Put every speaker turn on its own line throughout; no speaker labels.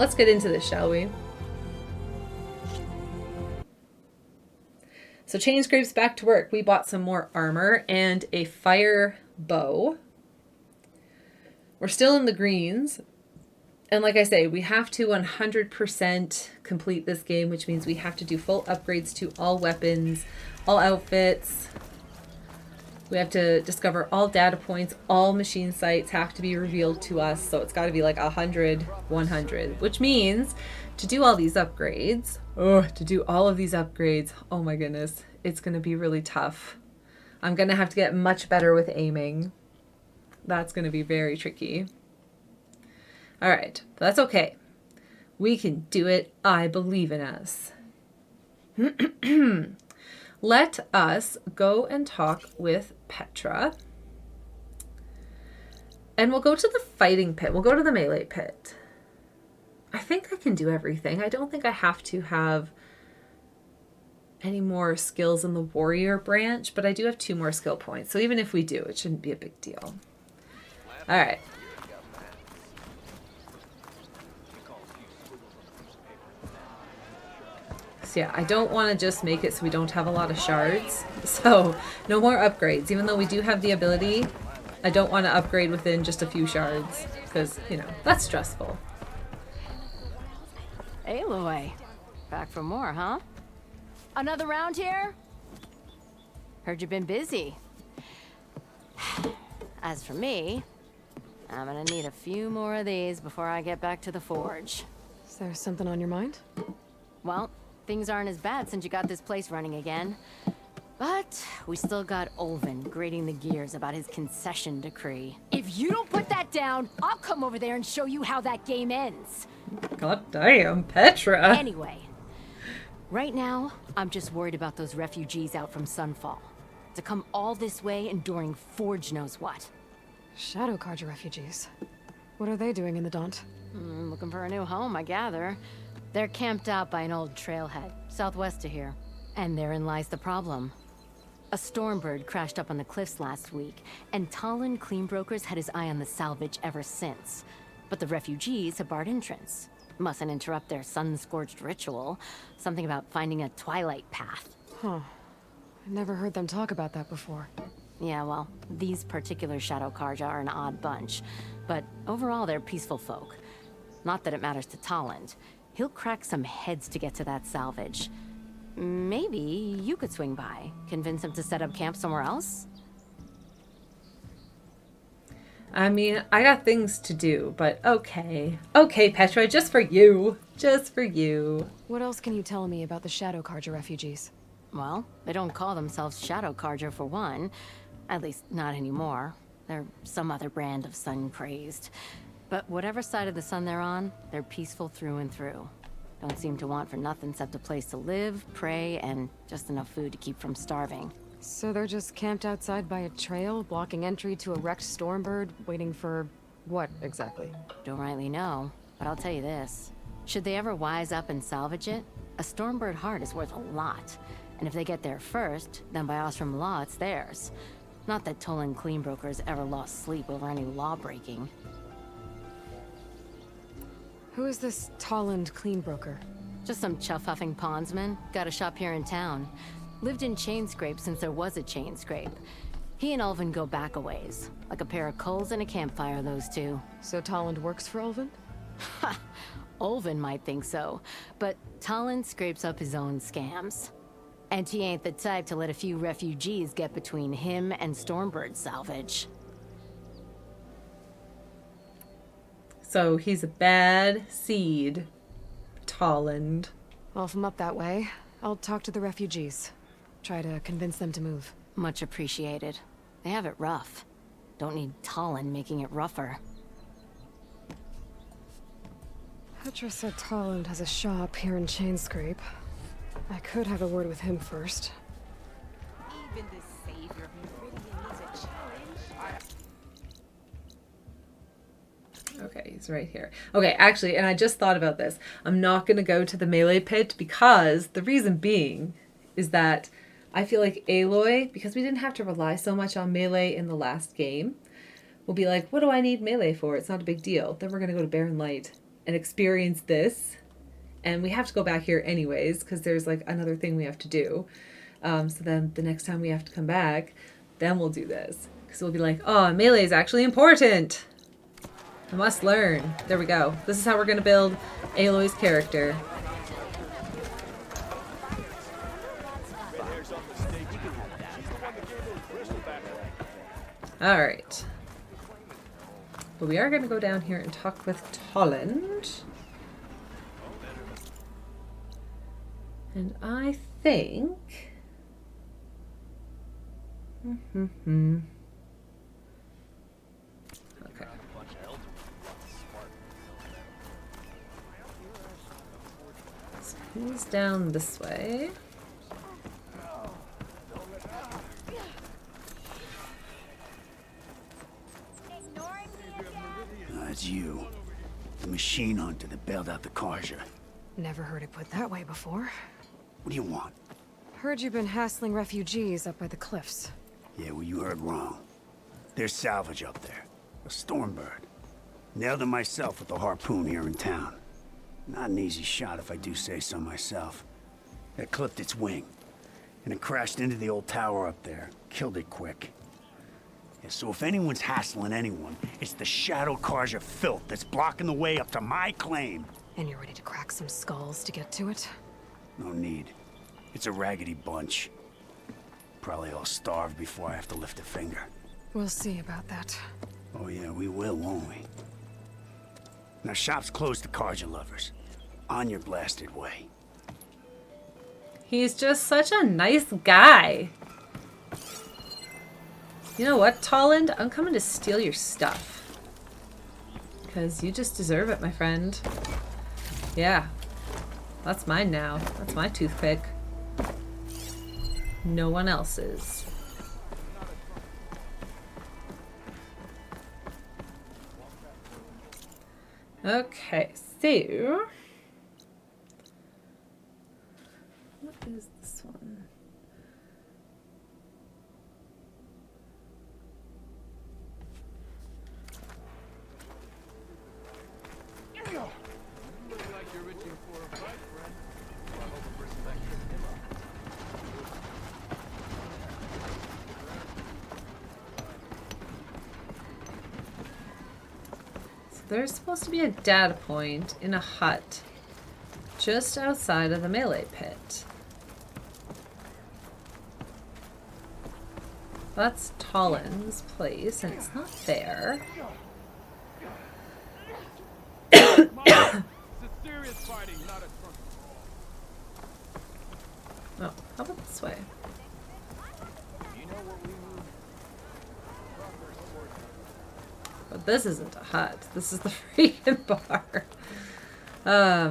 let's get into this, shall we? So Chainscrape's back to work. We bought some more armor and a fire bow. We're still in the greens. And like I say, we have to 100% complete this game, which means we have to do full upgrades to all weapons, all outfits. We have to discover all data points, all machine sites have to be revealed to us. So it's got to be like 100, 100, which means to do all these upgrades, oh my goodness, it's going to be really tough. I'm going to have to get much better with aiming. That's going to be very tricky. All right, but that's okay. We can do it. I believe in us. Let us go and talk with Petra. And we'll go to the fighting pit. We'll go to the melee pit. I think I can do everything. I don't think I have to have any more skills in the warrior branch, but I do have 2 more skill points. So even if we do, it shouldn't be a big deal. All right. So yeah, I don't want to just make it so we don't have a lot of shards. So no more upgrades. Even though we do have the ability, I don't want to upgrade within just a few shards because, you know, that's stressful.
Aloy, back for more, huh? Another round here? Heard you've been busy. As for me, I'm gonna need a few more of these before I get back to the forge.
Is there something on your mind?
Well, things aren't as bad since you got this place running again. But we still got Olvin grating the gears about his concession decree. If you don't put that down, I'll come over there and show you how that game ends.
God damn, Petra.
Anyway, right now, I'm just worried about those refugees out from Sunfall. To come all this way enduring Forge knows what.
Shadow Carja refugees. What are they doing in the Daunt?
Looking for a new home, I gather. They're camped out by an old trailhead, southwest of here. And therein lies the problem. A Stormbird crashed up on the cliffs last week, and Tolland Cleanbrokers had his eye on the salvage ever since. But the refugees have barred entrance. Mustn't interrupt their sun-scorched ritual. Something about finding a Twilight path.
Huh. I never heard them talk about that before.
Yeah, well, these particular Shadow Carja are an odd bunch. But overall, they're peaceful folk. Not that it matters to Tolland. He'll crack some heads to get to that salvage. Maybe you could swing by. Convince him to set up camp somewhere else?
I mean, I got things to do, but okay. Okay, Petra, just for you. Just for you.
What else can you tell me about the Shadow Carja refugees?
Well, they don't call themselves Shadow Carja for one. At least, not anymore. They're some other brand of sun-crazed. But whatever side of the sun they're on, they're peaceful through and through. Don't seem to want for nothing except a place to live, pray, and just enough food to keep from starving.
So they're just camped outside by a trail, blocking entry to a wrecked Stormbird, waiting for what exactly?
Don't rightly know, but I'll tell you this. Should they ever wise up and salvage it, a Stormbird heart is worth a lot. And if they get there first, then by Ostrom law, it's theirs. Not that Tolland Cleanbrokers ever lost sleep over any law breaking.
Who is this Tolland Cleanbroker?
Just some chuff-huffing pondsman. Got a shop here in town. Lived in Chainscrape since there was a Chainscrape. He and Ulvin go back a ways. Like a pair of coals and a campfire, those two.
So Tolland works for Ulvin?
Ha! Ulvin might think so, but Tolland scrapes up his own scams. And he ain't the type to let a few refugees get between him and Stormbird salvage.
So he's a bad seed. Tolland.
Well, if I'm up that way, I'll talk to the refugees. Try to convince them to move.
Much appreciated. They have it rough. Don't need Tolland making it rougher.
Petra said Tolland has a shop here in Chainscrape. I could have a word with him first.
Even the savior of Meridian needs a challenge.
Okay, he's right here. Okay, actually, and I just thought about this. I'm not going to go to the melee pit because the reason being is that I feel like Aloy, because we didn't have to rely so much on melee in the last game, will be like, what do I need melee for? It's not a big deal. Then we're going to go to Barren Light and experience this. And we have to go back here anyways, because there's like another thing we have to do. So then the next time we have to come back, then we'll do this. Because we'll be like, oh, melee is actually important. I must learn. There we go. This is how we're going to build Aloy's character. Alright. But we are going to go down here and talk with Tolland. And I think... Okay. So he's down this way.
It's you. The machine hunter that bailed out the Carja.
Never heard it put that way before.
What do you want?
Heard you've been hassling refugees up by the cliffs.
Yeah, well, you heard wrong. There's salvage up there. A Stormbird. Nailed him myself with the harpoon here in town. Not an easy shot if I do say so myself. It clipped its wing. And it crashed into the old tower up there. Killed it quick. Yeah, so if anyone's hassling anyone, it's the Shadow Carja filth that's blocking the way up to my claim.
And you're ready to crack some skulls to get to it?
No need. It's a raggedy bunch. Probably all starved before I have to lift a finger.
We'll see about that.
Oh yeah, we will, won't we? Now shop's closed to Carja lovers. On your blasted way.
He's just such a nice guy. You know what, Tolland? I'm coming to steal your stuff. Because you just deserve it, my friend. Yeah. That's mine now. That's my toothpick. No one else's. Okay, so... what is this one? There's supposed to be a data point in a hut just outside of the melee pit. That's Tolland's place, and it's not there. Oh, how about this way? But this isn't a hut. This is the freaking bar.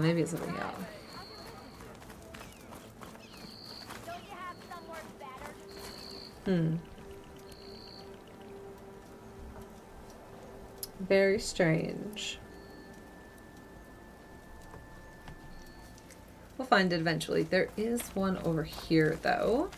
Maybe it's something else. Very strange. We'll find it eventually. There is one over here, though.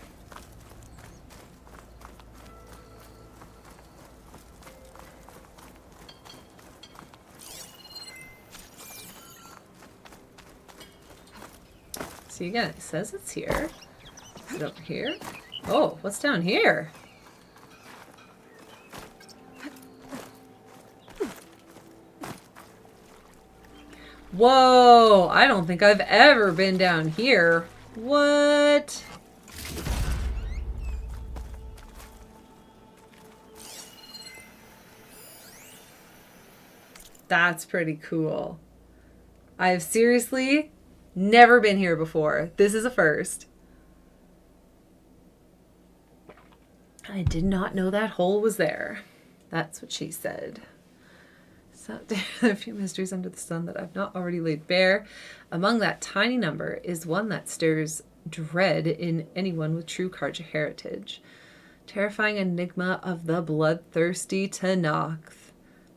See, again, it says it's here. Is it over here? Oh, what's down here? Whoa! I don't think I've ever been down here. What? That's pretty cool. I've seriously never been here before. This is a first. I did not know that hole was there. That's what she said. So there are a few mysteries under the sun that I've not already laid bare. Among that tiny number is one that stirs dread in anyone with true Carja heritage. Terrifying enigma of the bloodthirsty Tenakth.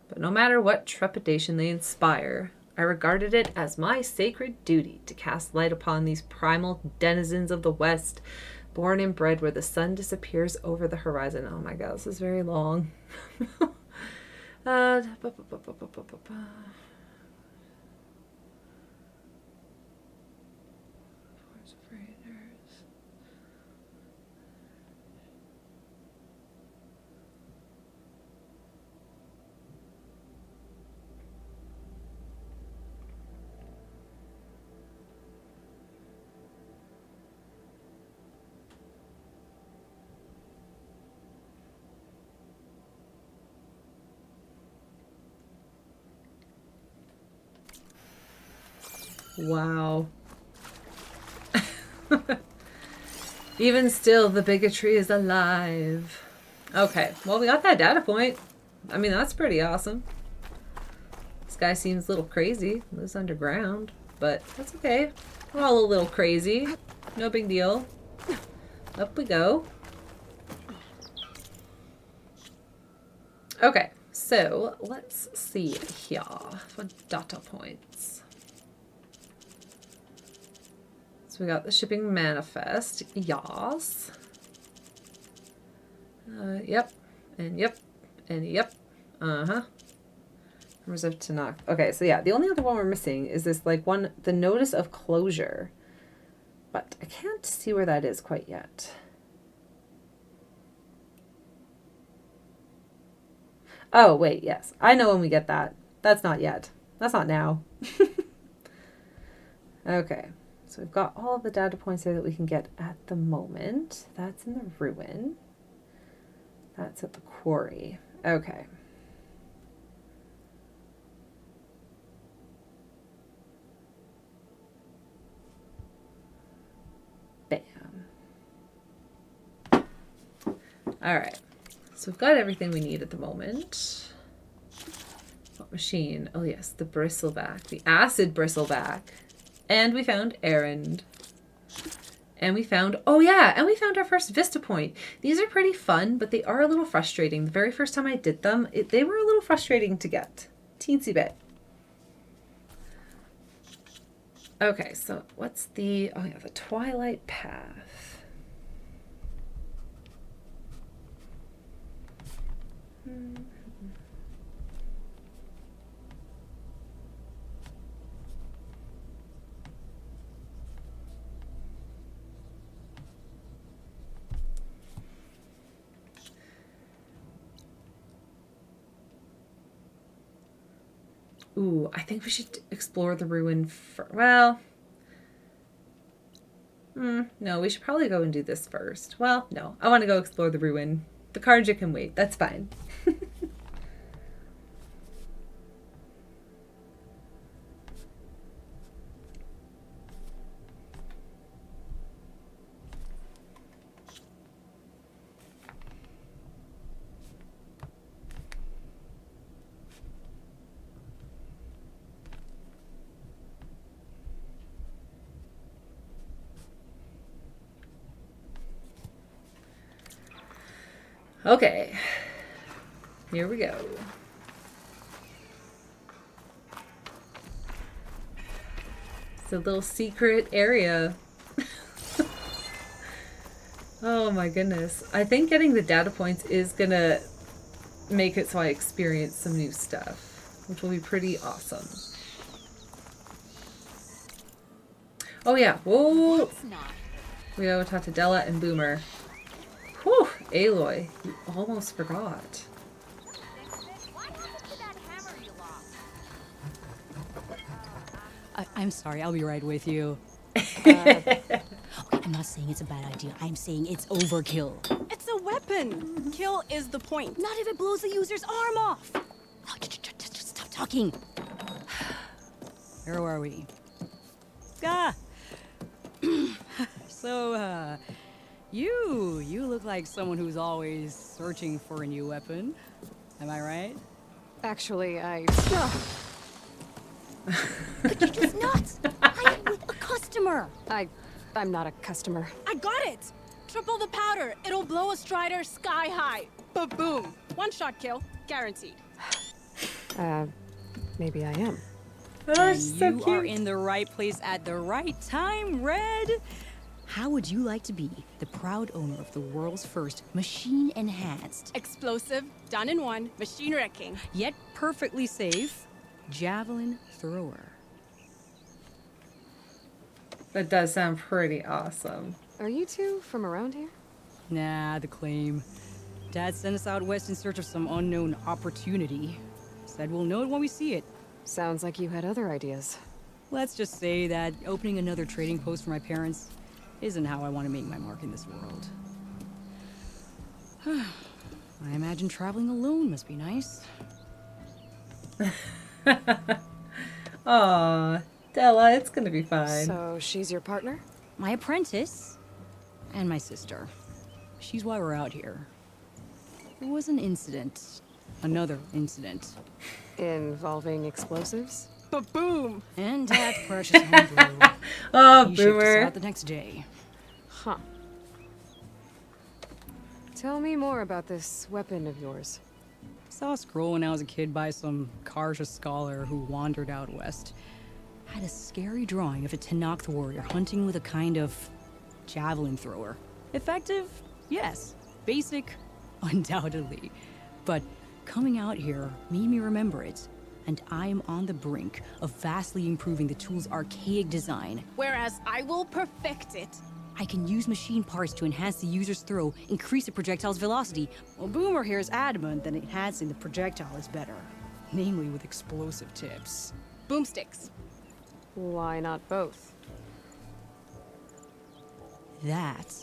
But no matter what trepidation they inspire, I regarded it as my sacred duty to cast light upon these primal denizens of the West, born and bred where the sun disappears over the horizon. Oh my god, this is very long. Wow. Even still, the bigotry is alive. Okay, well, we got that data point. I mean, that's pretty awesome. This guy seems a little crazy. Lives underground, but that's okay. We're all a little crazy. No big deal. Up we go. Okay, so let's see here for data points. So we got the shipping manifest. Yas. Yep. And yep. And yep. Uh-huh. Reserve to knock. Okay, so yeah, the only other one we're missing is this, like, one, the notice of closure. But I can't see where that is quite yet. Oh, wait, yes. I know when we get that. That's not yet. That's not now. Okay. So we've got all of the data points there that we can get at the moment. That's in the ruin. That's at the quarry. Okay. Bam. All right. So we've got everything we need at the moment. What machine? Oh yes, the bristleback. The acid bristleback. And we found Errand. And we found, oh yeah, and we found our first Vista point. These are pretty fun, but they are a little frustrating. The very first time I did them, they were a little frustrating to get. Teensy bit. Okay, so what's the, oh yeah, the Twilight path. Ooh, I think we should explore the ruin well, no, we should probably go and do this first. Well, no, I want to go explore the ruin. The Carja can wait. That's fine. Okay, here we go. It's a little secret area. Oh my goodness. I think getting the data points is gonna make it so I experience some new stuff, which will be pretty awesome. Oh yeah, whoa! We gotta talk to Della and Boomer. Whew, Aloy, you almost forgot.
I'm sorry, I'll be right with you. Okay, I'm not saying it's a bad idea. I'm saying it's overkill.
It's a weapon. Kill is the point.
Not if it blows the user's arm off. No, just stop talking. Where were we? So, you look like someone who's always searching for a new weapon. Am I right?
Actually,
Could you just not? I am with a customer.
I'm not a customer.
I got it. Triple the powder. It'll blow a Strider sky high. Ba-boom. One shot kill. Guaranteed.
Maybe I am.
Oh,
And
so
you are
cute.
in the right place at the right time, Red. How would you like to be the proud owner of the world's first machine-enhanced,
Explosive. Done in one. Machine wrecking.
yet perfectly safe, javelin thrower?
That does sound pretty awesome.
Are you two from around here?
Nah, the claim. Dad sent us out west in search of some unknown opportunity. Said we'll know it when we see it.
Sounds like you had other ideas.
Let's just say that opening another trading post for my parents isn't how I want to make my mark in this world. I imagine traveling alone must be nice.
Aww. Della, it's gonna be fine.
So she's your partner?
My apprentice and my sister. She's why we're out here. There was an incident. Another incident.
Involving explosives?
Ba-boom!
And that precious homebrew.
Oh,
He shipped us
boomer.
out the next day.
Huh. Tell me more about this weapon of yours.
Saw a scroll when I was a kid by some Carja scholar who wandered out west. Had a scary drawing of a Tenakth warrior hunting with a kind of javelin thrower. Effective? Yes. Basic? Undoubtedly. But coming out here made me remember it. And I am on the brink of vastly improving the tool's archaic design.
Whereas I will perfect it.
I can use machine parts to enhance the user's throw, increase the projectile's velocity. Well, Boomer here is adamant that enhancing the projectile is better. Namely with explosive tips.
Boomsticks.
Why not both?
That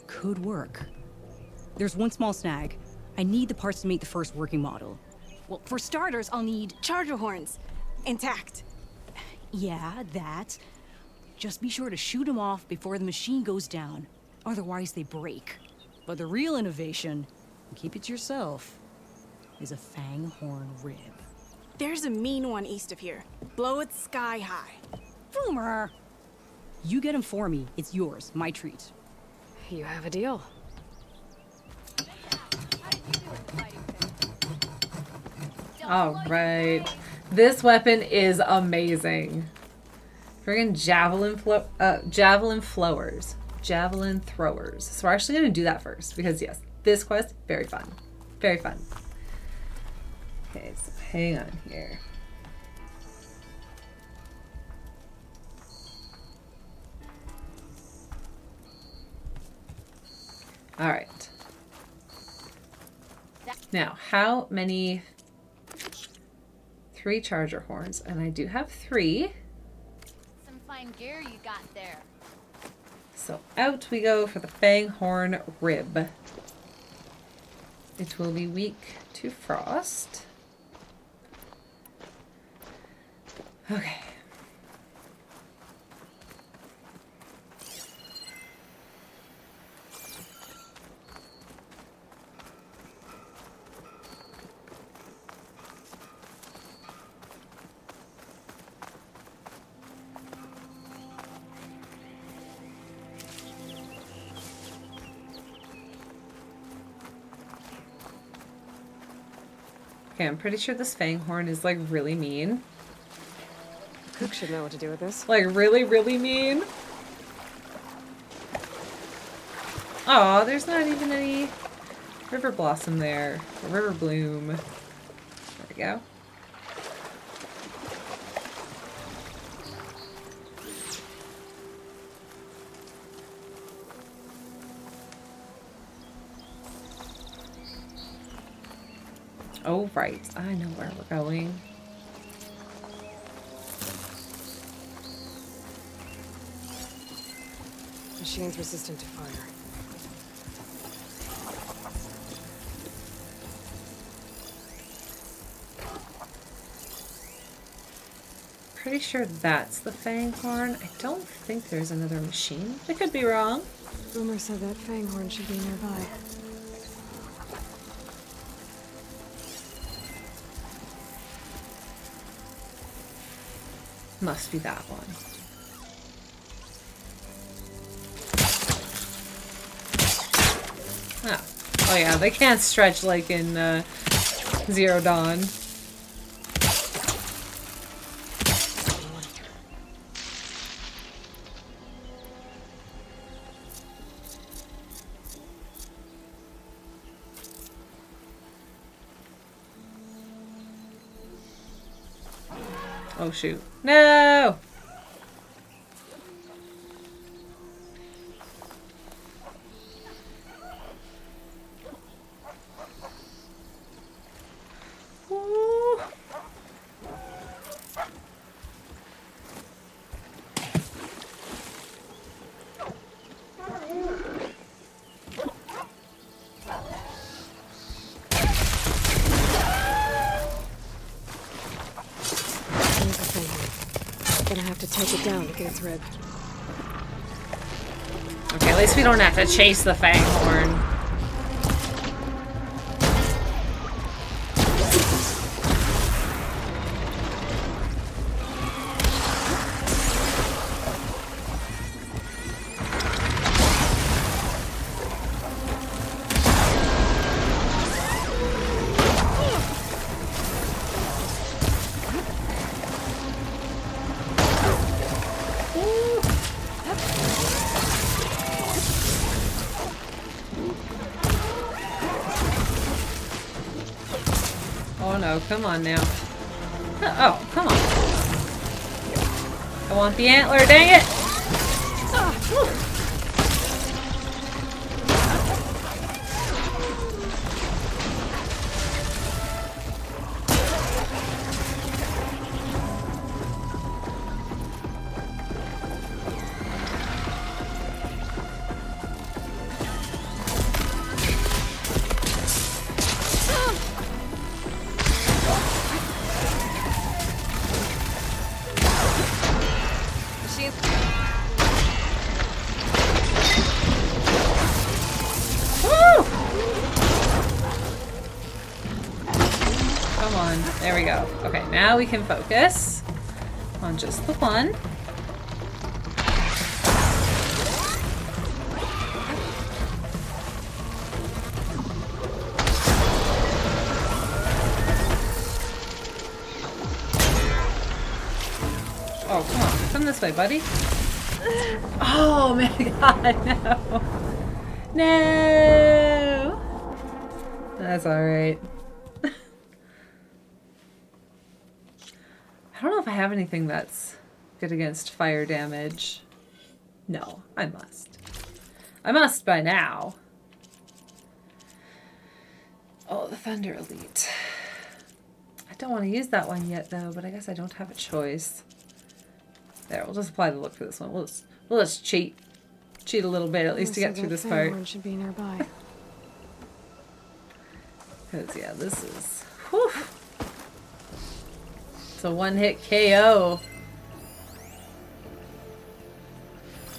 could work. There's one small snag. I need the parts to make the first working model.
Well, for starters, I'll need charger horns. Intact.
Yeah, that. Just be sure to shoot them off before the machine goes down. Otherwise they break. But the real innovation, and keep it to yourself, is a fang horn rib.
There's a mean one east of here. Blow it sky high.
Boomer! You get him for me. It's yours. My treat.
You have a deal.
All right. This weapon is amazing. Friggin' javelin flowers. Javelin throwers. So we're actually going to do that first because yes, this quest, very fun. Very fun. Okay, so hang on here. All right. Now, how many? 3 charger horns, and I do have 3.
Some fine gear you got there.
So out we go for the fang horn rib. It will be weak to frost. Okay. Okay, I'm pretty sure this fang horn is like really mean.
Cook should know what to do with this.
Like really, really mean. Aw, there's not even any river blossom there. Or river bloom. There we go. Oh, right. I know where we're going.
Machine's resistant to fire.
Pretty sure that's the fang horn. I don't think there's another machine. I could be wrong.
Boomer said that fang horn should be nearby.
Must be that one. Oh yeah, they can't stretch like in Zero Dawn. Oh shoot. No! Ooh.
Here's the fang horn. Gonna have to take it down to get its rib.
Okay, at least we don't have to chase the Fanghorn. Oh no, come on now. Oh, come on. I want the antler, dang it! There we go. Okay, now we can focus on just the one. Oh, come on. Come this way, buddy. Oh my god, no. No! That's alright. I don't know if I have anything that's good against fire damage. No, I must. I must by now. Oh, the Thunder Elite. I don't want to use that one yet, though, but I guess I don't have a choice. There, we'll just apply the look for this one. We'll just cheat a little bit, at least to get through this part.
Should be nearby.
Because, yeah, this is... Whew. It's a one-hit KO.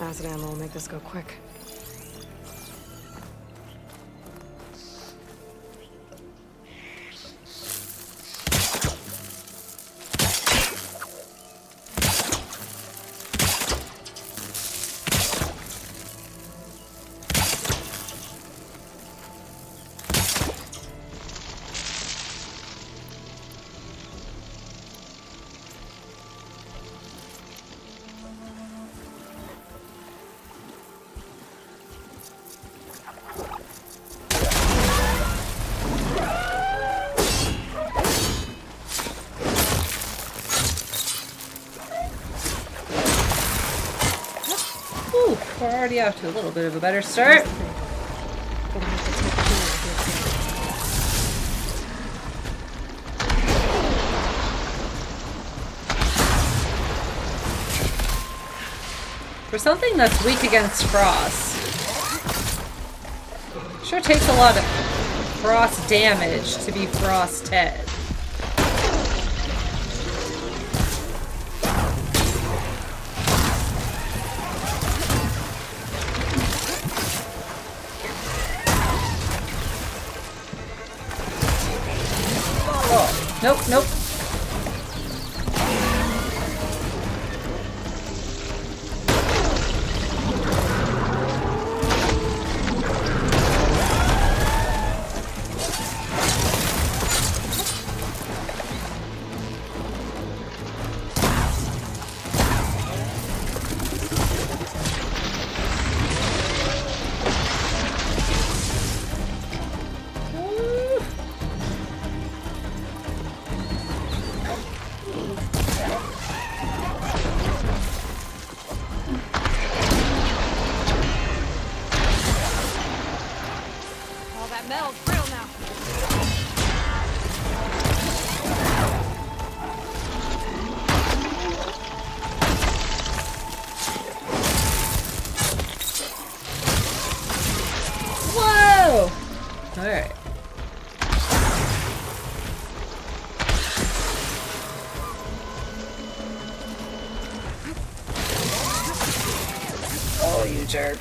Acid ammo will make this go quick.
We're already off to a little bit of a better start. For something that's weak against frost, sure takes a lot of frost damage to be frost-head. Nope, nope. Alright. jerk.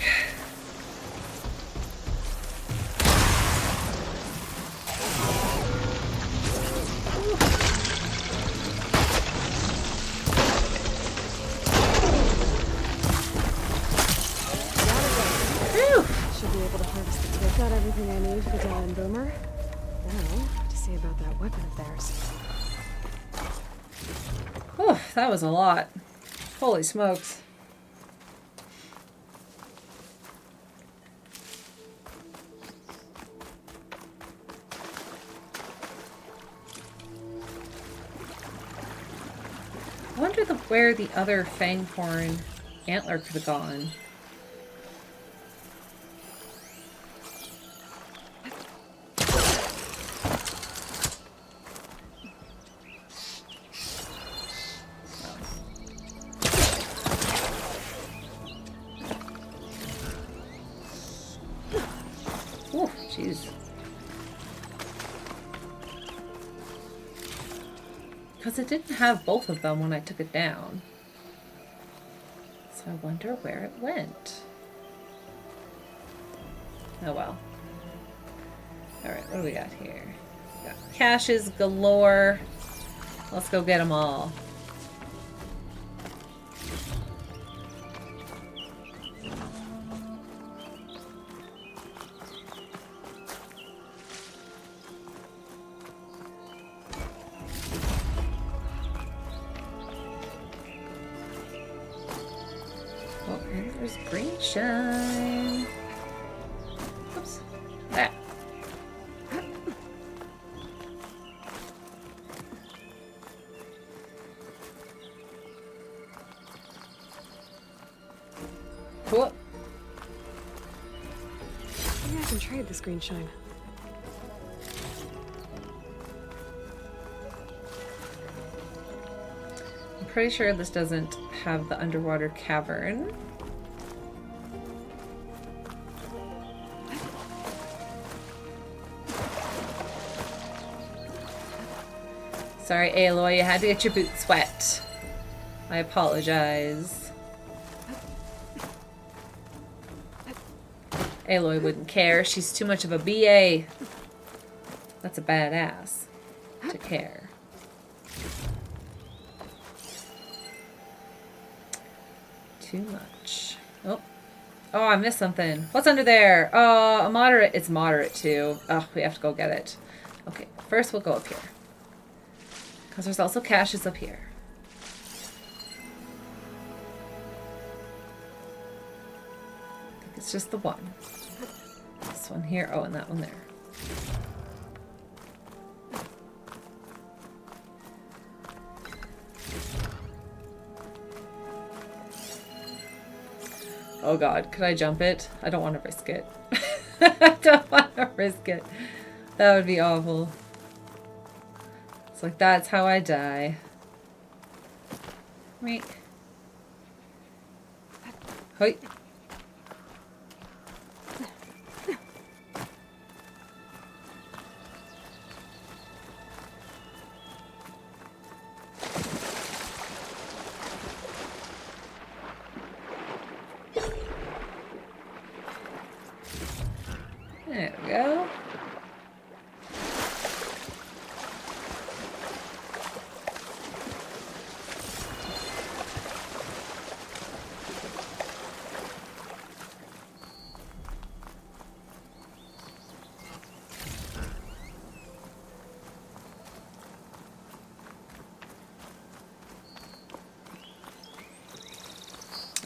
Should be able to harvest the tip. Got everything I need for Daunt and Boomer. Now, to see about that weapon of theirs.
Whew, that was a lot. Holy smokes. I wonder where the other Fanghorn antler could have gone. Oh, jeez. Because it didn't have both of them when I took it down. So I wonder where it went. Oh well. Alright, what do we got here? We got caches galore. Let's go get them all. Oh, and there's green shine. Oops. Ah. Cool.
Maybe I can trade this green shine.
I'm pretty sure this doesn't have the underwater cavern. Sorry, Aloy, you had to get your boots wet. I apologize. Aloy wouldn't care. She's too much of a BA. That's a badass to care. Too much. Oh. Oh, I missed something. What's under there? A moderate. It's moderate too. Oh, we have to go get it. Okay, first we'll go up here. Because there's also caches up here. I think it's just the one. This one here. Oh, and that one there. Oh god, could I jump it? I don't want to risk it. I don't want to risk it. That would be awful. It's like, that's how I die. Meek. Hoi. There we go.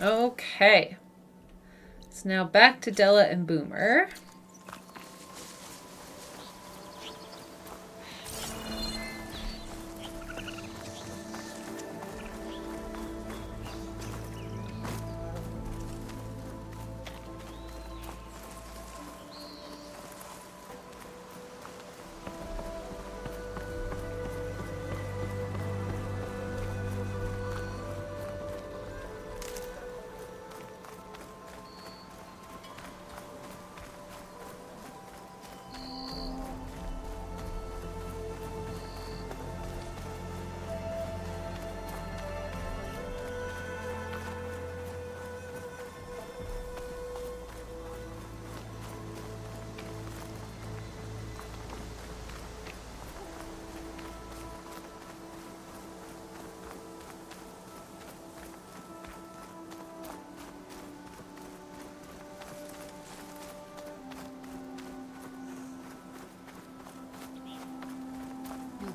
Okay. So now back to Della and Boomer.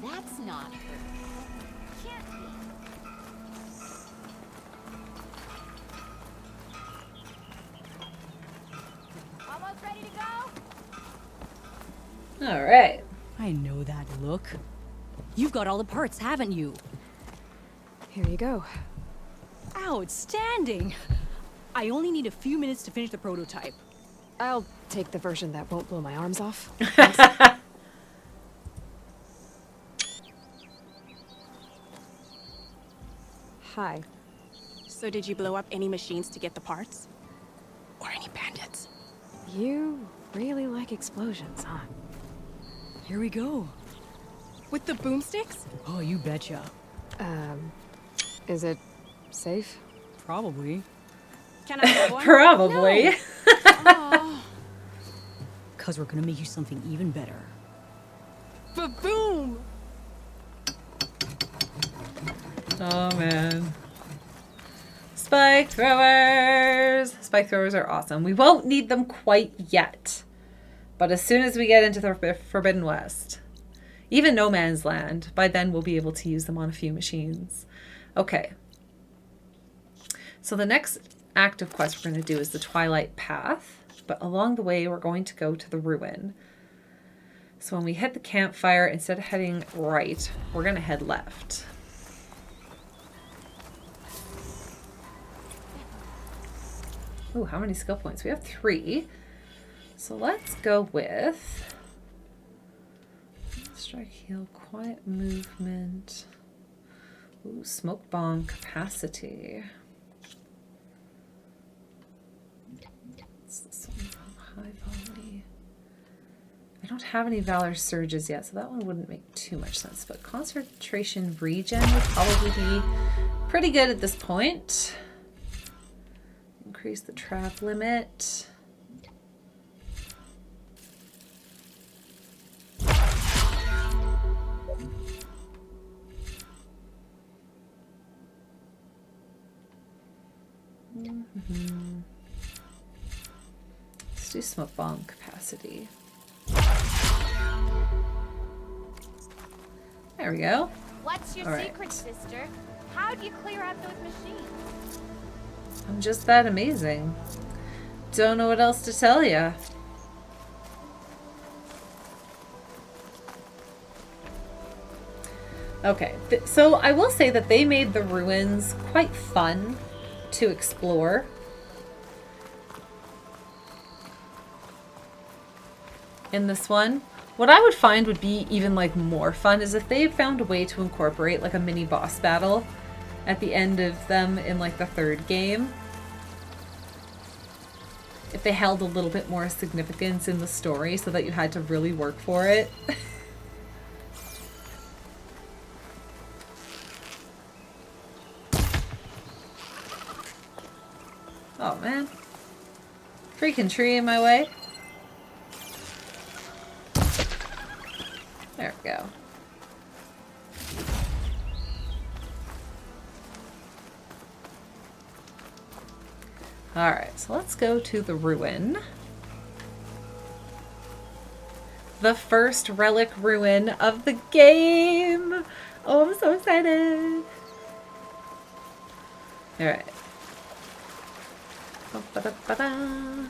that's not her. Can't be. Almost ready to go?
All right.
I know that look. You've got all the parts, haven't you?
Here you go.
Outstanding! I only need a few minutes to finish the prototype.
I'll take the version that won't blow my arms off. Hi.
So did you blow up any machines to get the parts? Or any bandits?
You really like explosions, huh?
Here we go.
With the boomsticks?
Oh, you betcha.
Is it safe?
Probably.
Can I have one?
Probably.
Aw.
Cause we're gonna make you something even better.
Ba-boom!
Oh man. Spike throwers! Spike throwers are awesome. We won't need them quite yet. But as soon as we get into the Forbidden West, even No Man's Land, by then we'll be able to use them on a few machines. Okay. So the next active quest we're going to do is the Twilight Path. But along the way, we're going to go to the ruin. So when we hit the campfire, instead of heading right, we're going to head left. Ooh, how many skill points? We have 3. So let's go with strike, heal, quiet movement. Ooh, smoke bomb capacity. What's this one? High volley. I don't have any Valor Surges yet, so that one wouldn't make too much sense. But concentration regen would probably be pretty good at this point. Increase the trap limit. Let's do smoke bomb capacity. There we go.
What's your
All right.
secret, sister? How'd you clear out those machines?
I'm just that amazing. Don't know what else to tell ya. Okay, so I will say that they made the ruins quite fun to explore. In this one, what I would find would be even like more fun is if they found a way to incorporate like a mini boss battle at the end of them in like the 3rd game. If they held a little bit more significance in the story so that you had to really work for it. Oh man. Freaking tree in my way. There we go. Alright, so let's go to the ruin. The first relic ruin of the game! Oh, I'm so excited! Alright. Ba-ba-da-ba-da.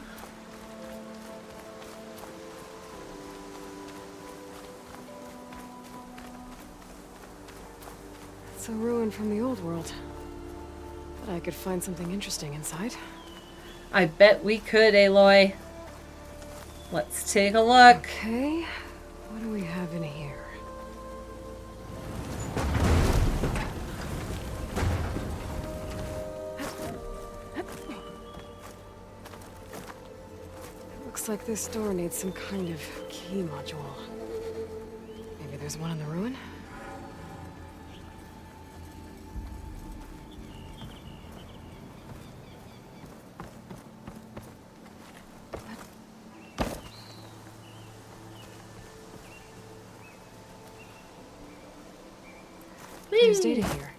It's a ruin from the old world. But I could find something interesting inside.
I bet we could, Aloy. Let's take a look.
Okay, what do we have in here? Looks like this door needs some kind of key module. Maybe there's one in the ruin? There's data here.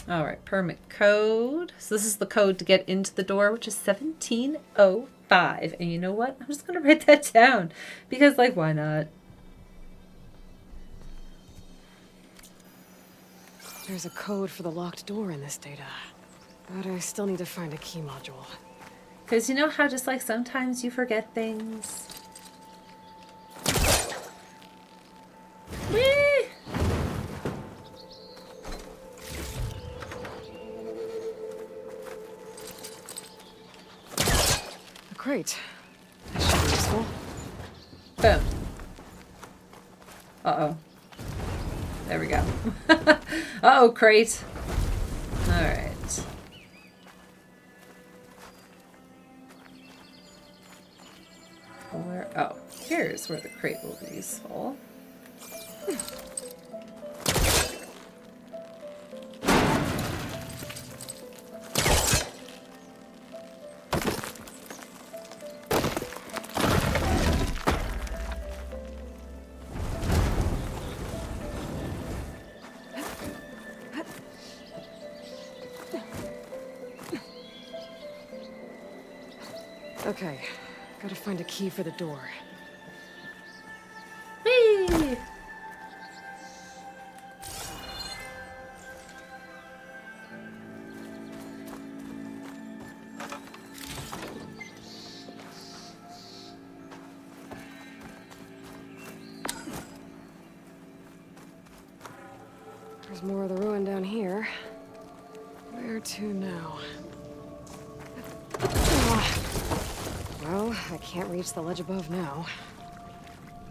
All right, permit code. So this is the code to get into the door, which is 1703. 5. And you know what? I'm just going to write that down because, like, why not?
There's a code for the locked door in this data. But I still need to find a key module.
Because you know how just like sometimes you forget things? Whee!
A crate. That should be useful.
Boom. Uh-oh. There we go. Uh-oh, crate. Alright. Oh, here's where the crate will be useful.
Okay, gotta find a key for the door.
Whee!
There's more of the ruin down here. Where to now? Well, I can't reach the ledge above now.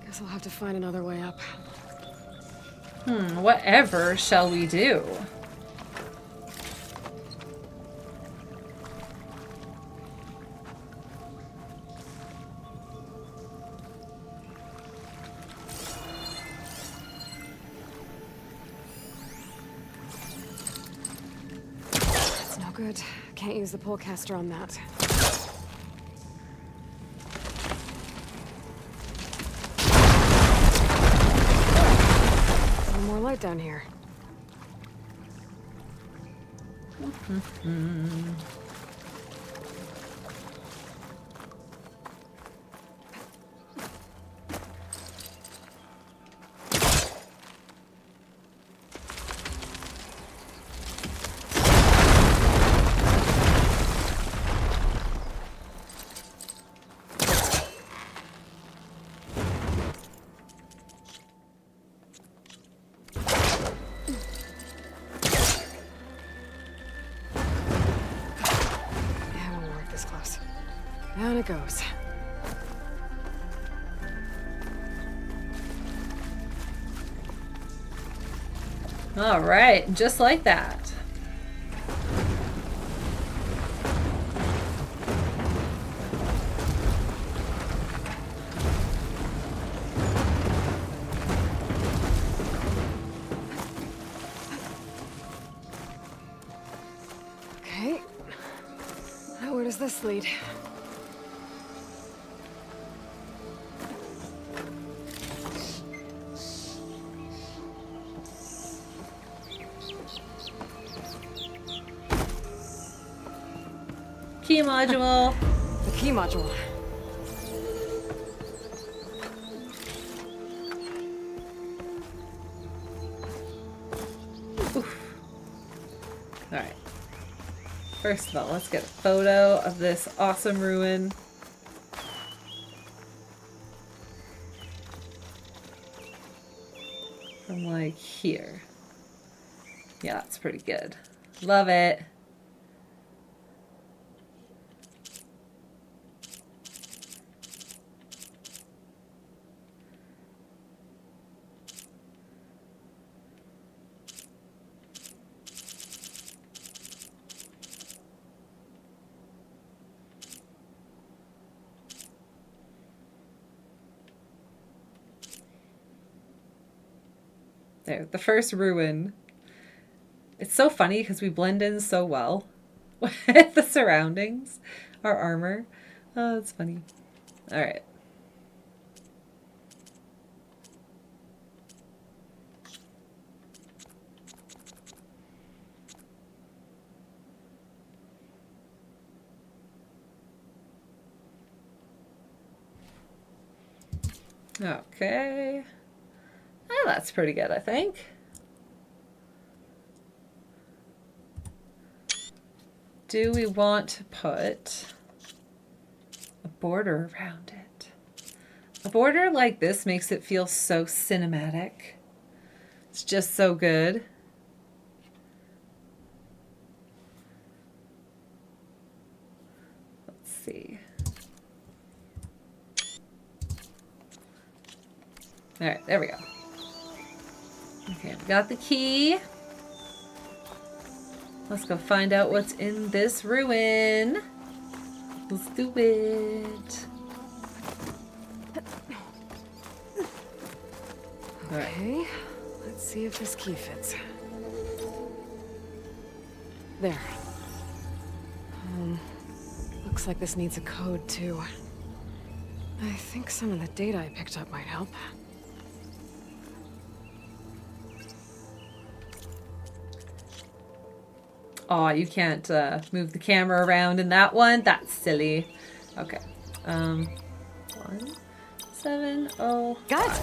Guess I'll have to find another way up.
Whatever shall we do?
That's no good. Can't use the polecaster on that. More light down here. Down it goes.
All right, just like that.
Okay. Now where does this lead?
Key module.
The key module.
Oof. All right. First of all, let's get a photo of this awesome ruin. From like here. Yeah, that's pretty good. Love it. There, the first ruin. It's so funny because we blend in so well with the surroundings, our armor. Oh, that's funny. All right. Okay. Oh, that's pretty good, I think. Do we want to put a border around it? A border like this makes it feel so cinematic. It's just so good. Let's see. All right, there we go. Okay, we got the key. Let's go find out what's in this ruin. Let's do it.
Okay, let's see if this key fits. There. Looks like this needs a code too. I think some of the data I picked up might help.
Oh, you can't move the camera around in that one. That's silly. Okay. 1705.
Got it!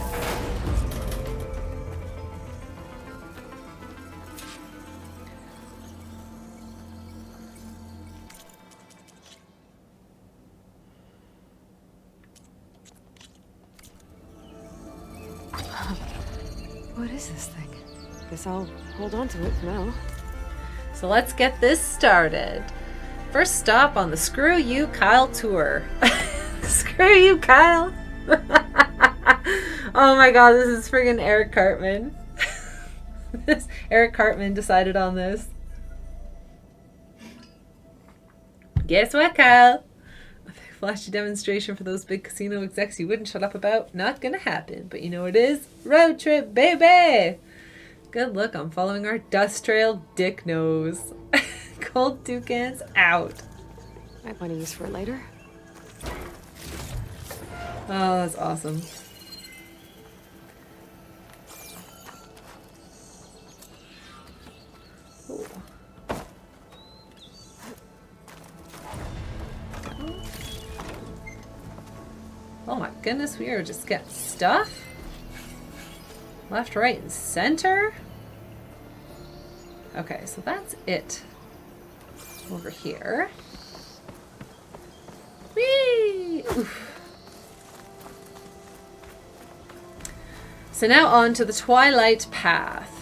What is this thing? Guess I'll hold on to it for now.
So let's get this started. First stop on the Screw You Kyle tour. Screw you, Kyle. Oh my god, this is friggin' Eric Cartman. Eric Cartman decided on this. Guess what, Kyle? A big flashy demonstration for those big casino execs you wouldn't shut up about. Not gonna happen, but you know what it is? Road trip, baby! Good look, I'm following our dust trail dick nose. Cold toucans out.
Might want to use for it later.
Oh, that's awesome. Ooh. Oh my goodness, we are just getting stuff. Left, right, and center. Okay, so that's it. Over here. Whee! Oof. So now on to the Twilight path.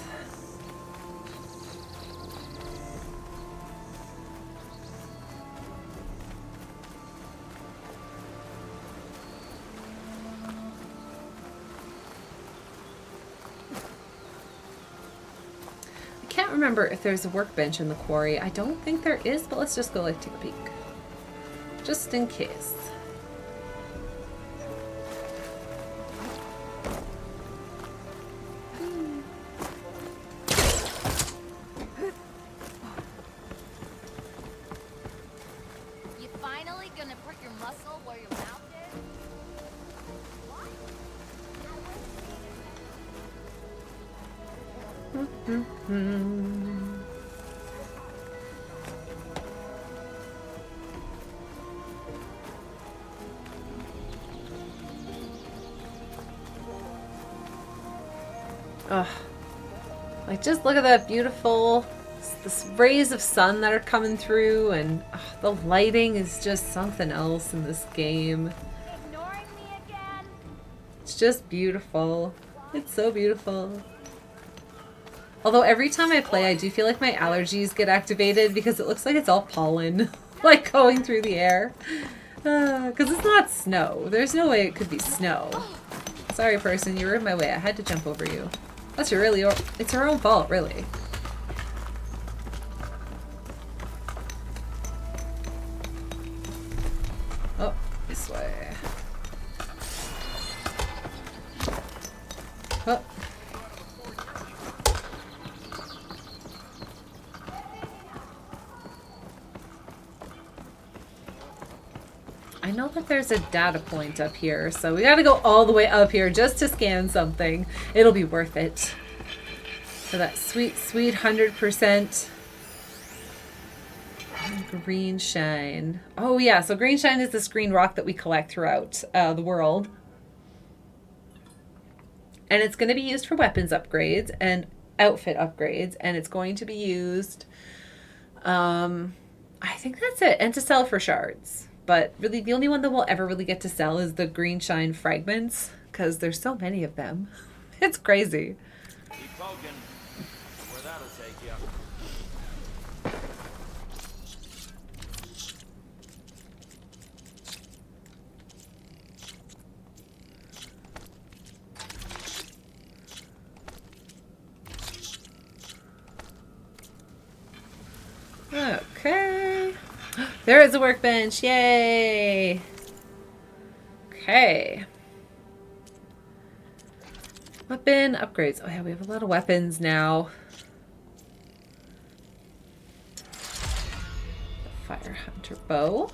I can't remember if there's a workbench in the quarry. I don't think there is, but let's just go like take a peek. Just in case.
You finally gonna put your muscle where your mouth is?
Ugh. Like, just look at that beautiful, this rays of sun that are coming through, and the lighting is just something else in this game.
Ignoring me again?
It's just beautiful. It's so beautiful. Although every time I play, I do feel like my allergies get activated because it looks like it's all pollen, like going through the air. Because it's not snow. There's no way it could be snow. Sorry, person, you were in my way. I had to jump over you. That's it's her own fault, really. Oh, this way. Oh. I know that there's a data point up here, so we gotta go all the way up here just to scan something. It'll be worth it. For that sweet, sweet 100% green shine. Oh yeah, so green shine is this green rock that we collect throughout the world. And it's going to be used for weapons upgrades and outfit upgrades. And it's going to be used, I think that's it. And to sell for shards. But really, the only one that we'll ever really get to sell is the green shine fragments. Because there's so many of them. It's crazy.
Keep poking. Where that'll take you.
Okay. There is a workbench. Yay. Okay. Weapon upgrades. Oh yeah, we have a lot of weapons now. The Fire Hunter bow.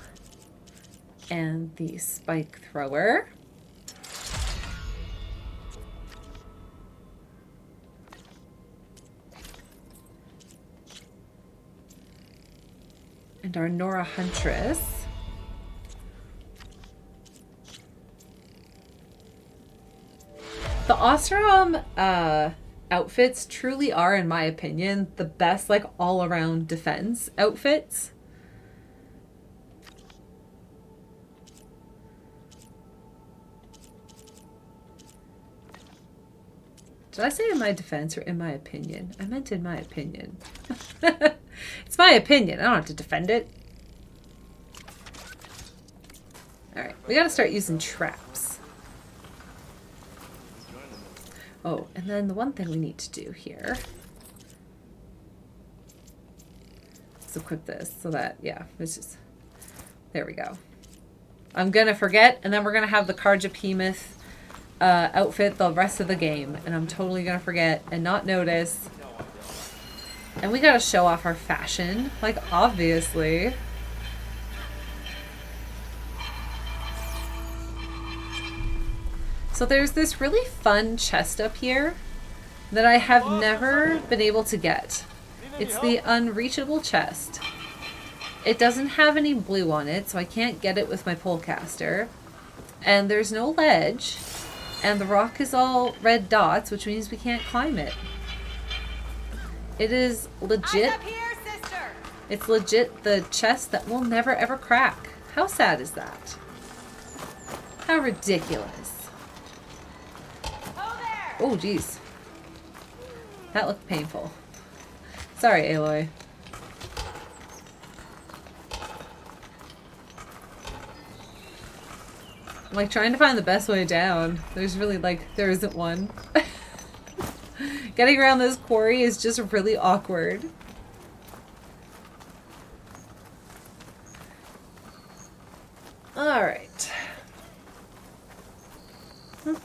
And the spike thrower. And our Nora Huntress. The Osram outfits truly are, in my opinion, the best, like, all-around defense outfits. Did I say in my defense or in my opinion? I meant in my opinion. It's my opinion. I don't have to defend it. Alright, we gotta start using traps. Oh, and then the one thing we need to do here is equip this so that, yeah, it's just, there we go. I'm gonna forget, and then we're gonna have the Carja Pemoth outfit the rest of the game, and I'm totally gonna forget and not notice. And we gotta show off our fashion, like, obviously. So there's this really fun chest up here that I have never been able to get. It's the unreachable chest. It doesn't have any blue on it, so I can't get it with my polecaster. And there's no ledge. And the rock is all red dots, which means we can't climb it. It is legit.
Up here, sister.
It's legit the chest that will never ever crack. How sad is that? How ridiculous. Oh, geez. That looked painful. Sorry, Aloy. I'm like trying to find the best way down. There's really like, there isn't one. Getting around this quarry is just really awkward. Alright.
Let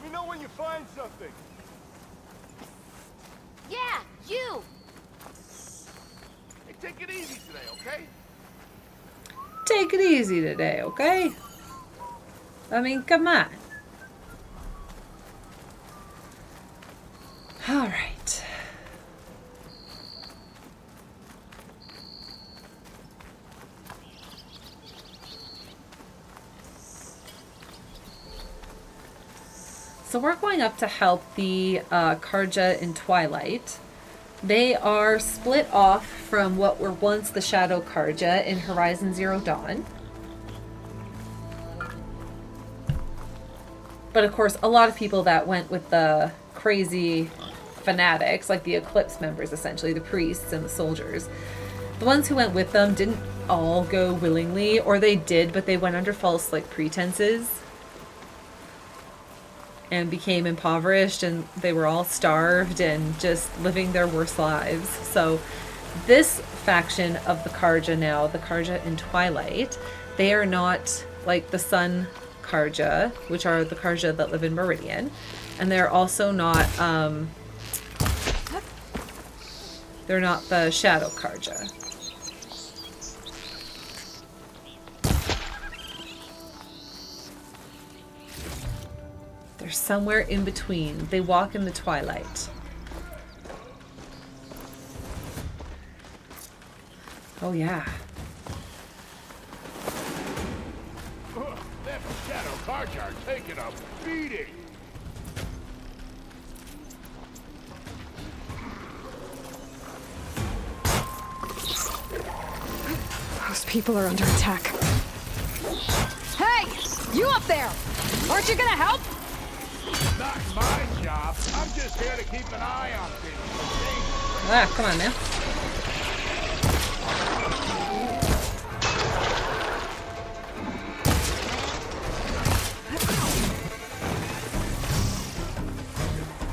me know when you find something.
Yeah, you.
Hey, take it easy today, okay?
Take it easy today, okay? I mean, come on. Alright. So we're going up to help the Carja in Twilight. They are split off from what were once the Shadow Carja in Horizon Zero Dawn. But of course, a lot of people that went with the crazy fanatics, like the Eclipse members essentially, the priests and the soldiers, the ones who went with them didn't all go willingly, or they did, but they went under false like pretenses and became impoverished, and they were all starved and just living their worst lives. So this faction of the Carja now, the Carja in Twilight, they are not like the Sun Carja, which are the Carja that live in Meridian, and they're also not they're not the Shadow Carja. They're somewhere in between. They walk in the twilight. Oh, yeah.
Them Shadow Carja are taking a beating.
Those people are under attack.
Hey! You up there! Aren't you gonna help?
Not my job. I'm just here to keep an eye on things.
Ah, come on, man.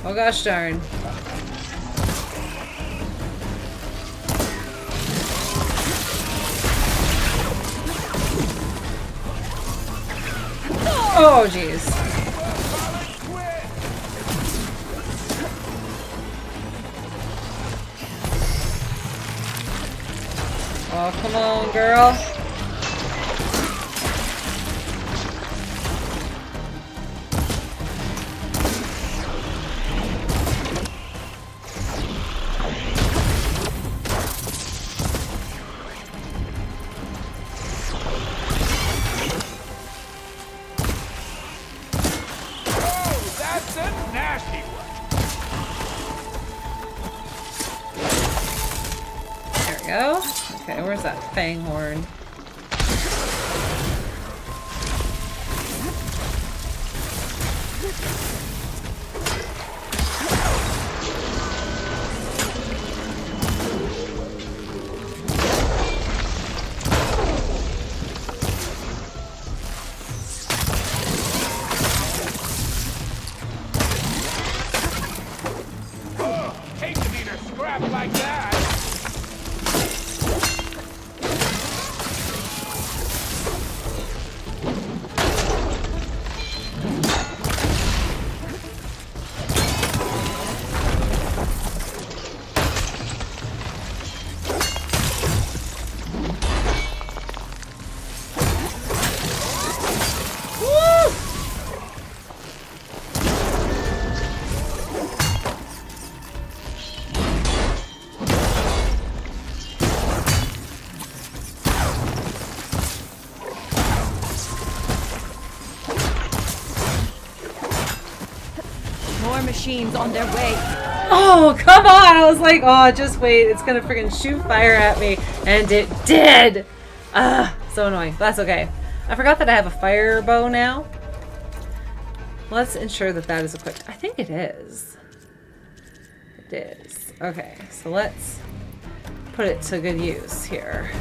Oh gosh darn. Oh jeez. Oh, come on, girl.
That's a nasty one.
There we go. Okay, where's that fang horn?
Hate to need a scrap like that.
More machines on their way.
Oh, come on! I was like, oh, just wait. It's gonna freaking shoot fire at me. And it did! So annoying. That's okay. I forgot that I have a fire bow now. Let's ensure that that is equipped. I think it is. It is. Okay, so let's put it to good use here.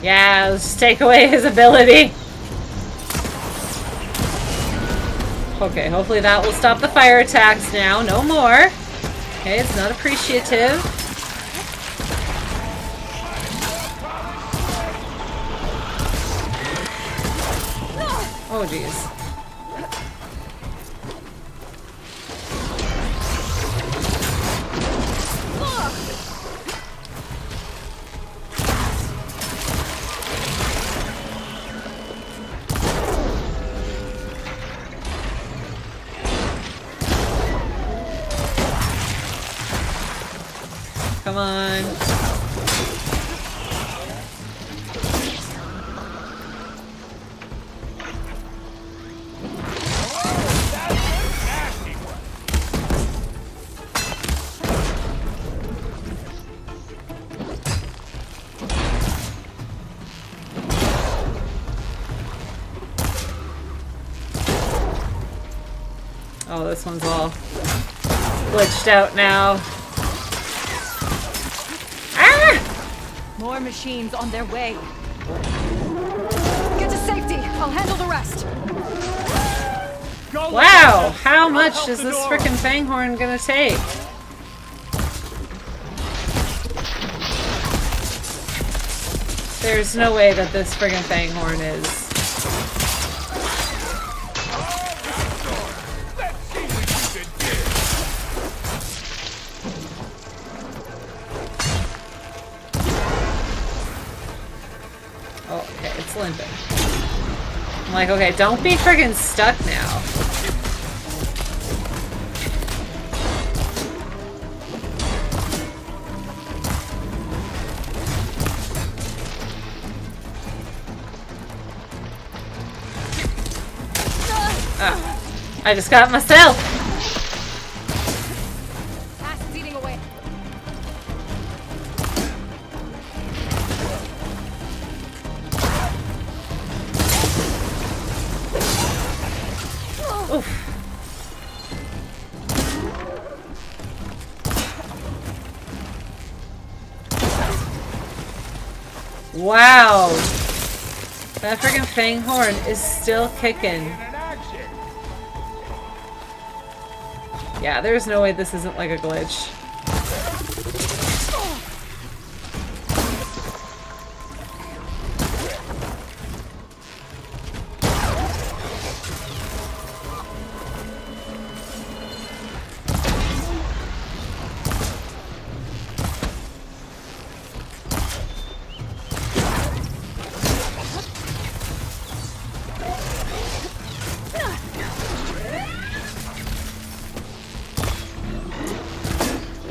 Yeah, let's just take away his ability. Okay, hopefully that will stop the fire attacks now. No more. Okay, it's not appreciative. Oh, jeez. Come on. Oh, this one's all glitched out now.
More machines on their way. Get to safety. I'll handle the rest.
Wow, how much is this frickin' fanghorn gonna take? There's no way that this friggin' Fanghorn is... Oh, okay, it's limping. I'm like, okay, don't be friggin' stuck now. I just got myself.
Acid's eating away.
Oof. Wow. That friggin' Fanghorn is still kicking. Yeah, there's no way this isn't like a glitch.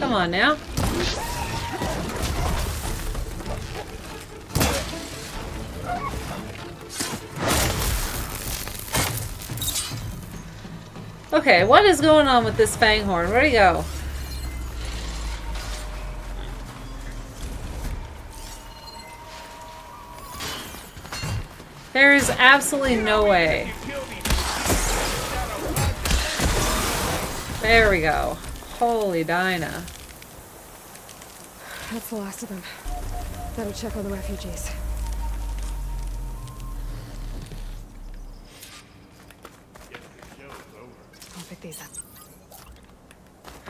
Come on now. Okay, what is going on with this Fanghorn? Where'd he go? There is absolutely no way. There we go. Holy Dinah.
That's the last of them. Better check on the refugees. I'll pick these up.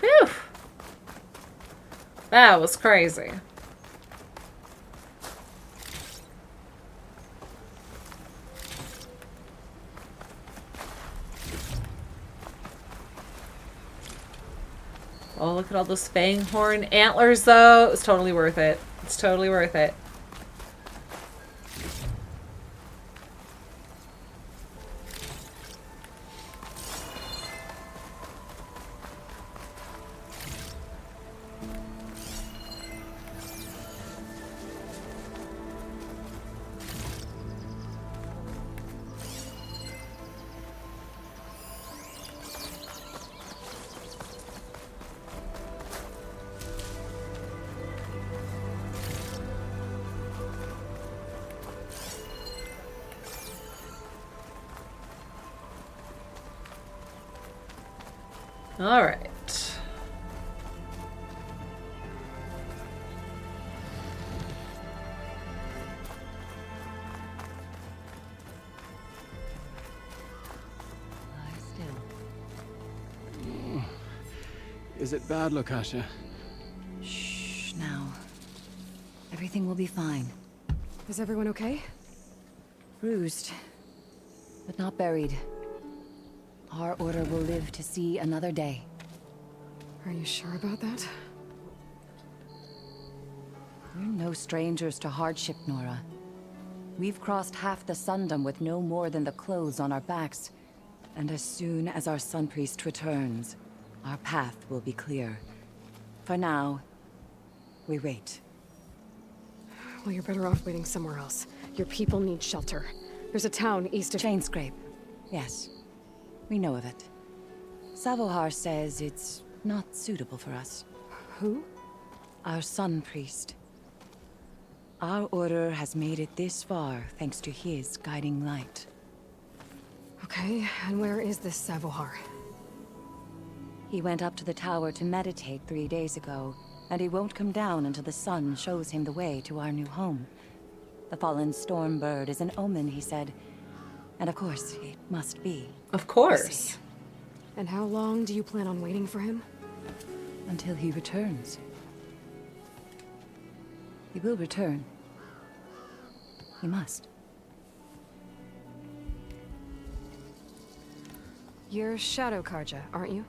Phew. That was crazy. Oh, look at all those Fanghorn antlers, though. It was totally worth it. It's totally worth it. All right.
Is it bad, Lokasha?
Shh, now. Everything will be fine.
Is everyone okay?
Bruised, but not buried. Our order will live to see another day.
Are you sure about that?
We're no strangers to hardship, Nora. We've crossed half the Sundom with no more than the clothes on our backs. And as soon as our Sun Priest returns, our path will be clear. For now, we wait.
Well, you're better off waiting somewhere else. Your people need shelter. There's a town east of...
Chainscrape. Yes. We know of it. Savohar says it's not suitable for us.
Who?
Our Sun Priest. Our order has made it this far thanks to his guiding light.
Okay, and where is this Savohar?
He went up to the tower to meditate 3 days ago, and he won't come down until the sun shows him the way to our new home. The fallen Stormbird is an omen, he said. And of course, it must be.
Of course.
And how long do you plan on waiting for him?
Until he returns. He will return.
You must.
You're Shadow Carja, aren't you?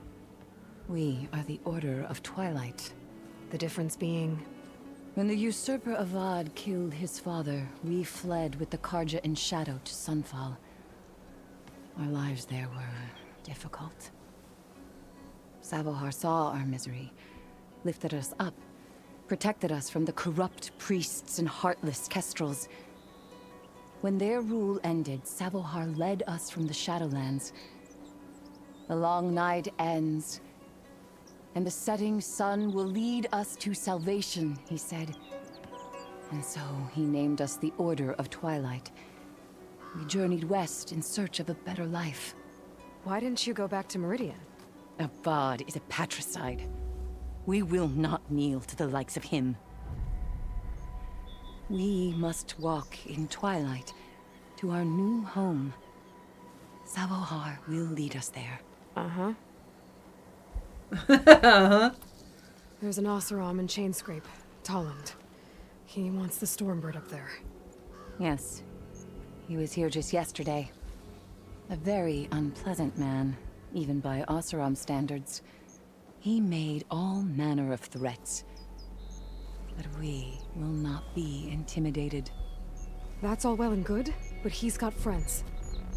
We are the Order of Twilight.
The difference being...
When the usurper Avad killed his father, we fled with the Carja in Shadow to Sunfall. Our lives there were difficult. Savohar saw our misery, lifted us up, protected us from the corrupt priests and heartless kestrels. When their rule ended, Savohar led us from the Shadowlands. The long night ends, and the setting sun will lead us to salvation, he said. And so he named us the Order of Twilight. We journeyed west in search of a better life.
Why didn't you go back to Meridian?
Avad is a patricide. We will not kneel to the likes of him. We must walk in Twilight to our new home. Savohar will lead us there.
Uh-huh. There's an Oseram in Chainscrape, Tolland. He wants the Stormbird up there.
Yes. He was here just yesterday. A very unpleasant man, even by Oseram standards. He made all manner of threats. But we will not be intimidated.
That's all well and good, but he's got friends.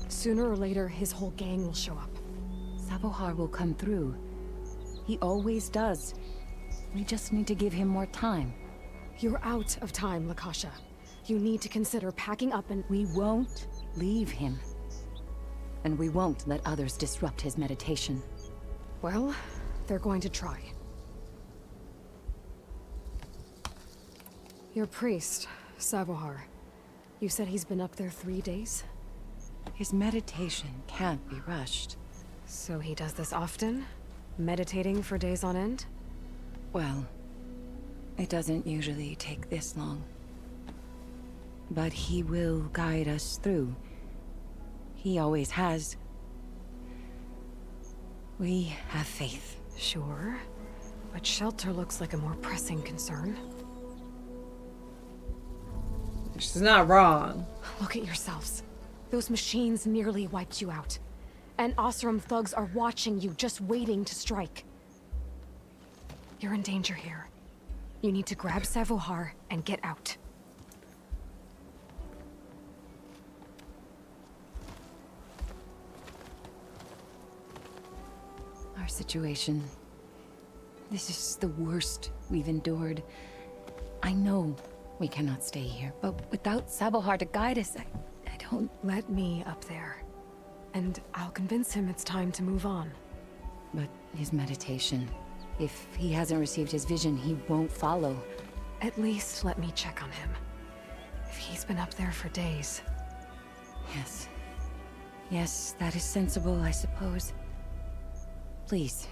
Sooner or later, his whole gang will show up.
Savohar will come through. He always does. We just need to give him more time.
You're out of time, Lokasha. You need to consider packing up and...
We won't leave him. And we won't let others disrupt his meditation.
Well, they're going to try. Your priest, Savohar. You said he's been up there 3 days?
His meditation can't be rushed.
So he does this often? Meditating for days on end?
Well, it doesn't usually take this long. But he will guide us through. He always has. We have faith.
Sure. But shelter looks like a more pressing concern.
She's not wrong.
Look at yourselves. Those machines nearly wiped you out. And Oseram thugs are watching you, just waiting to strike. You're in danger here. You need to grab Savohar and get out.
Our situation. This is the worst we've endured. I know we cannot stay here, but without Savohar to guide us, I don't...
Let me up there. And I'll convince him it's time to move on.
But his meditation... If he hasn't received his vision, he won't follow.
At least let me check on him. If he's been up there for days.
Yes. Yes, that is sensible, I suppose. Please,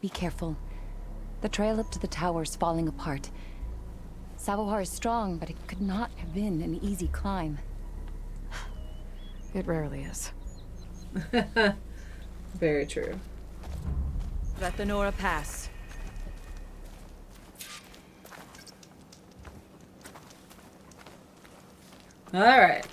be careful. The trail up to the tower's falling apart. Savohar is strong, but it could not have been an easy climb.
It rarely is.
Very true.
Let the Nora pass.
All right.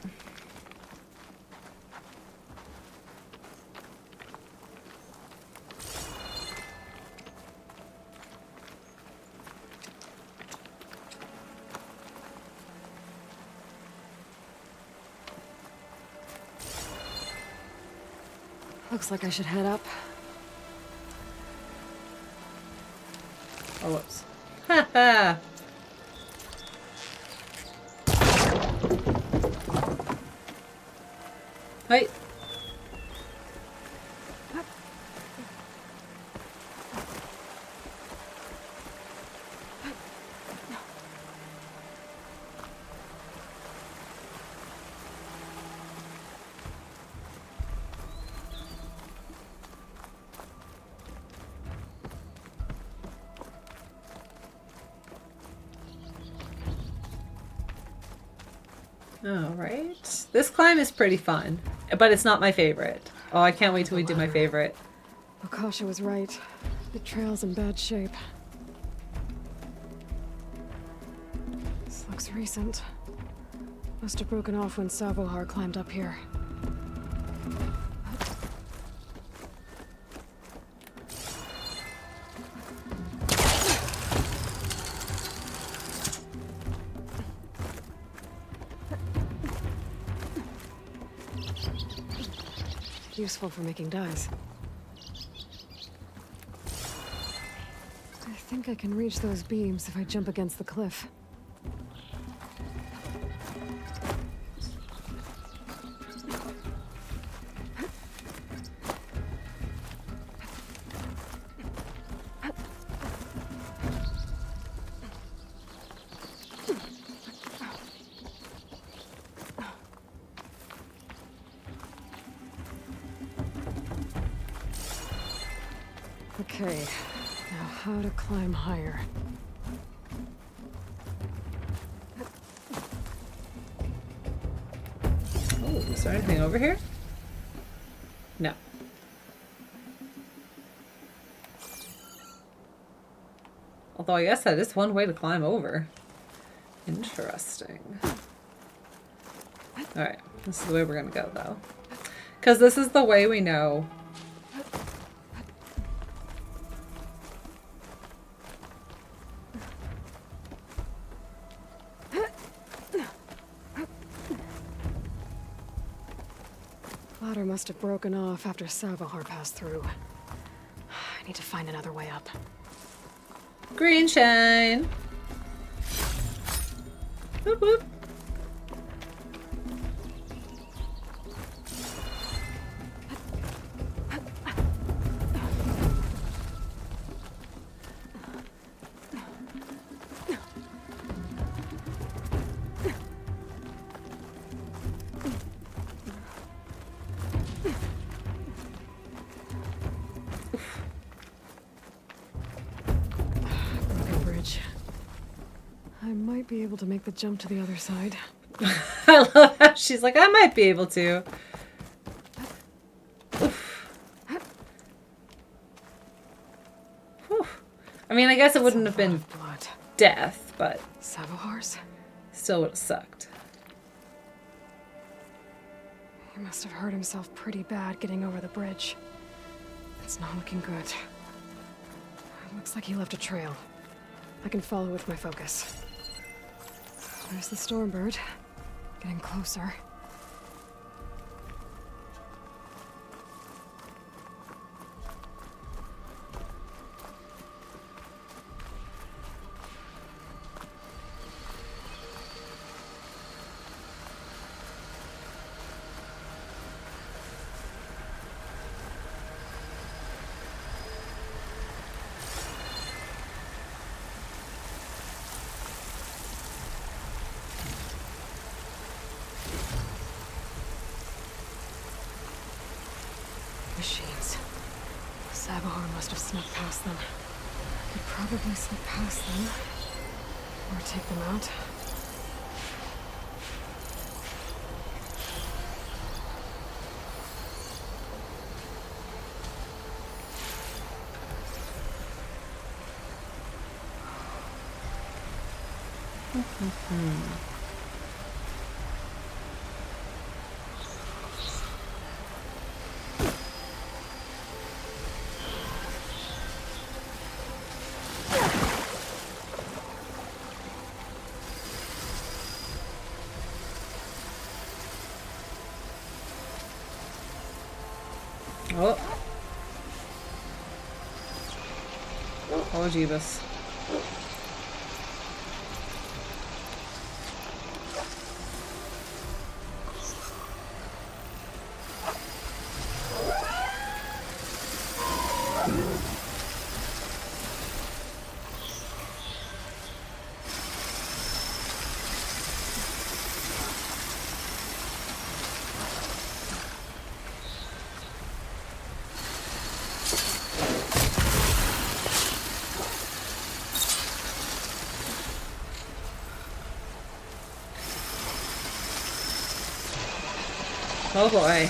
Looks like I should head up.
Oh, whoops. Haha. Hi. All right. This climb is pretty fun, but it's not my favorite. Oh, I can't wait till we do my favorite.
Lokasha was right. The trail's in bad shape. This looks recent. Must have broken off when Savohar climbed up here. Useful for making dyes. I think I can reach those beams if I jump against the cliff. Okay, now how to climb higher.
Oh, is there anything over here? No. Although I guess that is one way to climb over. Interesting. Alright, this is the way we're gonna go though. Because this is the way we know.
Ladder must have broken off after Savohar passed through. I need to find another way up.
Green shine! Whoop whoop.
Be able to make the jump to the other side.
I love how she's like, I might be able to. I mean, I guess it wouldn't have been death, but
Savohar's
still would have sucked.
He must have hurt himself pretty bad getting over the bridge. It's not looking good. It looks like he left a trail. I can follow with my focus. There's the Stormbird, getting closer. Machines. Savohar must have snuck past them. I could probably slip past them. Or take them out.
Oh. Oh, Jeebus. Oh boy.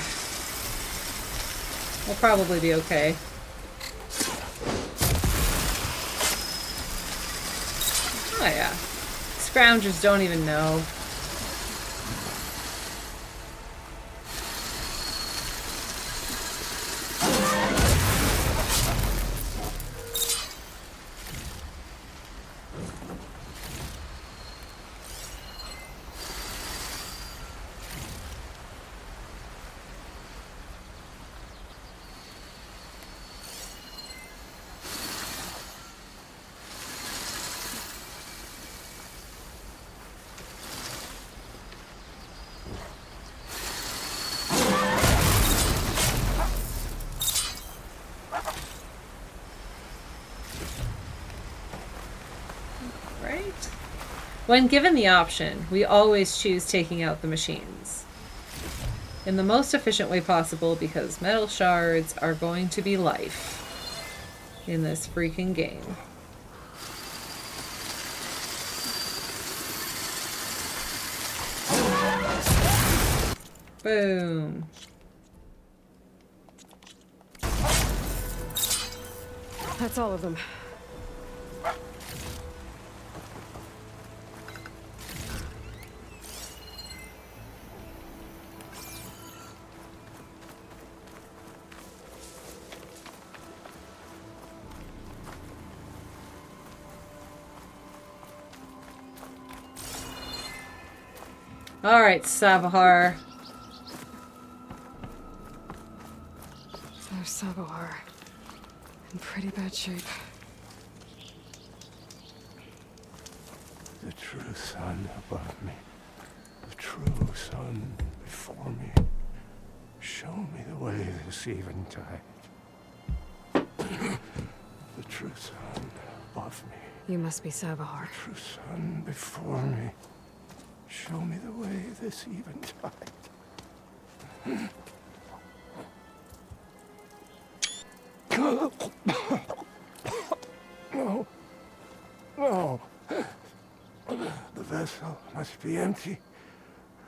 We'll probably be okay. Oh yeah. Scroungers don't even know. When given the option, we always choose taking out the machines in the most efficient way possible because metal shards are going to be life in this freaking game. Boom.
That's all of them.
All right, Savahar.
There's Savahar. In pretty bad shape.
The true sun above me. The true sun before me. Show me the way this eventide. The true sun above me.
You must be Savahar.
The true sun before me. Show me the way this eventide. No. No. The vessel must be empty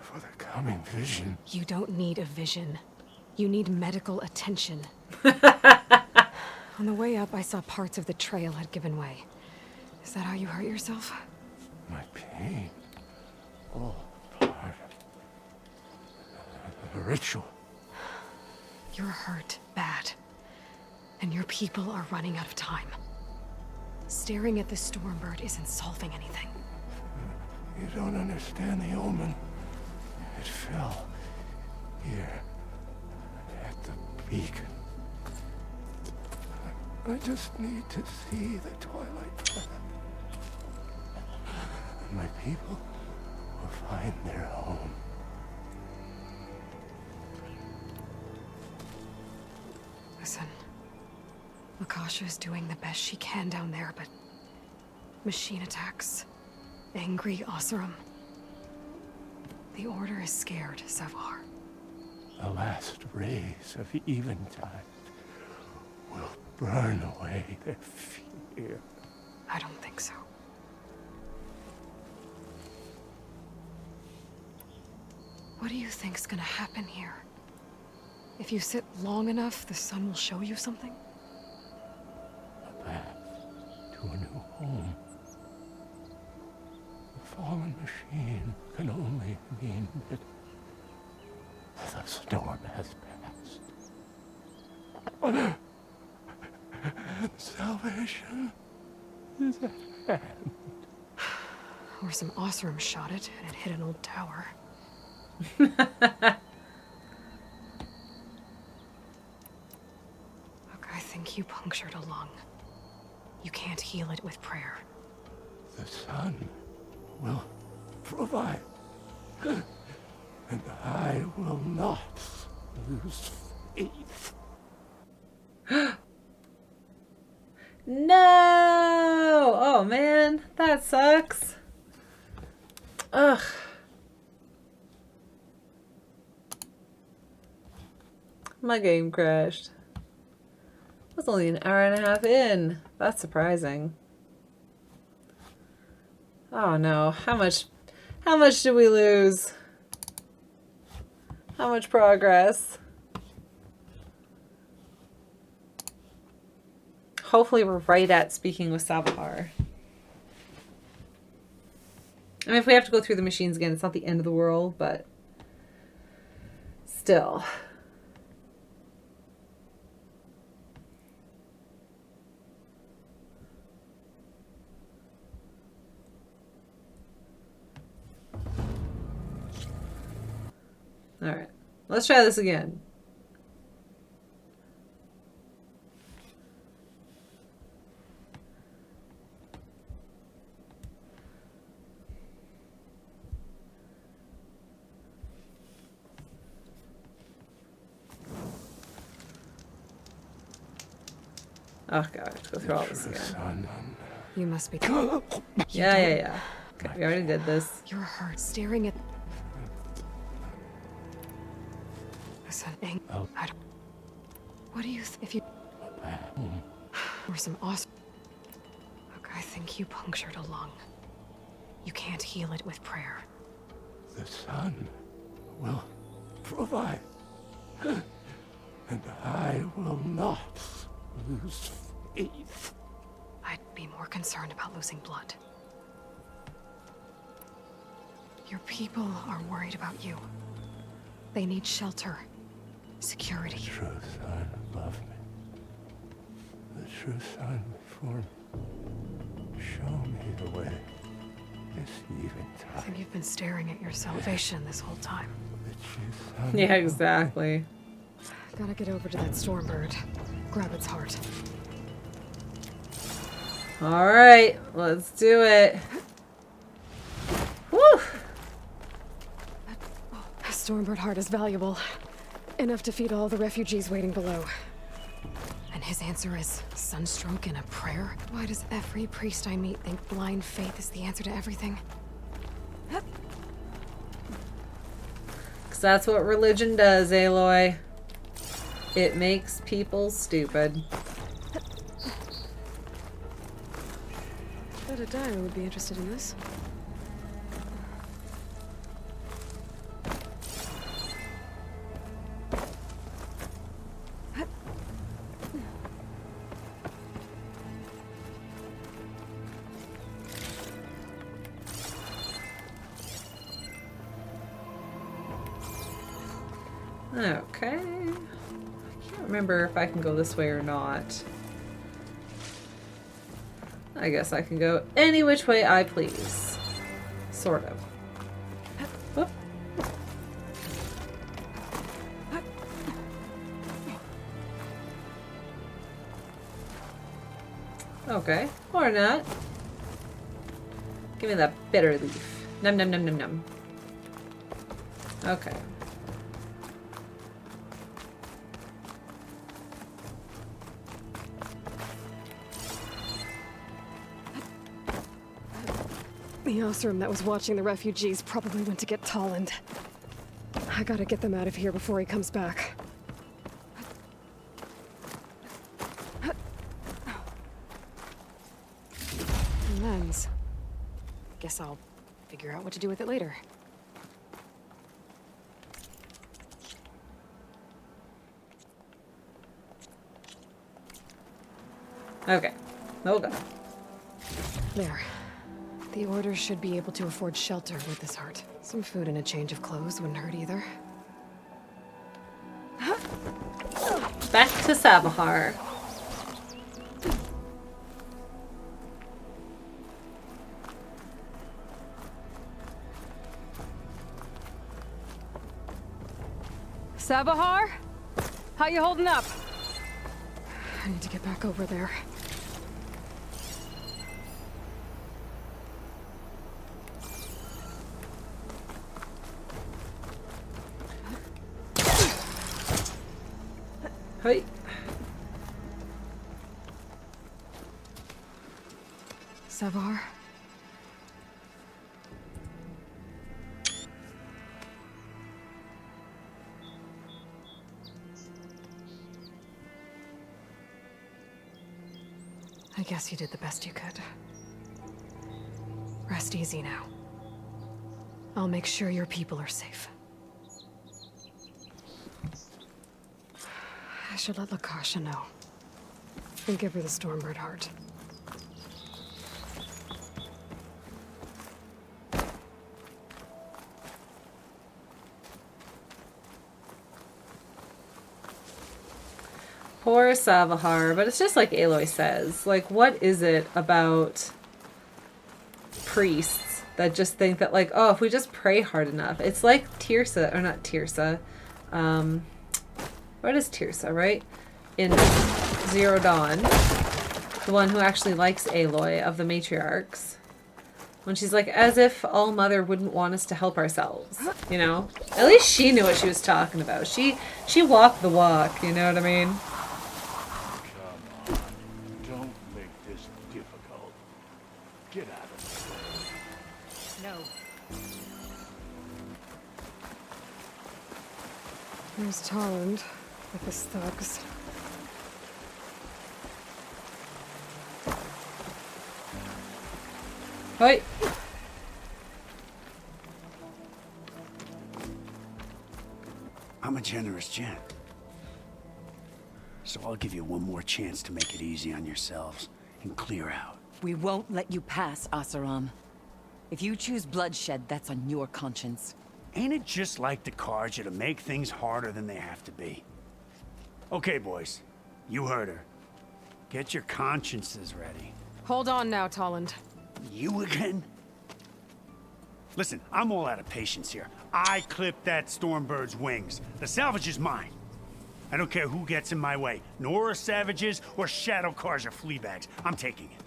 for the coming vision.
You don't need a vision. You need medical attention. On the way up, I saw parts of the trail had given way. Is that how you hurt yourself?
My pain. All part of the ritual.
You're hurt bad. And your people are running out of time. Staring at the Stormbird isn't solving anything.
You don't understand the omen. It fell here at the beacon. I just need to see the Twilight path. My people will find their home.
Listen, Lokasha is doing the best she can down there, but machine attacks, angry Oseram. The Order is scared, Savahar.
The last rays of eventide will burn away their fear.
I don't think so. What do you think's gonna happen here? If you sit long enough, the sun will show you something?
A path to a new home. The fallen machine can only mean that the storm has passed. Salvation is at hand.
Or some Oseram shot it and it hit an old tower. Look, I think you punctured a lung. You can't heal it with prayer.
The sun will provide. And I will not lose faith.
No! Oh man, that sucks. Ugh. My game crashed. It was only an hour and a half in. That's surprising. Oh no, how much did we lose? How much progress? Hopefully we're right at speaking with Savahar. I mean, if we have to go through the machines again, it's not the end of the world, but still. Alright. Let's try this again. Oh god, I have to go through all this again.
You must be.
Yeah. Okay, we already did this.
You're hurt, staring at. Listen, I don't. What do you if you? Or some awesome. Look, I think you punctured a lung. You can't heal it with prayer.
The sun will provide, and I will not lose faith.
I'd be more concerned about losing blood. Your people are worried about you. They need shelter, security.
The true sun above me. The true sun before me. Show me the way. This eventide.
I think you've been staring at your salvation this whole time.
The true sun.
Yeah, exactly.
Gotta get over to that Stormbird. Grab its heart.
Alright, let's do it. Woo!
A Stormbird heart is valuable. Enough to feed all the refugees waiting below. And his answer is sunstroke and a prayer? Why does every priest I meet think blind faith is the answer to everything?
Because that's what religion does, Aloy. It makes people stupid.
I bet a dyer would be interested in this.
Okay. I can't remember if I can go this way or not. I guess I can go any which way I please. Sort of. Whoop. Okay, or not. Give me that bitter leaf. Num num num num num. Okay.
The Osram that was watching the refugees probably went to get Tolland. I gotta get them out of here before he comes back. Lens. Guess I'll figure out what to do with it later.
Okay. Hold on.
There. The Order should be able to afford shelter with this heart. Some food and a change of clothes wouldn't hurt either.
Back to Savahar.
Savahar? How you holding up? I need to get back over there.
Hey.
Savahar? I guess you did the best you could. Rest easy now. I'll make sure your people are safe. I should let Lokasha know. And give her the Stormbird heart.
Poor Savahar, but it's just like Aloy says. Like, what is it about priests that just think that like, oh, if we just pray hard enough. It's like Tirsa, or not Tirsa. What is Tirsa, right? In Zero Dawn. The one who actually likes Aloy of the matriarchs. When she's like, as if All Mother wouldn't want us to help ourselves, you know? At least she knew what she was talking about. She walked the walk, you know what I mean?
Come on. Don't make this difficult. Get out of here.
No.
There's Tolland with his thugs.
Hi.
I'm a generous gent. So I'll give you one more chance to make it easy on yourselves and clear out.
We won't let you pass, Oseram. If you choose bloodshed, that's on your conscience.
Ain't it just like the Carja to make things harder than they have to be? Okay, boys. You heard her. Get your consciences ready.
Hold on now, Tolland.
You again? Listen, I'm all out of patience here. I clipped that Stormbird's wings. The salvage is mine. I don't care who gets in my way. Nora savages or Shadow Carja fleabags. I'm taking it.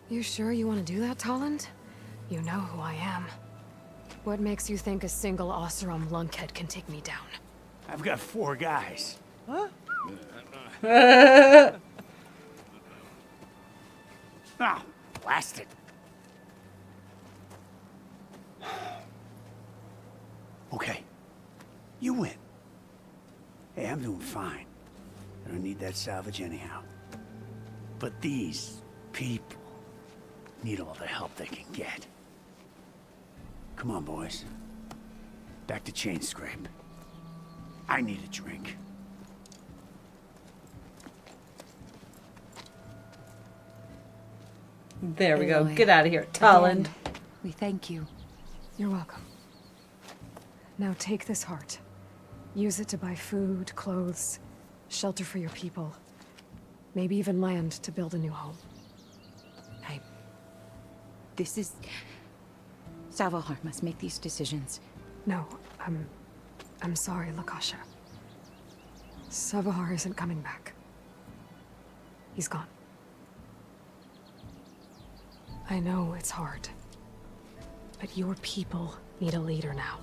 You sure you want to do that, Tolland? You know who I am. What makes you think a single Oseram lunkhead can take me down?
I've got 4 guys.
Huh?
Ah, blast it. Okay. You win. Hey, I'm doing fine. I don't need that salvage anyhow. But these people need all the help they can get. Come on, boys. Back to Chainscrape. I need a drink.
There we go.
Aloy.
Get out of here, Tolland.
Again, we thank you.
You're welcome. Now take this heart. Use it to buy food, clothes, shelter for your people. Maybe even land to build a new home.
This is... Savahar must make these decisions.
No, I'm sorry, Lokasha. Savahar isn't coming back. He's gone. I know it's hard, but your people need a leader now.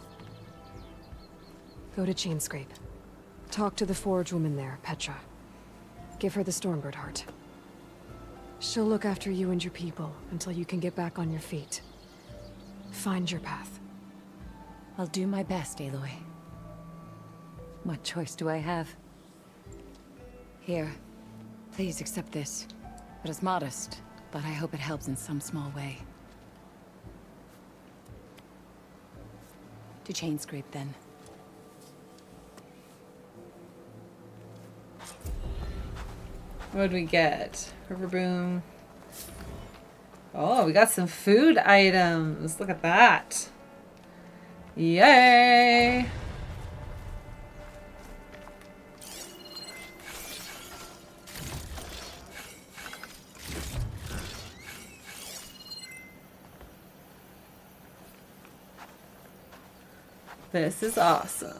Go to Chainscrape. Talk to the forge woman there, Petra. Give her the Stormbird heart. She'll look after you and your people until you can get back on your feet. Find your path.
I'll do my best, Aloy. What choice do I have? Here, please accept this. It is modest, but I hope it helps in some small way. To Chainscrape, then.
What did we get? River boom. Oh, we got some food items. Look at that. Yay! This is awesome.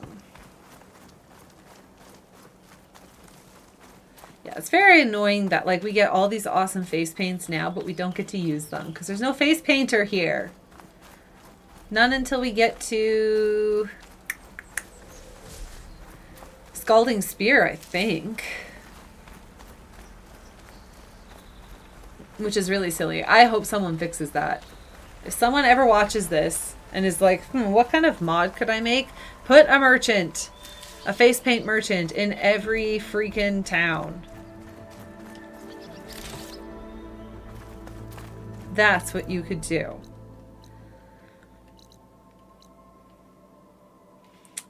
Yeah, it's very annoying that like we get all these awesome face paints now, but we don't get to use them because there's no face painter here. None until we get to Scalding Spear, I think. Which is really silly. I hope someone fixes that. If someone ever watches this and is like, what kind of mod could I make? Put a merchant, a face paint merchant in every freaking town. That's what you could do.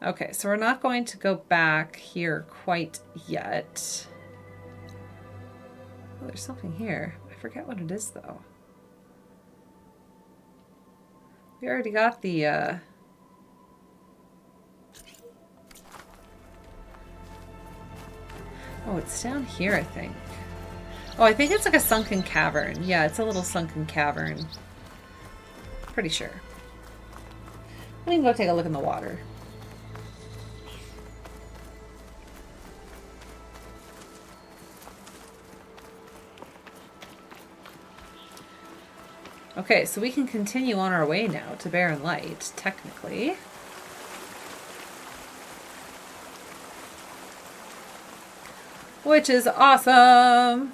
Okay, so we're not going to go back here quite yet. Oh, there's something here. I forget what it is, though. We already got the, Oh, it's down here, I think. Oh, I think it's like a sunken cavern. Yeah, it's a little sunken cavern. Pretty sure. We can go take a look in the water. Okay, so we can continue on our way now to Barren Light, technically. Which is awesome!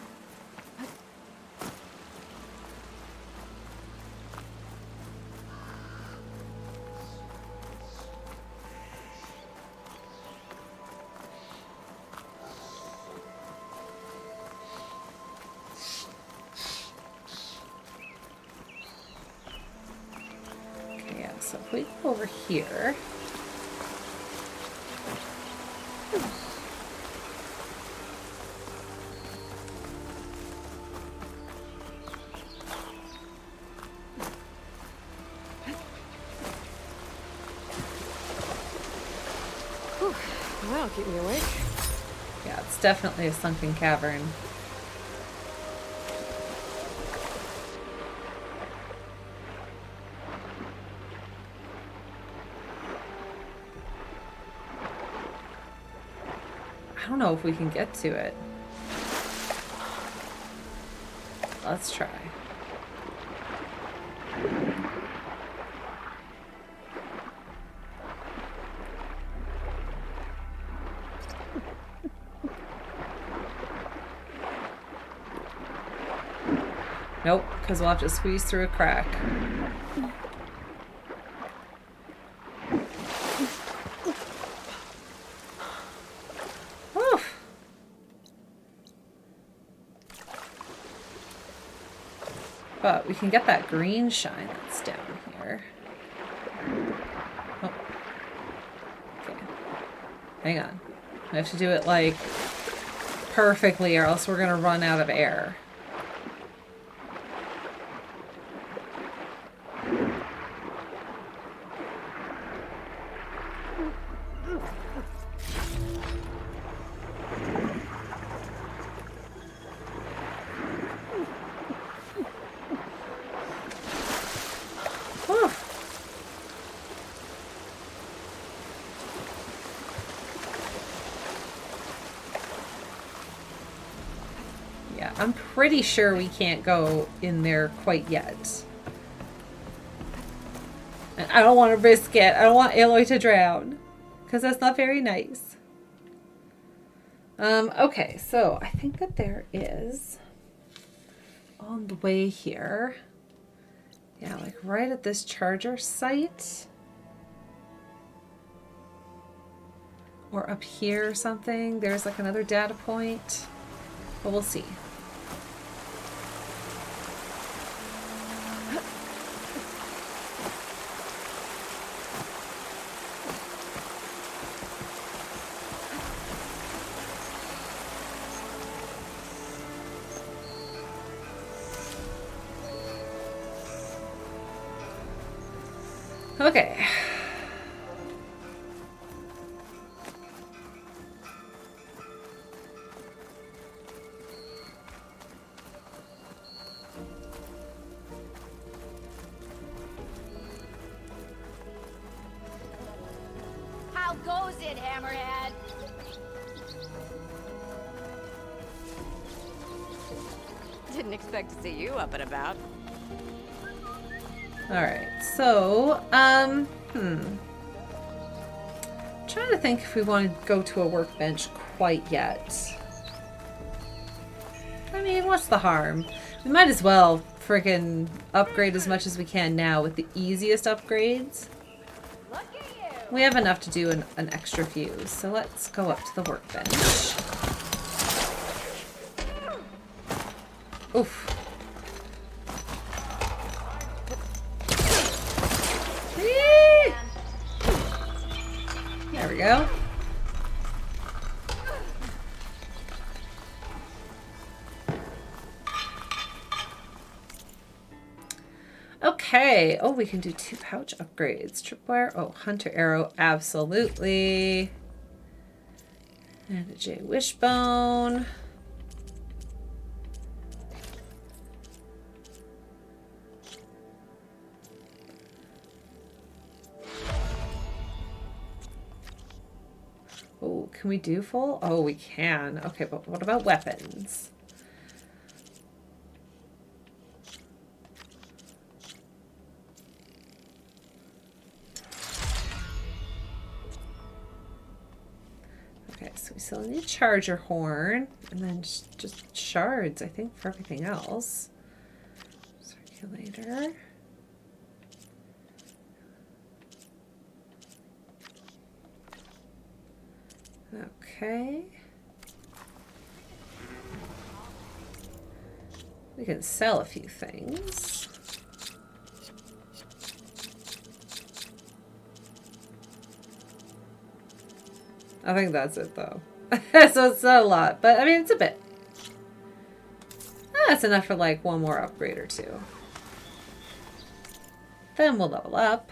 So if we go over here.
Whew, that'll keep me awake.
Yeah, it's definitely a sunken cavern. I don't know if we can get to it. Let's try. Nope, because we'll have to squeeze through a crack. But we can get that green shine that's down here. Oh. Okay. Hang on. I have to do it like perfectly or else we're going to run out of air. I'm pretty sure we can't go in there quite yet. And I don't want to risk it. I don't want Aloy to drown. Because that's not very nice. Okay, so I think that there is on the way here. Yeah, like right at this charger site. Or up here or something. There's like another data point. But we'll see. Okay.
How goes it, Hammerhead?
Didn't expect to see you up and about.
Alright, so, trying to think if we want to go to a workbench quite yet. I mean, what's the harm? We might as well friggin' upgrade as much as we can now with the easiest upgrades. We have enough to do an extra fuse, so let's go up to the workbench. Oof. There we go. Okay. Oh, we can do 2 pouch upgrades. Tripwire. Oh, hunter arrow. Absolutely. And a J wishbone. Can we do full? Oh, we can. Okay, but what about weapons? Okay, so we still need charger horn, and then just shards, I think, for everything else. Circulator. Okay. We can sell a few things. I think that's it though. So it's not a lot, but I mean, it's a bit. That's enough for like one more upgrade or two. Then we'll level up.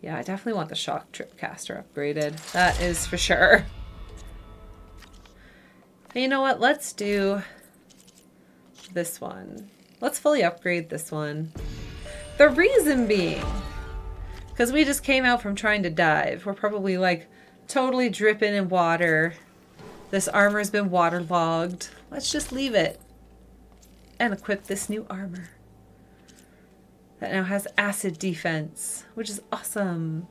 Yeah, I definitely want the shock trip caster upgraded. That is for sure. And you know what? Let's do this one. Let's fully upgrade this one. The reason being, because we just came out from trying to dive. We're probably like totally dripping in water. This armor's been waterlogged. Let's just leave it and equip this new armor. That now has acid defense, which is awesome.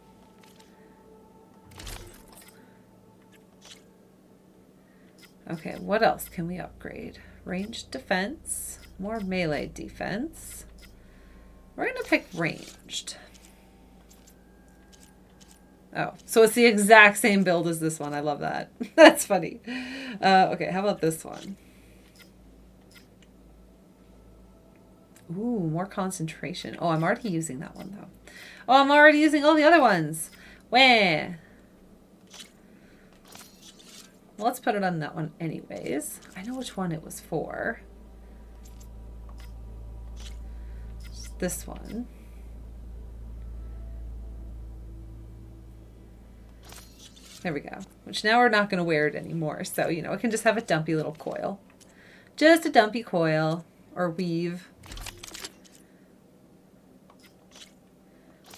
Okay, what else can we upgrade? Ranged defense, more melee defense. We're gonna pick ranged. Oh, so it's the exact same build as this one. I love that. That's funny. Okay, how about this one? Ooh, more concentration. Oh, I'm already using that one, though. Oh, I'm already using all the other ones. Where? Well, let's put it on that one anyways. I know which one it was for. Just this one. There we go. Which now we're not going to wear it anymore. So, you know, it can just have a dumpy little coil. Just a dumpy coil. Or weave.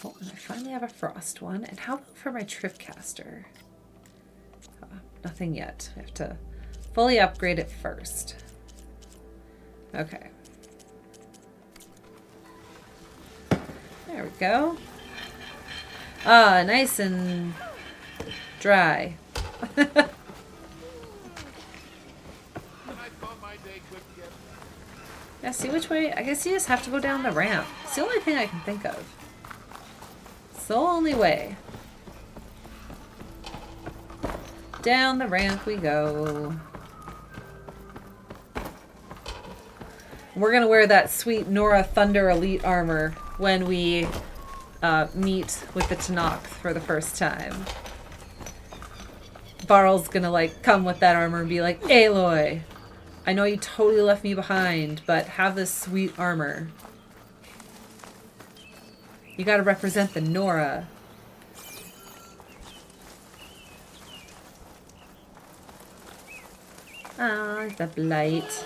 Oh, and I finally have a frost one. And how about for my tripcaster? Nothing yet. I have to fully upgrade it first. Okay. There we go. Ah, nice and dry. Yeah, see which way? I guess you just have to go down the ramp. It's the only thing I can think of. It's the only way. Down the ramp we go. We're gonna wear that sweet Nora Thunder Elite armor when we meet with the Tenakth for the first time. Varl's gonna like come with that armor and be like, Aloy, I know you totally left me behind, but have this sweet armor. You gotta represent the Nora. Ah, the blight.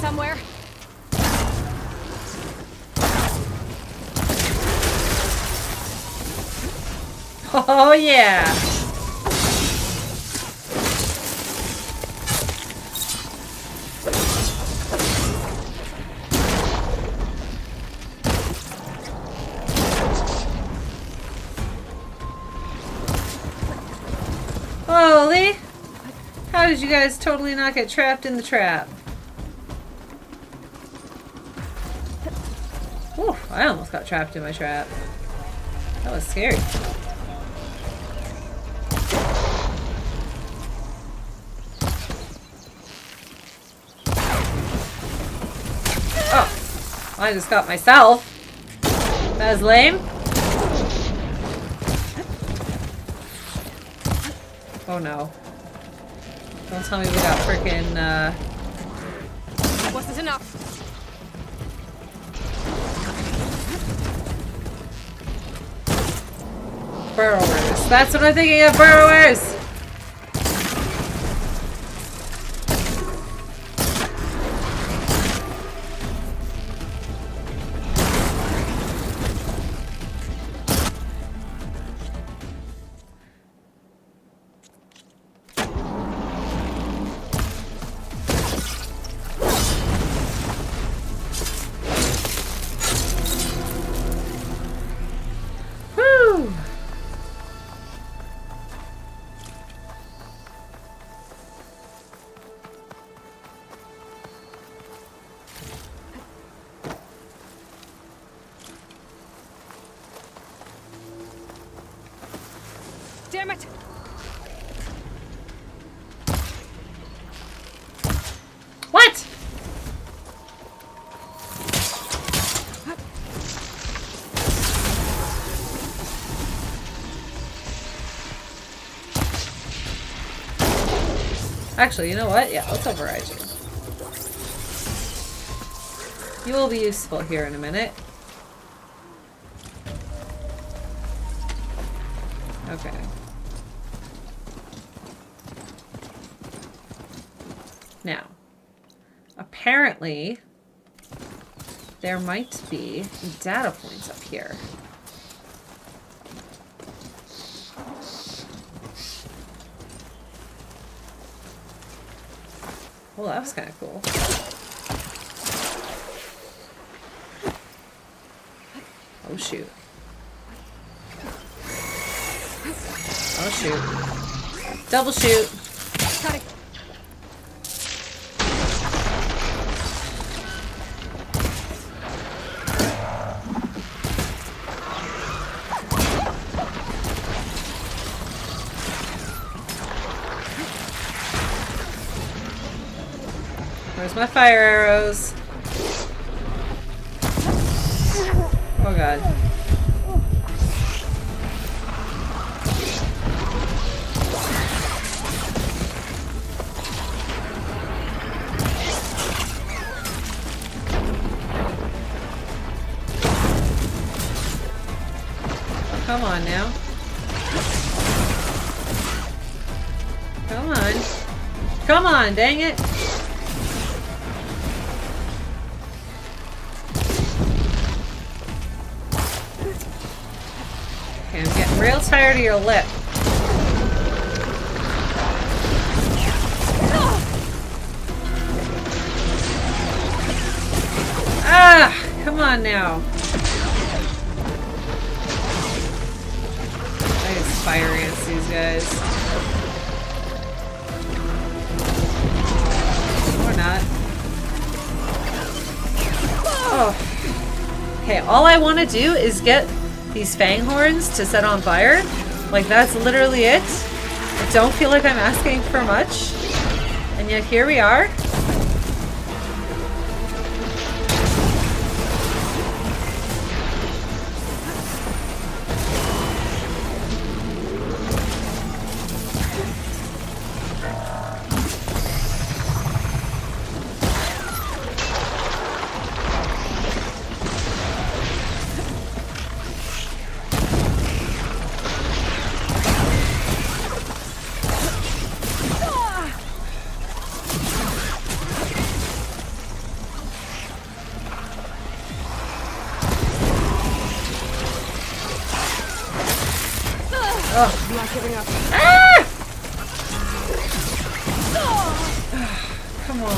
Somewhere.
Oh yeah. Holy! How did you guys totally not get trapped in the trap? Ooh, I almost got trapped in my trap. That was scary. Oh, I just got myself. That was lame. Oh no. Don't tell me we got frickin'
Wasn't enough.
burrowers. That's what I'm thinking of, burrowers!
Damn it!
What? Actually, you know what? Yeah, let's override you. You will be useful here in a minute. Okay. Now, apparently, there might be data points up here. Well, that was kind of cool. Oh, shoot. Oh, shoot. Double shoot.
Got it.
Where's my fire arrows? Oh god. Oh, come on now. Come on. Come on, dang it. I'm getting real tired of your lip. Ah! Come on now. I just fire against these guys. Or not. Oh. Okay, all I want to do is get these fang horns to set on fire. Like, that's literally it. I don't feel like I'm asking for much. And yet here we are.
I'm not giving up.
Ah! Come on.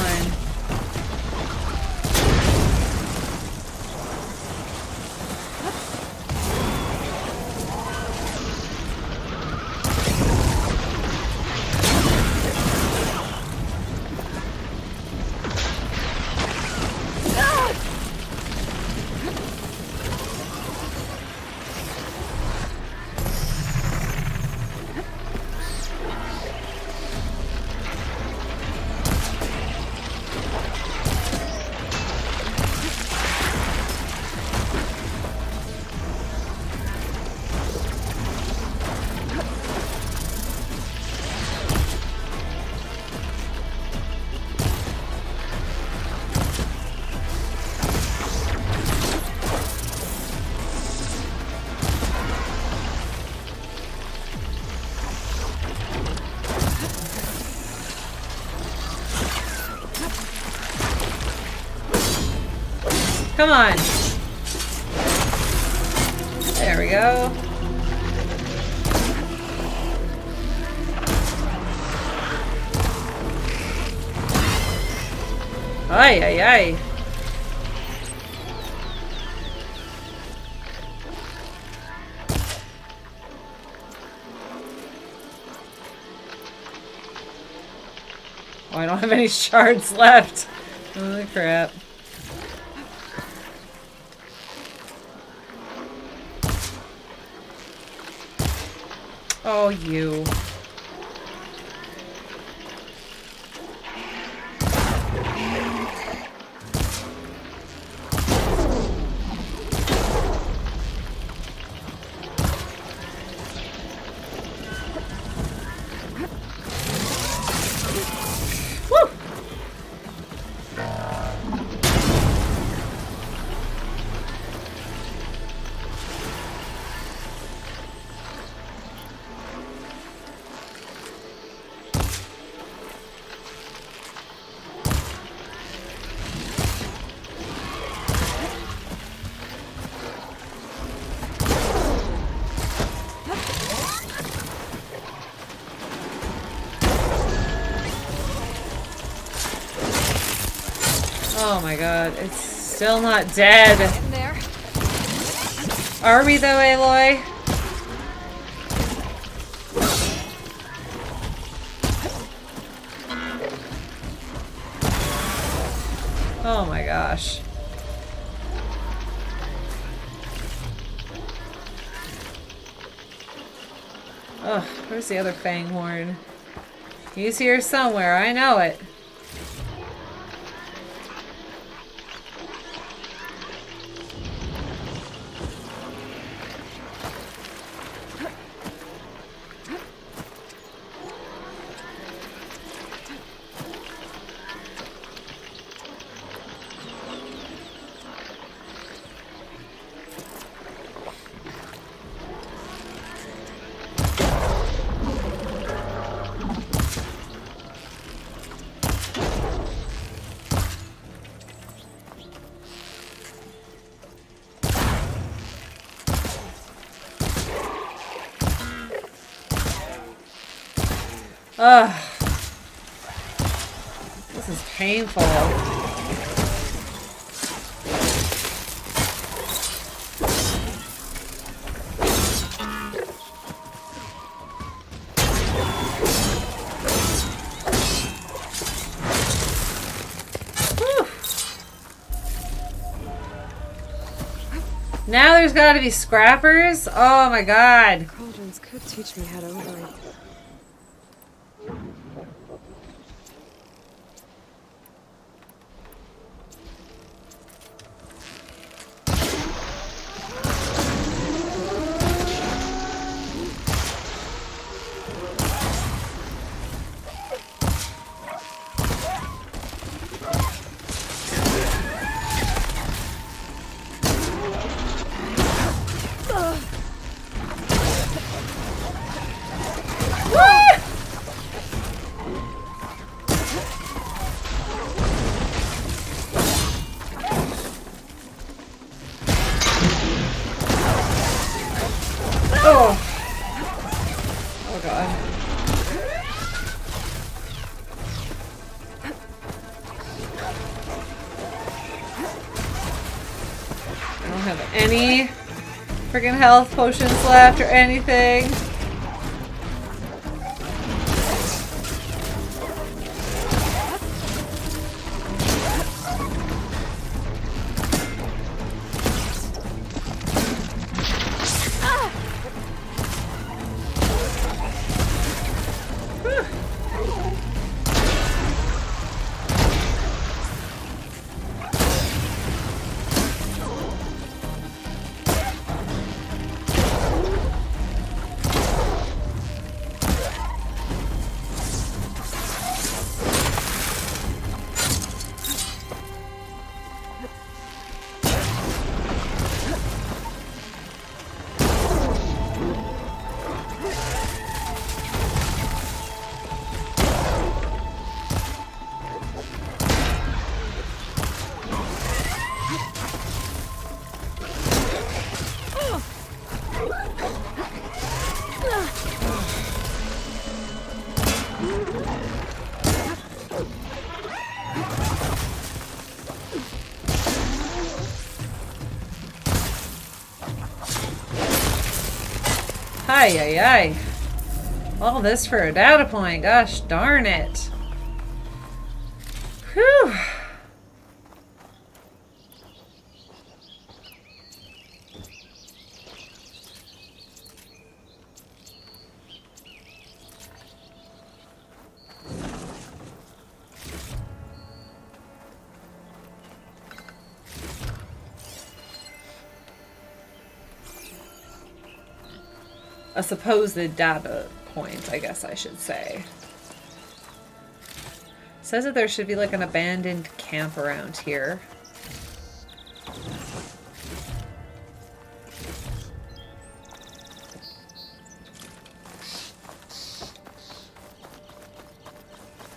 Come on. There we go. Ay, ay, ay. Oh, I don't have any shards left. Holy crap. Oh, you. Oh my god, it's still not dead.
There.
Are we though, Aloy? Oh my gosh. Ugh, where's the other Fanghorn? He's here somewhere, I know it. Ugh. This is painful. Whew. Now there's gotta be scrappers? Oh my god.
Cauldrons could teach me how to overeat.
Any freaking health potions left or anything. Ay, ay, ay. All this for a data point. Gosh darn it. Whew. A supposed data point, I guess I should say. Says that there should be like an abandoned camp around here.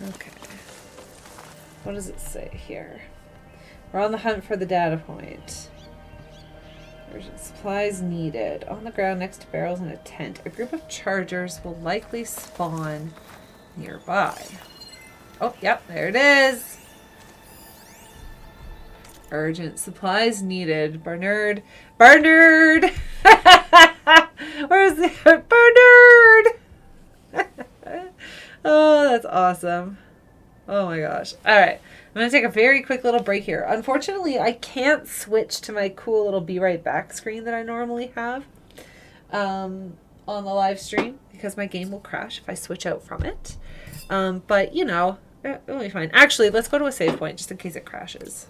Okay. What does it say here? We're on the hunt for the data point. Urgent supplies needed. On the ground next to barrels in a tent. A group of chargers will likely spawn nearby. Oh, yep, there it is. Urgent supplies needed. Bernard. Bernard! Where's the Bernard? Oh, that's awesome. Oh my gosh. Alright. I'm going to take a very quick little break here. Unfortunately, I can't switch to my cool little be right back screen that I normally have on the live stream because my game will crash if I switch out from it. But, you know, it'll be fine. Actually, let's go to a save point just in case it crashes.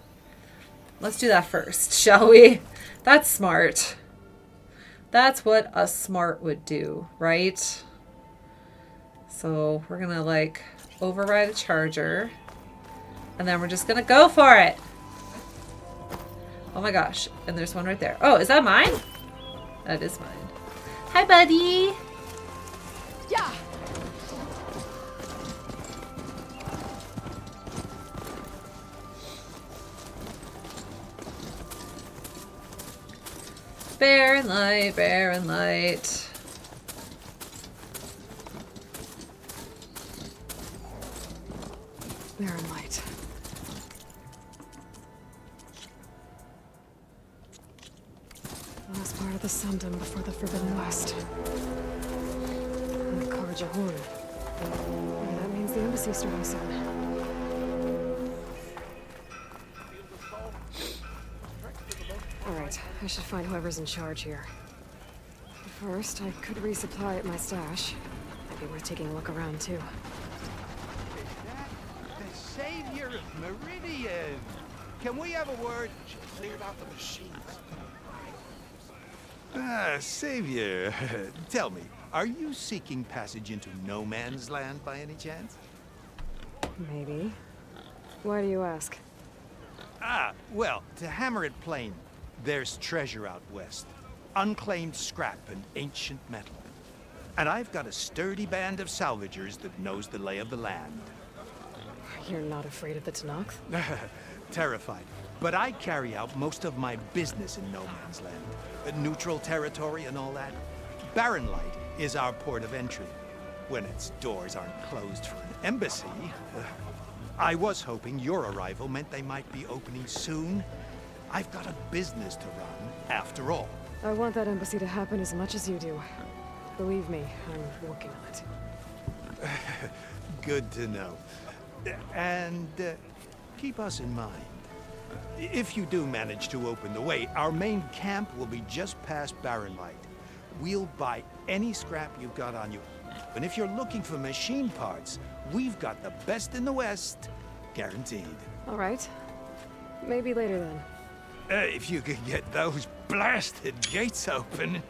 Let's do that first, shall we? That's smart. That's what a smart would do, right? So we're going to, like, override a charger. And then we're just gonna go for it. Oh my gosh. And there's one right there. Oh, is that mine? That is mine. Hi, buddy.
Yeah.
Barren Light, Barren Light.
Barren Light. Last part of the Sundom before the Forbidden West. And the Carja Horn. Maybe that means the embassy's starting soon. Alright, I should find whoever's in charge here. First, I could resupply at my stash. Might be worth taking a look around, too.
The savior of Meridian! Can we have a word? She cleared out the machines. Ah, Savior, tell me, are you seeking passage into no man's land by any chance?
Maybe. Why do you ask?
Ah, well, to hammer it plain, there's treasure out west. Unclaimed scrap and ancient metal. And I've got a sturdy band of salvagers that knows the lay of the land.
You're not afraid of the Tenakth?
Terrified. But I carry out most of my business in no man's land. Neutral territory and all that. Barren Light is our port of entry. When its doors aren't closed for an embassy. I was hoping your arrival meant they might be opening soon. I've got a business to run, after all.
I want that embassy to happen as much as you do. Believe me, I'm working on it.
Good to know. And keep us in mind. If you do manage to open the way, our main camp will be just past Barren Light. We'll buy any scrap you've got on you. And if you're looking for machine parts, we've got the best in the West. Guaranteed.
All right. Maybe later then.
If you could get those blasted gates open.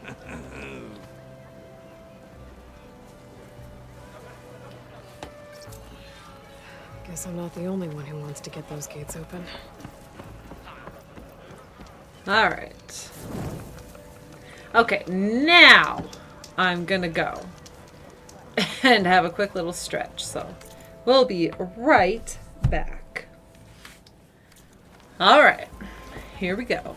Guess I'm not the only one who wants to get those gates open.
All right. Okay, now I'm gonna go and have a quick little stretch. So we'll be right back. All right, here we go.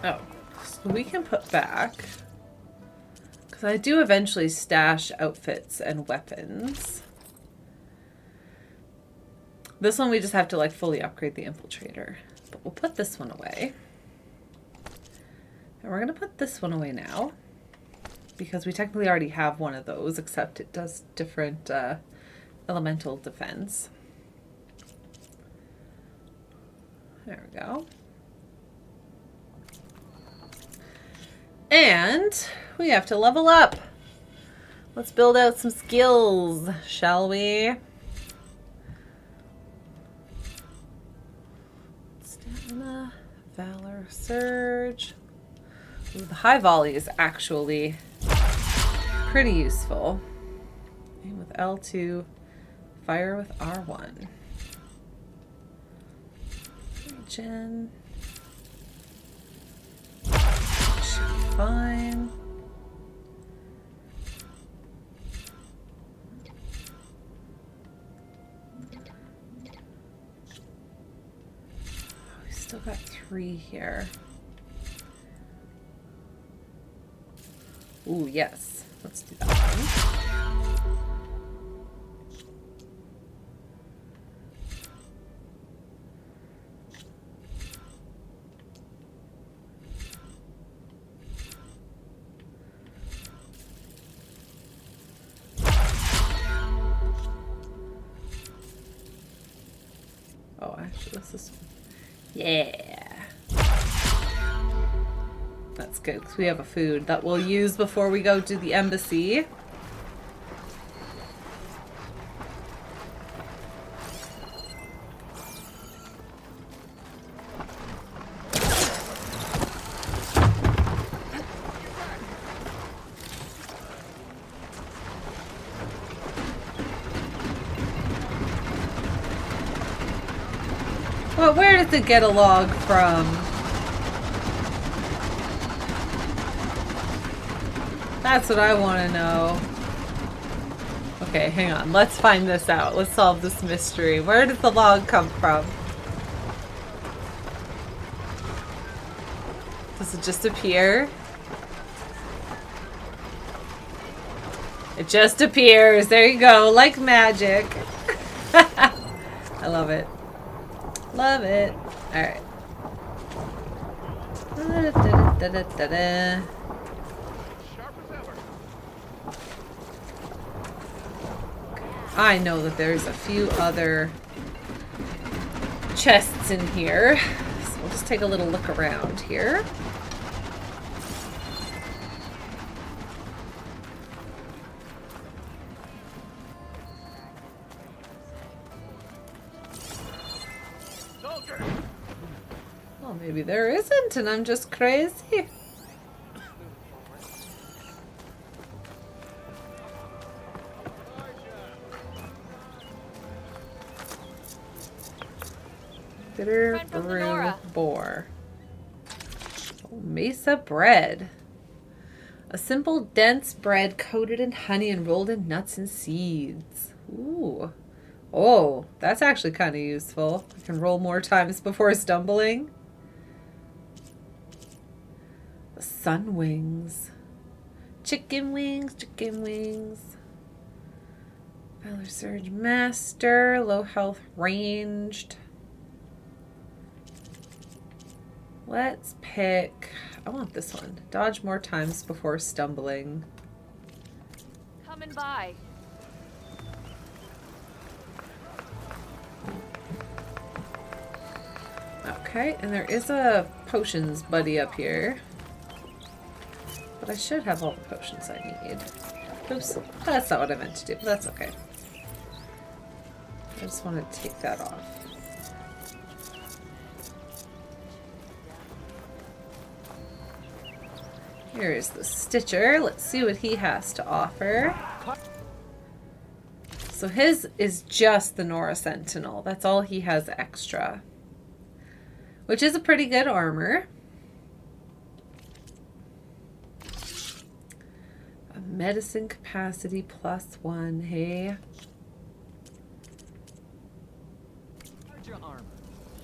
Oh, so we can put back. Because I do eventually stash outfits and weapons. This one we just have to like fully upgrade the infiltrator. But we'll put this one away. And we're going to put this one away now. Because we technically already have one of those, except it does different elemental defense. There we go. And we have to level up. Let's build out some skills, shall we? Stamina, Valor, Surge. Ooh, the high volley is actually pretty useful. Aim with L2, fire with R1. Regen. Should be fine. We still got 3 here. Ooh, yes. Let's do that one. Oh, actually, this is... Yeah. That's good, because we have a food that we'll use before we go to the embassy. Well, where does it get a log from? That's what I want to know. Okay, hang on. Let's find this out. Let's solve this mystery. Where did the log come from? Does it just appear? It just appears. There you go. Like magic. I love it. Love it. Alright. I know that there's a few other chests in here. So we'll just take a little look around here. Well, maybe there isn't, and I'm just crazy. Bitter brew boar. Oh, mesa bread. A simple, dense bread coated in honey and rolled in nuts and seeds. Ooh. Oh, that's actually kind of useful. I can roll more times before stumbling. The sun wings. Chicken wings, chicken wings. Valor Surge Master. Low health ranged. Let's pick... I want this one. Dodge more times before stumbling.
Coming by.
Okay, and there is a potions buddy up here. But I should have all the potions I need. Oops, that's not what I meant to do, but that's okay. I just want to take that off. Here's the Stitcher. Let's see what he has to offer. So his is just the Nora Sentinel. That's all he has extra. Which is a pretty good armor. A medicine capacity +1, hey?
Your armor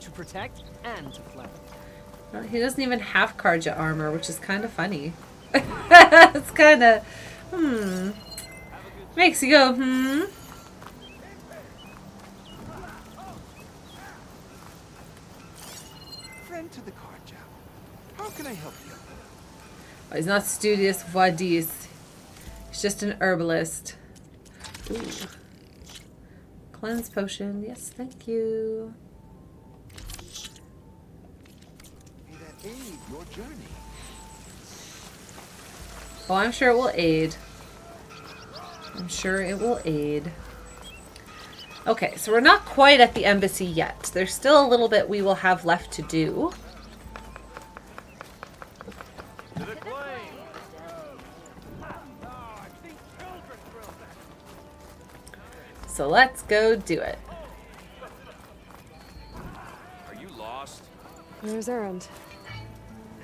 to protect and to flank.
He doesn't even have Carja armor, which is kind of funny. It's kind of, makes you go,
Friend to the Carja. How can I help you?
Oh, he's not studious Vaudis. He's just an herbalist. Ooh. Cleanse potion. Yes, thank you.
May that aid your journey.
Oh, I'm sure it will aid. I'm sure it will aid. Okay, so we're not quite at the embassy yet. There's still a little bit we will have left to do. So let's go do it.
Are you lost?
There's Erend.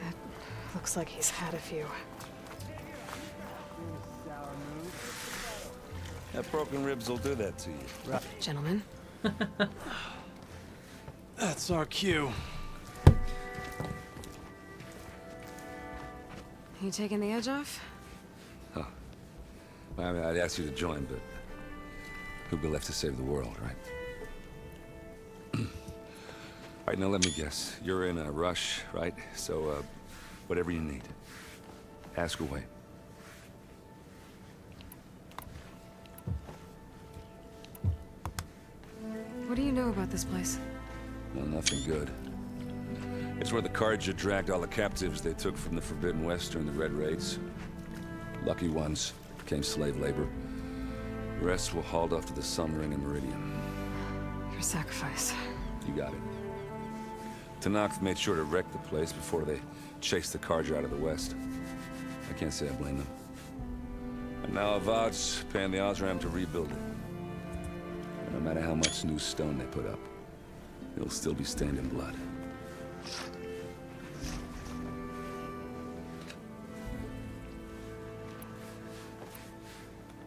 It looks like he's had a few.
That broken ribs will do that to you.
Right. Gentlemen.
That's our cue.
You taking the edge off?
Huh. I mean, I'd ask you to join, but who'd be left to save the world, right? All right, now let me guess. You're in a rush, right? So, whatever you need, ask away.
What do you know about this place?
Well, nothing good. It's where the Carja dragged all the captives they took from the Forbidden West during the Red Raids. Lucky ones became slave labor. The rest were hauled off to the Sun Ring and Meridian.
Your sacrifice.
You got it. Tenakth made sure to wreck the place before they chased the Carja out of the West. I can't say I blame them. And now Avad's paying the Osram to rebuild it. And no matter how much new stone they put up, it'll still be stained in blood.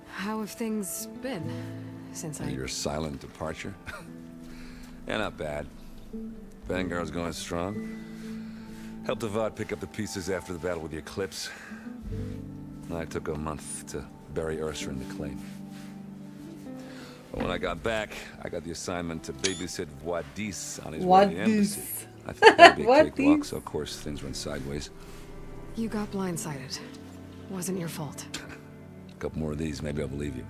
How have things been since
Your silent departure? Yeah, not bad. Vanguard's going strong. Helped Avad pick up the pieces after the battle with the Eclipse. I took a month to bury Ursa in the claim. But when I got back, I got the assignment to babysit Vaudis on his way to the embassy. I thought that'd be a cakewalk, so of course things went sideways.
You got blindsided. Wasn't your fault.
A couple more of these, maybe I'll believe you.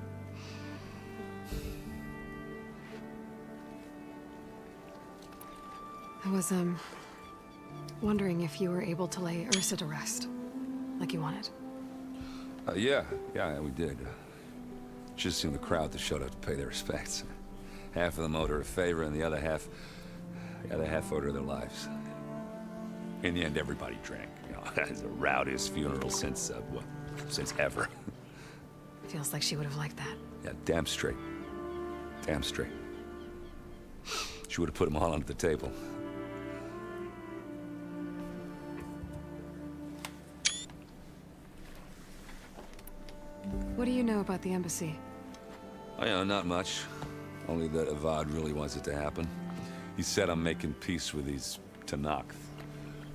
I was, wondering if you were able to lay Ursa to rest, like you wanted.
Yeah, we did. Just seen the crowd that showed up to pay their respects. Half of them owed her a favor, and the other half owed her their lives. In the end, everybody drank. You know, it's the rowdiest funeral since ever.
Feels like she would have liked that.
Yeah, damn straight. Damn straight. She would have put them all under the table.
What do you know about the embassy?
Oh, yeah, not much. Only that Avad really wants it to happen. He said I'm making peace with these Tenakth.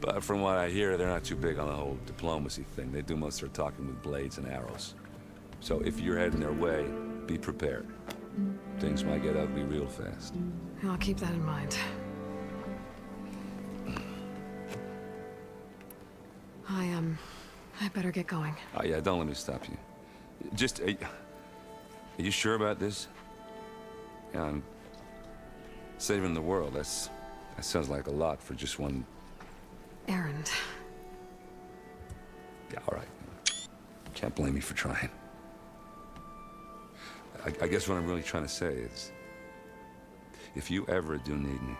But from what I hear, they're not too big on the whole diplomacy thing. They do most of their talking with blades and arrows. So if you're heading their way, be prepared. Things might get ugly real fast.
I'll keep that in mind. I better get going.
Oh, yeah, don't let me stop you. Just, are you sure about this? Yeah, I'm saving the world. That sounds like a lot for just one...
Erend.
Yeah, all right. Can't blame me for trying. I guess what I'm really trying to say is, if you ever do need me...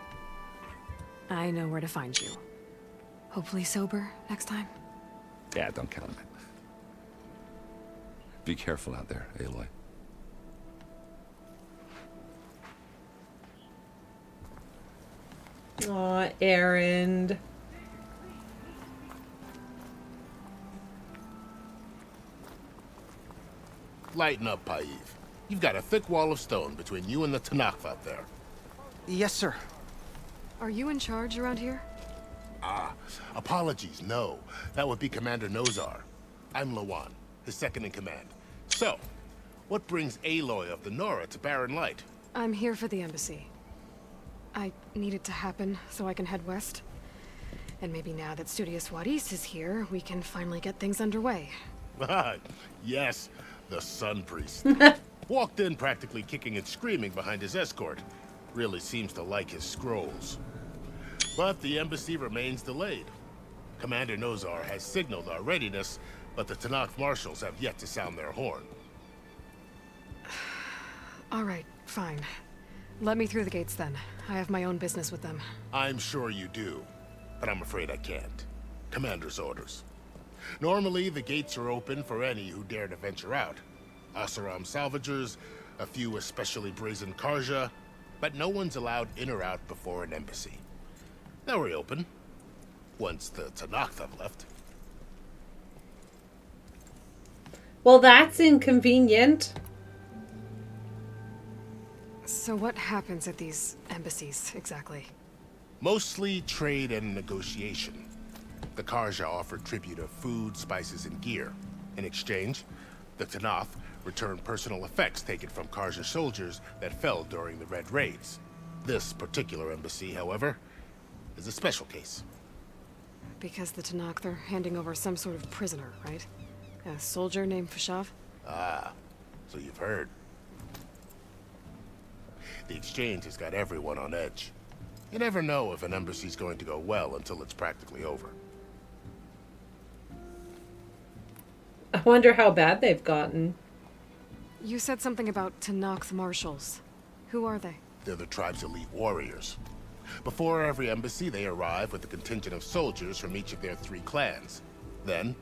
I know where to find you. Hopefully sober next time.
Yeah, don't count on it. Be careful out there, Aloy.
Aw, Erend.
Lighten up, Paiv. You've got a thick wall of stone between you and the Tenakth out there.
Yes, sir.
Are you in charge around here?
Apologies, no. That would be Commander Nozar. I'm Lawan, his second in command. So, what brings Aloy of the Nora to Barren Light?
I'm here for the embassy. I need it to happen so I can head west. And maybe now that Studious Vaudis is here, we can finally get things underway.
Yes, the Sun Priest. Walked in practically kicking and screaming behind his escort. Really seems to like his scrolls. But the embassy remains delayed. Commander Nozar has signaled our readiness, but the Tenakth marshals have yet to sound their horn.
All right, fine. Let me through the gates then. I have my own business with them.
I'm sure you do, but I'm afraid I can't. Commander's orders. Normally, the gates are open for any who dare to venture out. Oseram salvagers, a few especially brazen Carja, but no one's allowed in or out before an embassy. They'll reopen, once the Tenakth have left.
Well, that's inconvenient.
So what happens at these embassies, exactly?
Mostly trade and negotiation. The Carja offered tribute of food, spices, and gear. In exchange, the Tenakth returned personal effects taken from Carja soldiers that fell during the Red Raids. This particular embassy, however, is a special case.
Because the Tenakth are handing over some sort of prisoner, right? A soldier named Fashav?
Ah, so you've heard. The exchange has got everyone on edge. You never know if an embassy's going to go well until it's practically over.
I wonder how bad they've gotten.
You said something about Tenakth marshals. Who are they?
They're the tribe's elite warriors. Before every embassy, they arrive with a contingent of soldiers from each of their 3 clans. Then,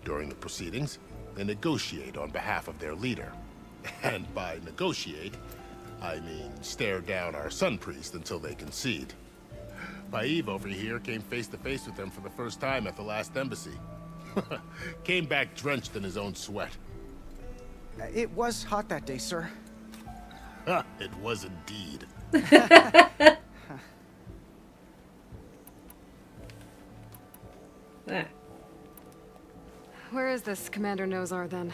during the proceedings, they negotiate on behalf of their leader. And by negotiate, I mean stare down our Sun Priest until they concede. Paiv over here came face to face with them for the first time at the last embassy. Came back drenched in his own sweat.
It was hot that day, sir.
It was indeed.
Where is this Commander Nozar, then?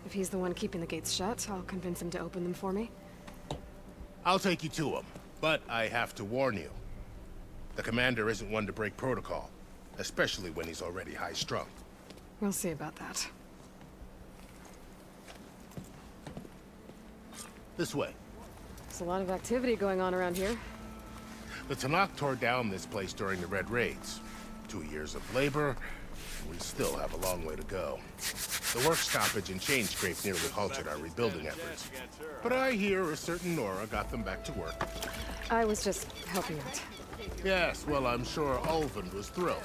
If he's the one keeping the gates shut, I'll convince him to open them for me.
I'll take you to him, but I have to warn you. The commander isn't one to break protocol, especially when he's already high-strung.
We'll see about that.
This way.
There's a lot of activity going on around here.
The Tenakth tore down this place during the Red Raids. 2 years of labor, we still have a long way to go. The work stoppage and Chainscrape nearly halted our rebuilding efforts. But I hear a certain Nora got them back to work.
I was just helping out.
Yes, well, I'm sure Ulvin was thrilled.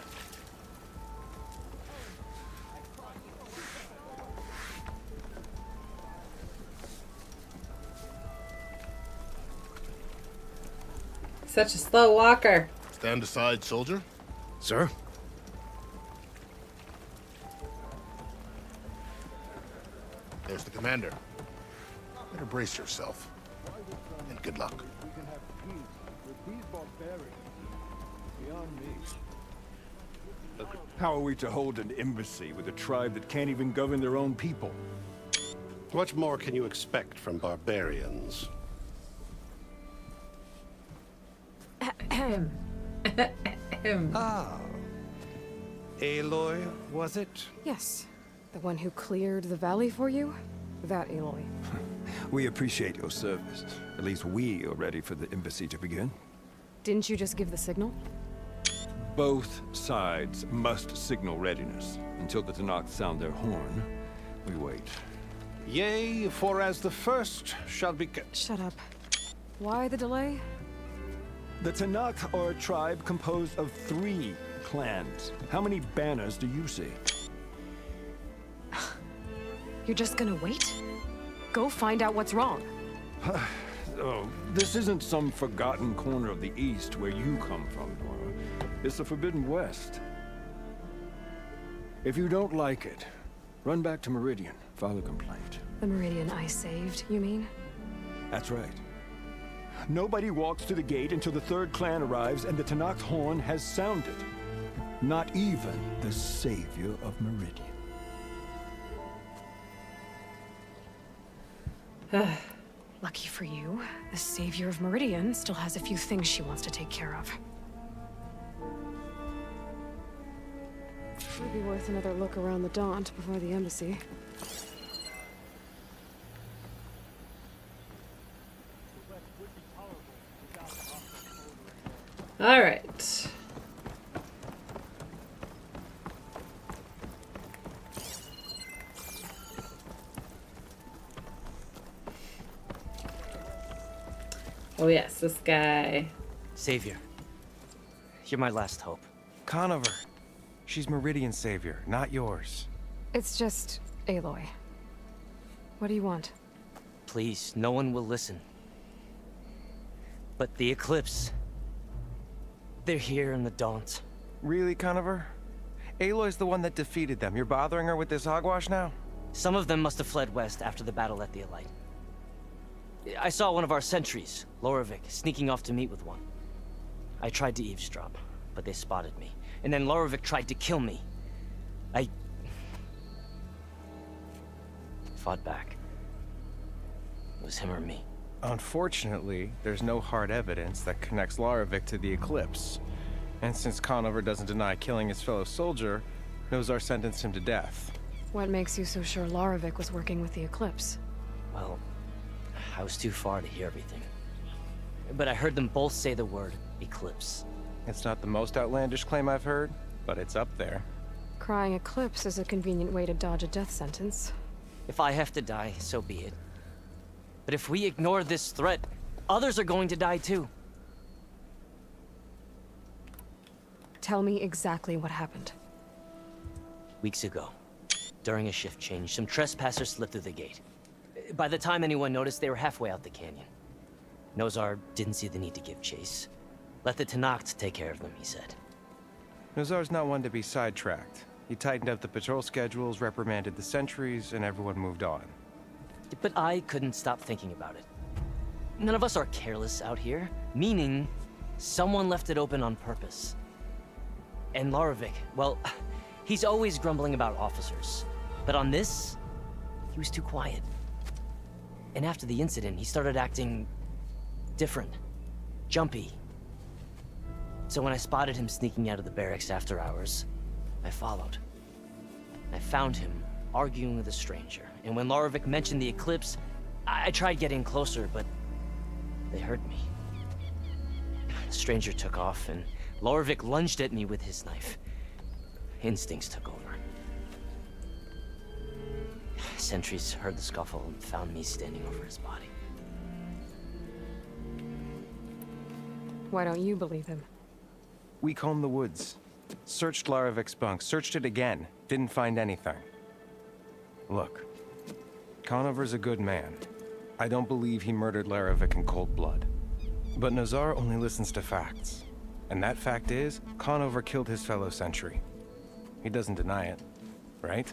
Such a slow walker.
Stand aside, soldier.
Sir?
There's the commander. Better brace yourself. And good luck.
We can have peace with these barbarians. Beyond me.
How are we to hold an embassy with a tribe that can't even govern their own people?
What more can you expect from barbarians?
Ah. Aloy, was it?
Yes. The one who cleared the valley for you? That Aloy.
We appreciate your service. At least we are ready for the embassy to begin.
Didn't you just give the signal?
Both sides must signal readiness. Until the Tenakth sound their horn, we wait.
Yea, for as the first shall be...
Shut up. Why the delay?
The Tenakth are a tribe composed of 3 clans. How many banners do you see?
You're just gonna wait? Go find out what's wrong.
Oh, this isn't some forgotten corner of the East where you come from, Nora. It's the Forbidden West. If you don't like it, run back to Meridian, file a complaint.
The Meridian I saved, you mean?
That's right. Nobody walks to the gate until the 3rd clan arrives and the Tenakth horn has sounded. Not even the savior of Meridian.
Lucky for you, the savior of Meridian still has a few things she wants to take care of. Might be worth another look around the Daunt before the embassy.
All right. Oh yes, this guy.
Savior. You're my last hope.
Conover. She's Meridian's savior, not yours.
It's just Aloy. What do you want?
Please, no one will listen. But the Eclipse... they're here in the Daunt.
Really, Conover? Aloy's the one that defeated them. You're bothering her with this hogwash now?
Some of them must have fled west after the battle at the Light. I saw one of our sentries, Lorevic, sneaking off to meet with one. I tried to eavesdrop, but they spotted me. And then Lorevic tried to kill me. I fought back. It was him or me.
Unfortunately, there's no hard evidence that connects Lorevic to the Eclipse. And since Conover doesn't deny killing his fellow soldier, Nozar sentenced him to death.
What makes you so sure Lorevic was working with the Eclipse?
Well, I was too far to hear everything. But I heard them both say the word Eclipse.
It's not the most outlandish claim I've heard, but it's up there.
Crying Eclipse is a convenient way to dodge a death sentence.
If I have to die, so be it. But if we ignore this threat, others are going to die too.
Tell me exactly what happened.
Weeks ago, during a shift change, some trespassers slipped through the gate. By the time anyone noticed, they were halfway out the canyon. Nozar didn't see the need to give chase. Let the Tenakth take care of them, he said.
Nozar's not one to be sidetracked. He tightened up the patrol schedules, reprimanded the sentries, and everyone moved on.
But I couldn't stop thinking about it. None of us are careless out here, meaning someone left it open on purpose. And Lorevic, well, he's always grumbling about officers. But on this, he was too quiet. And after the incident, he started acting different, jumpy. So when I spotted him sneaking out of the barracks after hours, I followed. I found him arguing with a stranger. And when Lorevic mentioned the Eclipse, I tried getting closer, but they heard me. The stranger took off, and Lorevic lunged at me with his knife. Instincts took over. Sentries heard the scuffle and found me standing over his body.
Why don't you believe him?
We combed the woods. Searched Larevic's bunk, searched it again. Didn't find anything. Look, Conover's a good man. I don't believe he murdered Lorevic in cold blood. But Nozar only listens to facts. And that fact is, Conover killed his fellow sentry. He doesn't deny it, right?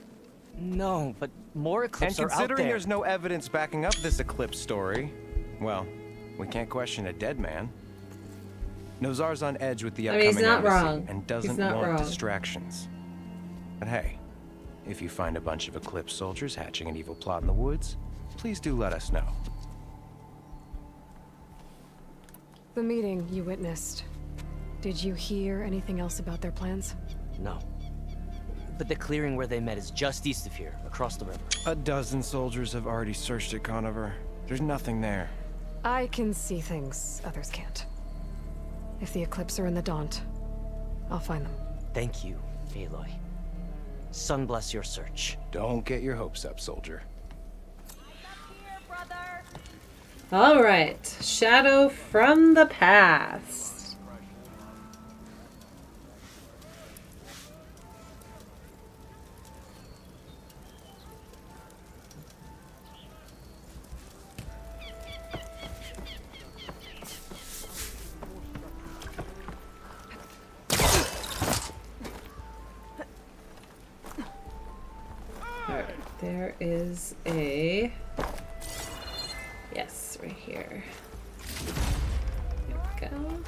No, but more Eclipse are out there.
And considering there's no evidence backing up this Eclipse story, well, we can't question a dead man. Nozar's on edge with the upcoming
he's not
embassy
wrong.
and doesn't
He's not
want
wrong.
distractions. But hey, if you find a bunch of Eclipse soldiers hatching an evil plot in the woods, please do let us know.
The meeting you witnessed. Did you hear anything else about their plans?
No. But the clearing where they met is just east of here, across the river.
A dozen soldiers have already searched it, Conover. There's nothing there.
I can see things others can't. If the Eclipse are in the Daunt, I'll find them.
Thank you, Aloy. Sun bless your search.
Don't get your hopes up, soldier.
All right, Shadow from the past. All right, there is a... Yes, right here. There we go.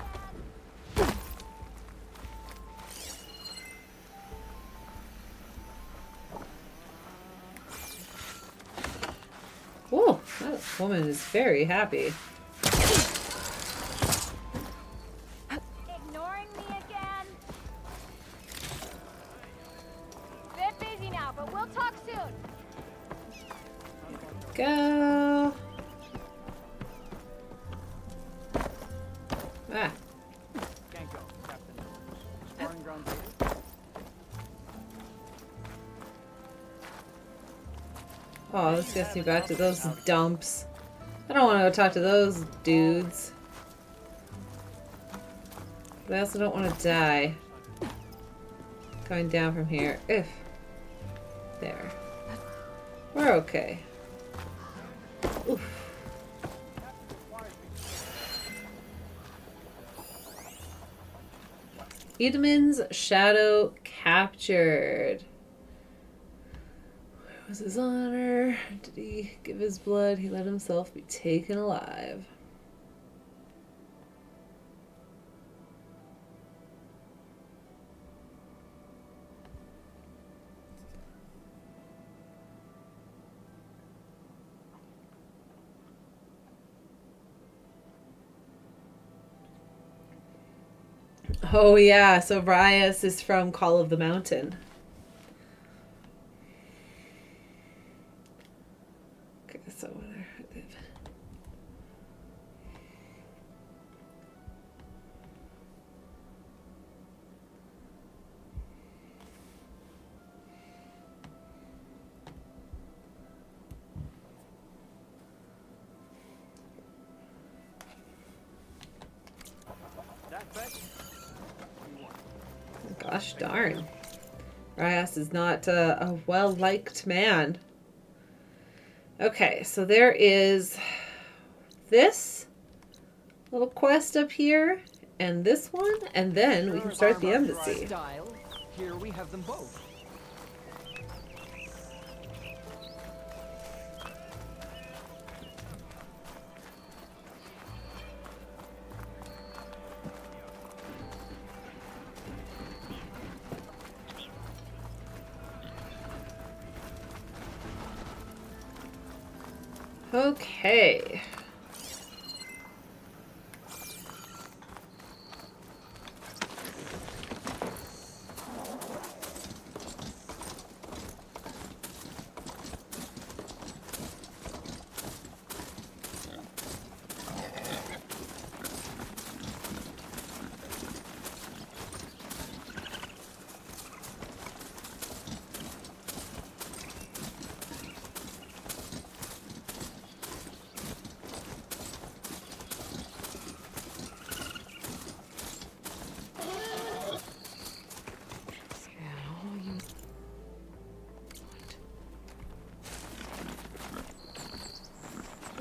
woman is very happy.
Ignoring me again? Bit busy now, but we'll talk soon.
Go. Ah.
Can't go, Captain. Sparring ground data?
Oh, this gets me back to those dumps. I don't want to go talk to those dudes. But I also don't want to die. Going down from here. If. There. We're okay. Oof. Edmund's shadow captured. Where was his honor? Did he give his blood? He let himself be taken alive. Oh yeah, so Rias is from Call of the Mountain. Okay, so where I live. Gosh darn. Rias is not a well-liked man. Okay, so there is this little quest up here, and this one, and then we can start the embassy.
Here we have them both.
Okay.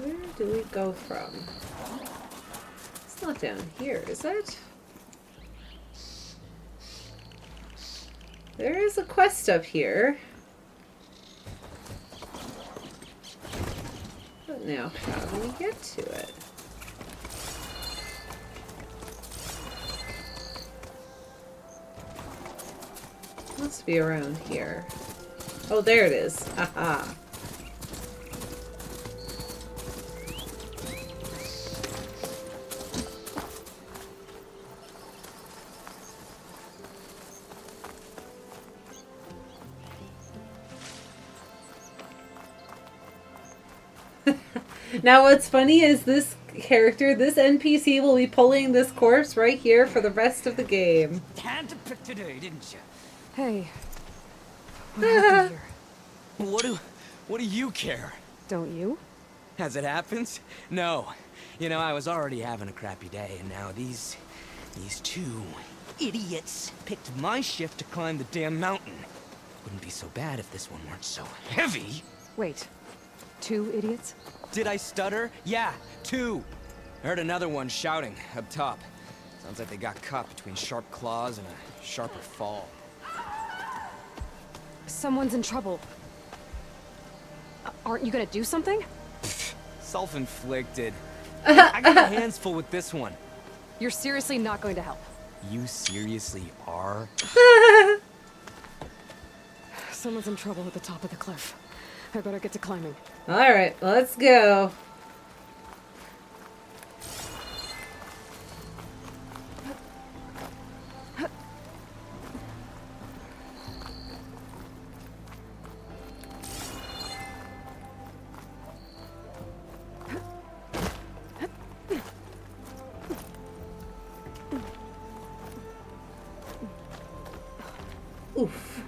Where do we go from? It's not down here, is it? There is a quest up here. But now, how do we get to it? Must be around here. Oh, there it is. Haha. Now what's funny is this character, this NPC will be pulling this corpse right here for the rest of the game.
Had to pick today, didn't you?
Hey. What happened here?
What do you care?
Don't you?
As it happens? No. You know, I was already having a crappy day, and now these two idiots picked my shift to climb the damn mountain. Wouldn't be so bad if this one weren't so heavy.
Wait. 2 idiots?
Did I stutter? Yeah, 2. I heard another one shouting up top. Sounds like they got caught between sharp claws and a sharper fall.
Someone's in trouble. Aren't you gonna do something?
Self-inflicted. I got my hands full with this one.
You're seriously not going to help.
You seriously are?
Someone's in trouble at the top of the cliff. I better get to climbing.
Alright, let's go. Oof.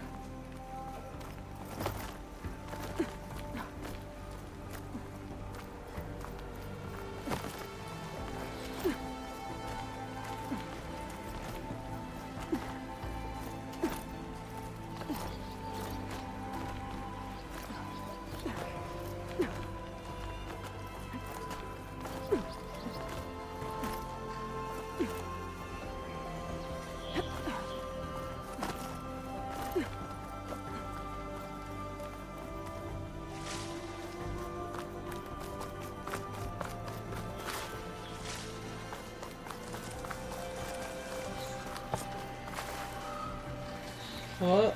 What?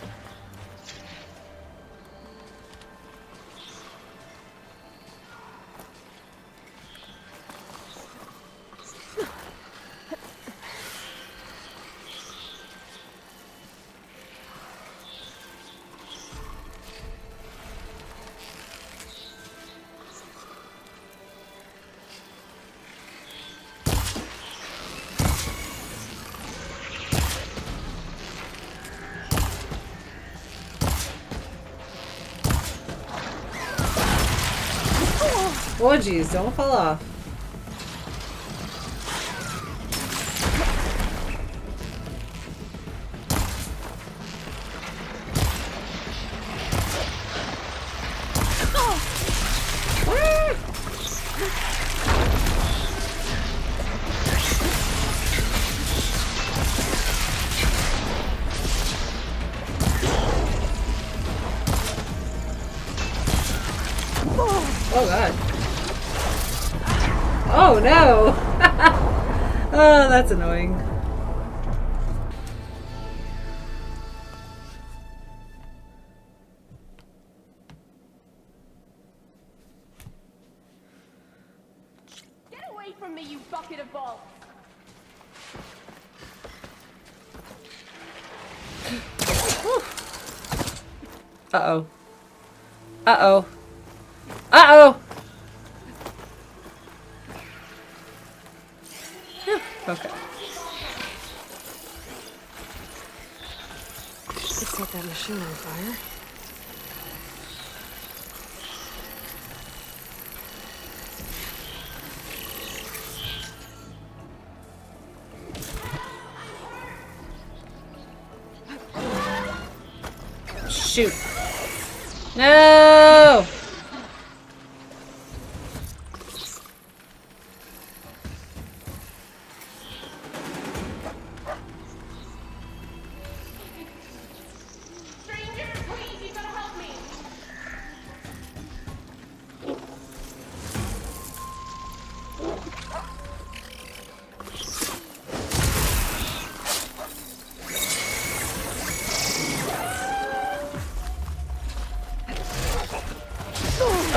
Oh geez, don't fall off. Oh god. Oh no! Oh, that's annoying.
Get away from me, you bucket of balls!
Uh-oh. Uh-oh. Uh-oh! Okay.
Let's set that machine on fire.
Shoot. No!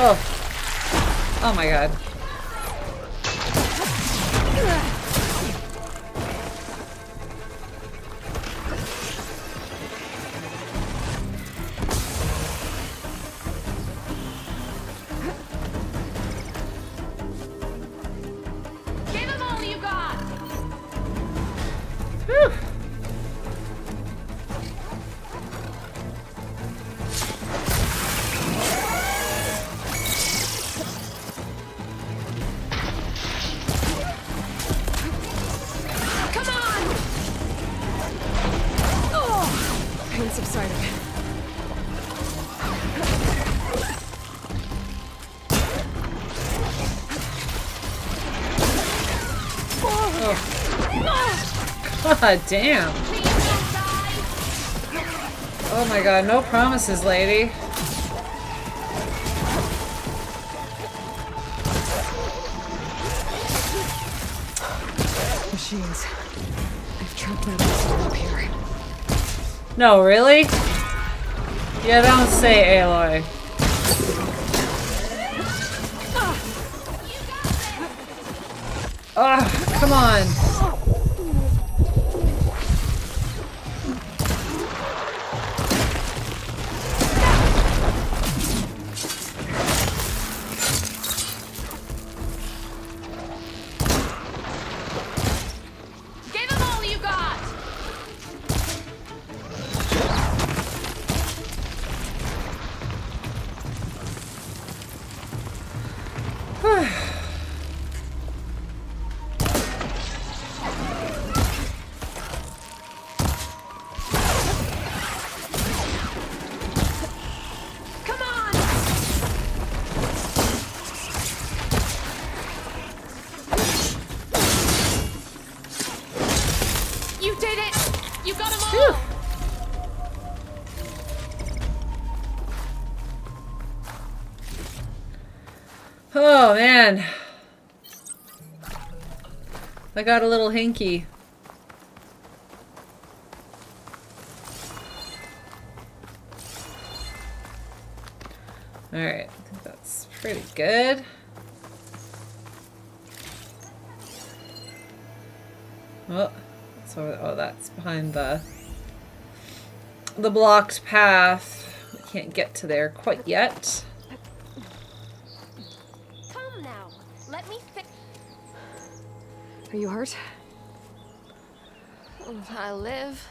Oh. Oh my god.
Give him all you got!
Whew.
Subsided.
Oh. God damn. Oh my god, no promises, lady.
Machines. I've trapped my monster up here.
No, really? Yeah, don't say Aloy. Ah, come on.
Give him all you got!
Oh, man. I got a little hinky. Alright, I think that's pretty good. Oh, that's behind the blocked path. We can't get to there quite yet.
Come now. Let me fix.
Are you hurt?
I live.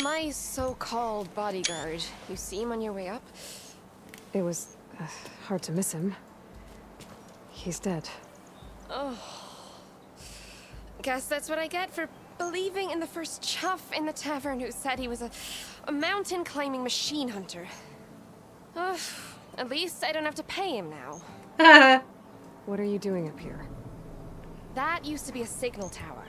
My so-called bodyguard. You see him on your way up?
It was hard to miss him. He's dead.
Oh. Guess that's what I get for believing in the first chuff in the tavern who said he was a mountain climbing machine hunter. At least I don't have to pay him now.
What are you doing up here?
That used to be a signal tower.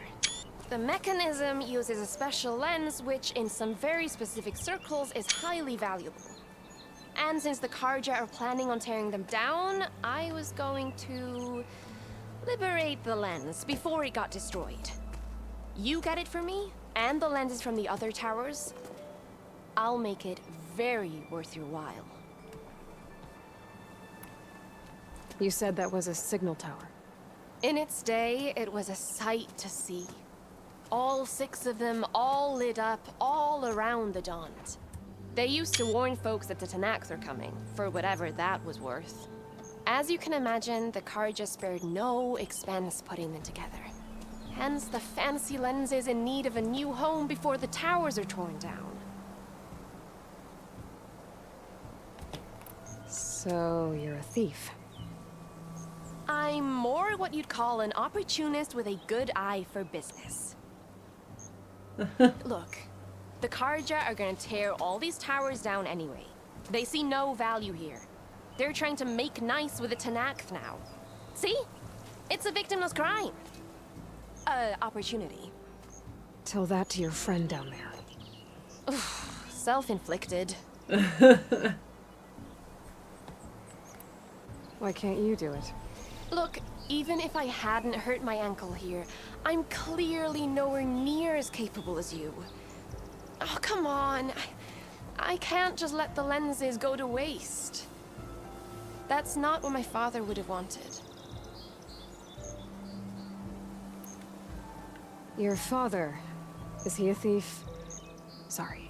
The mechanism uses a special lens which in some very specific circles is highly valuable. And since the Carja are planning on tearing them down, I was going to liberate the lens before it got destroyed. You get it for me, and the lenses from the other towers. I'll make it very worth your while.
You said that was a signal tower.
In its day, it was a sight to see. All 6 of them, all lit up, all around the Daunt. They used to warn folks that the Tanax are coming, for whatever that was worth. As you can imagine, the Carja spared no expense putting them together. Hence the fancy lenses in need of a new home before the towers are torn down.
So, you're a thief.
I'm more what you'd call an opportunist with a good eye for business. Look, the Carja are gonna tear all these towers down anyway. They see no value here. They're trying to make nice with the Tanax now. See? It's a victimless crime. Opportunity.
Tell that to your friend down there.
Self-inflicted.
Why can't you do it?
Look, even if I hadn't hurt my ankle here, I'm clearly nowhere near as capable as you. Oh, come on. I can't just let the lenses go to waste. That's not what my father would have wanted.
Your father, is he a thief? Sorry,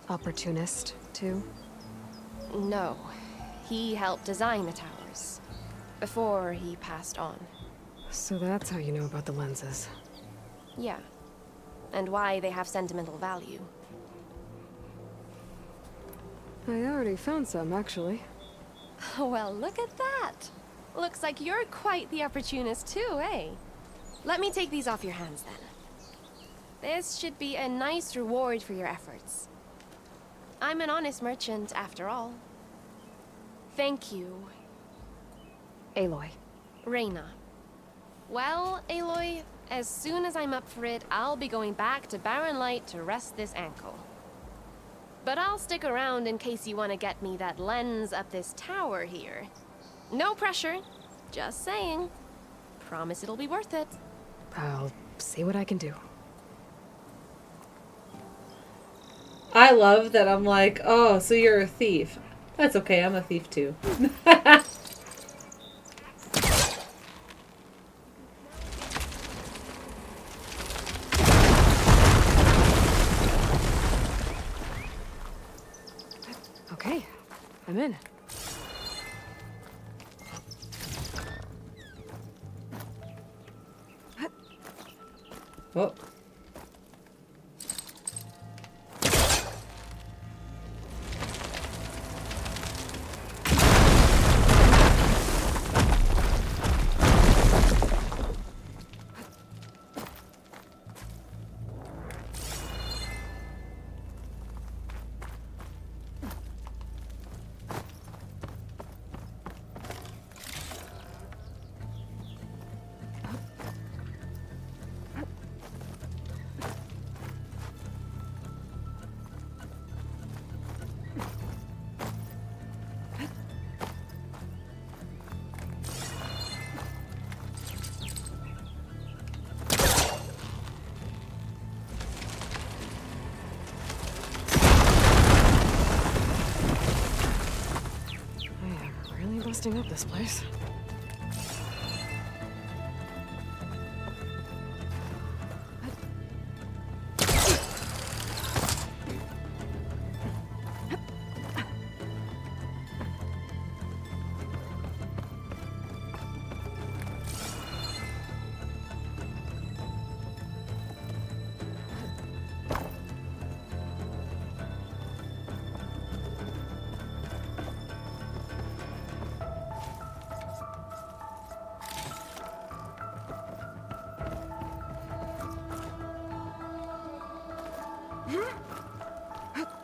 opportunist, too?
No. He helped design the towers. Before he passed on.
So that's how you know about the lenses.
Yeah. And why they have sentimental value.
I already found some, actually.
Well, look at that. Looks like you're quite the opportunist too, eh? Let me take these off your hands then. This should be a nice reward for your efforts. I'm an honest merchant, after all. Thank you.
Aloy.
Reyna. Well, Aloy, as soon as I'm up for it, I'll be going back to Barren Light to rest this ankle. But I'll stick around in case you want to get me that lens up this tower here. No pressure. Just saying. Promise it'll be worth it.
I'll see what I can do.
I love that I'm like, oh, so you're a thief. That's okay, I'm a thief too.
Okay, I'm in.
Oh.
busting up this place.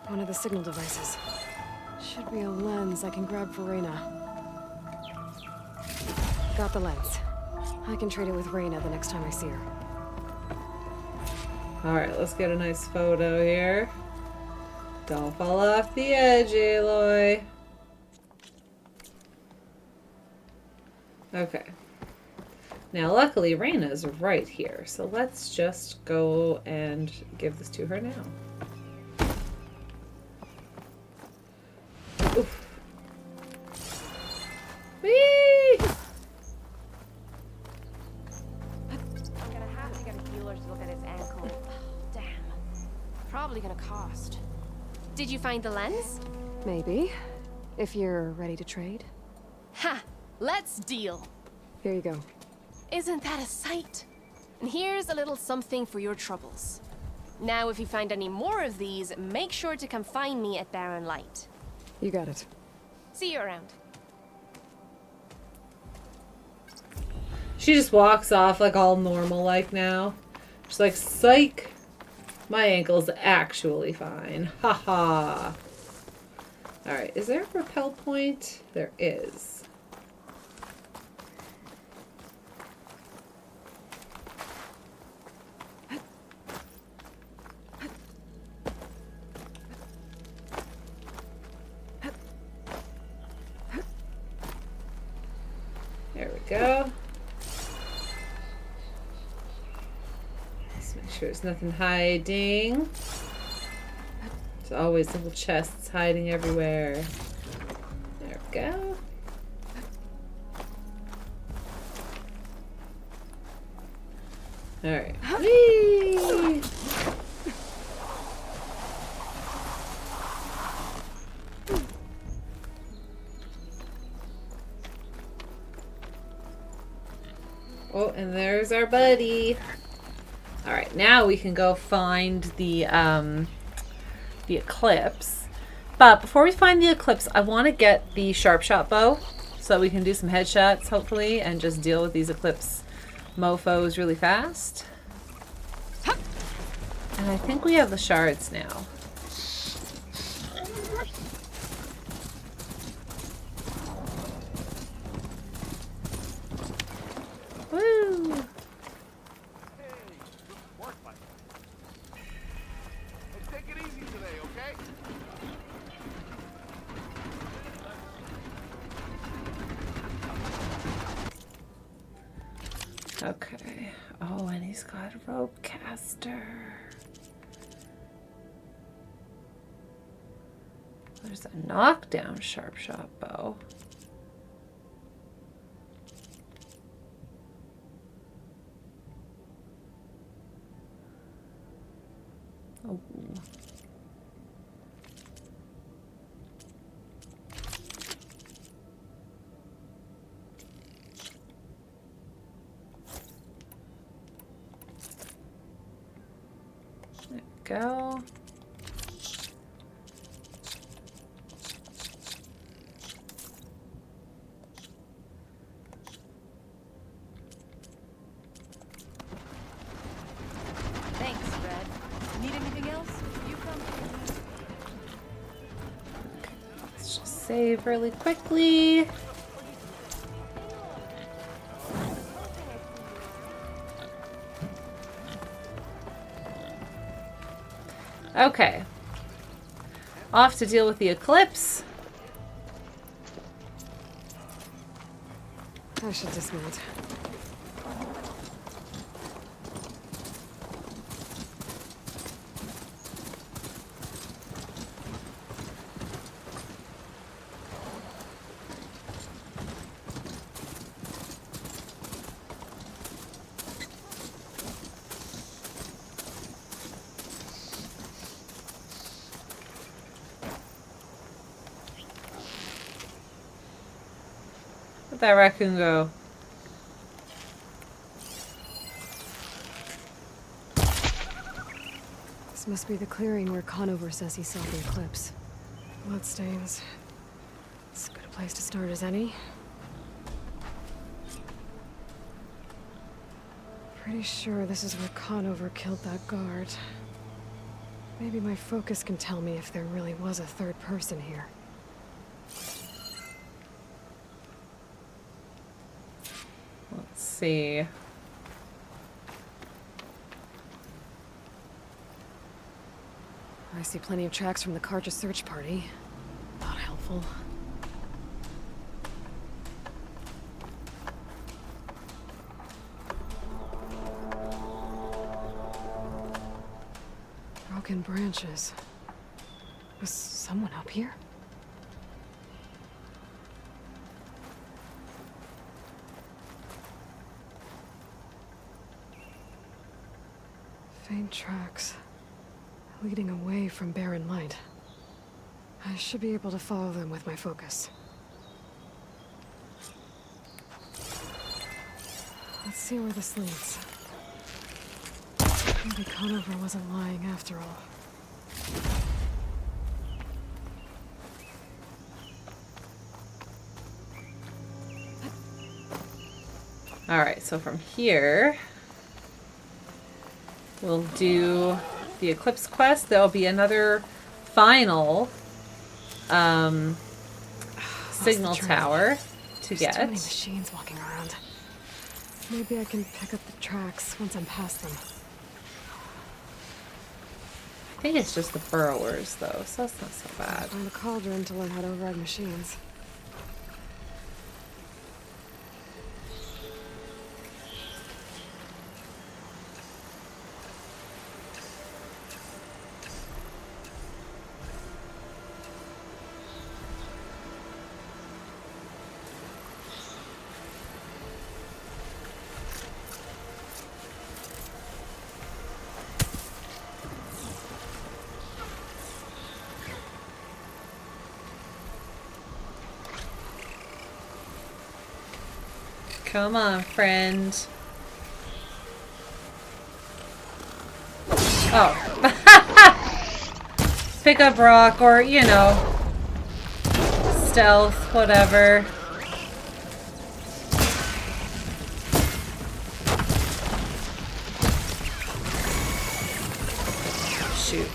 One of the signal devices. Should be a lens I can grab for Reyna. Got the lens. I can trade it with Reyna the next time I see her.
Alright, let's get a nice photo here. Don't fall off the edge, Aloy. Okay. Now, luckily, Reyna's right here, so let's just go and give this to her now. Oof. Whee!
I'm gonna have to get a healer to look at his ankle. Oh, damn. Probably gonna cost. Did you find the lens?
Maybe. If you're ready to trade.
Ha! Let's deal.
Here you go.
Isn't that a sight? And here's a little something for your troubles. Now, if you find any more of these, make sure to come find me at Barren Light.
You got it.
See you around.
She just walks off like all normal like now. She's like, psych. My ankle's actually fine. Haha. Alright, is there a rappel point? There is. There we go. Let's make sure there's nothing hiding. There's always little chests hiding everywhere. There we go. Alright. Whee! Oh, and there's our buddy. All right, now we can go find the eclipse. But before we find the eclipse, I want to get the sharp shot bow so that we can do some headshots, hopefully, and just deal with these eclipse mofos really fast. And I think we have the shards now. Woo!
Take it easy today, okay?
Okay. Oh, and he's got a rope caster. There's a knockdown sharp shot bow. Oh. There we go.
Thanks, Fred. Need anything else? You come.
Let's just save really quickly. Okay. Off to deal with the eclipse.
I should dismount.
Let that raccoon go.
This must be the clearing where Conover says he saw the eclipse. Bloodstains. As good a place to start as any. Pretty sure this is where Conover killed that guard. Maybe my focus can tell me if there really was a third person here.
Let's see.
I see plenty of tracks from the Carja search party. Not helpful. Broken branches. Was someone up here? Faint tracks. Leading away from Barren Light. I should be able to follow them with my focus. Let's see where this leads. Maybe Conover wasn't lying after all.
Alright, so from here, we'll do the Eclipse quest. There'll be another final signal tower to
There's
get.
too many machines walking around. Maybe I can pick up the tracks once I'm past them.
I think it's just the burrowers, though, so that's not so bad.
Find the cauldron to learn how to override machines.
Come on, friend. Oh. Pick up rock or, you know, stealth, whatever. Shoot.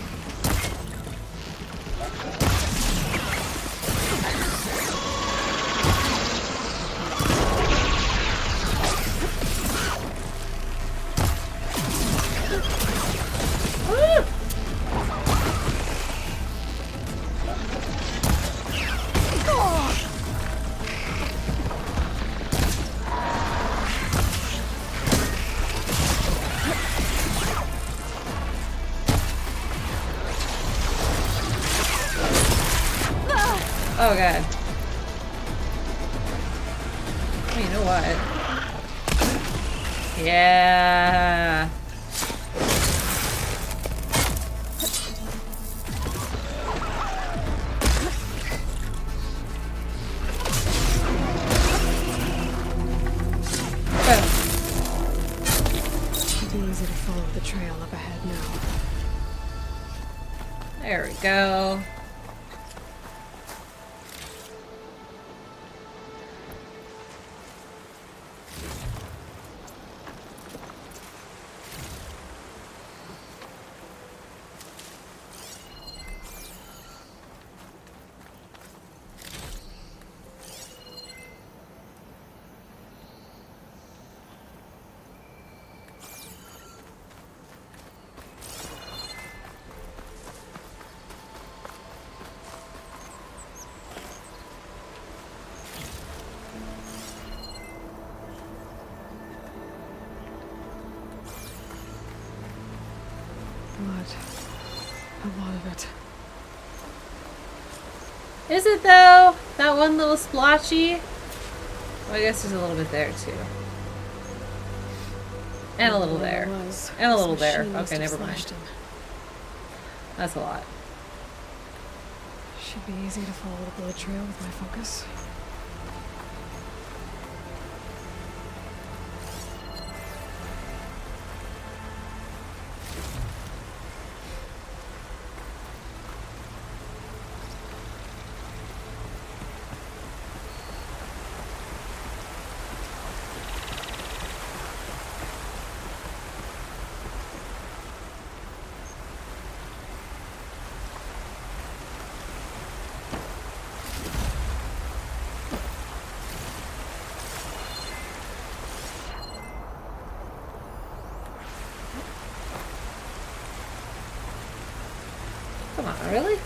Oh god. Oh, you know what? Yeah.
Should be easy to follow the trail up ahead now.
There we go.
Blood. A lot of it.
Is it though? That one little splotchy? Well, I guess there's a little bit there too. And a little there. And a little there. Okay, never mind. That's a lot.
Should be easy to follow the blood trail with my focus.
Oh, really?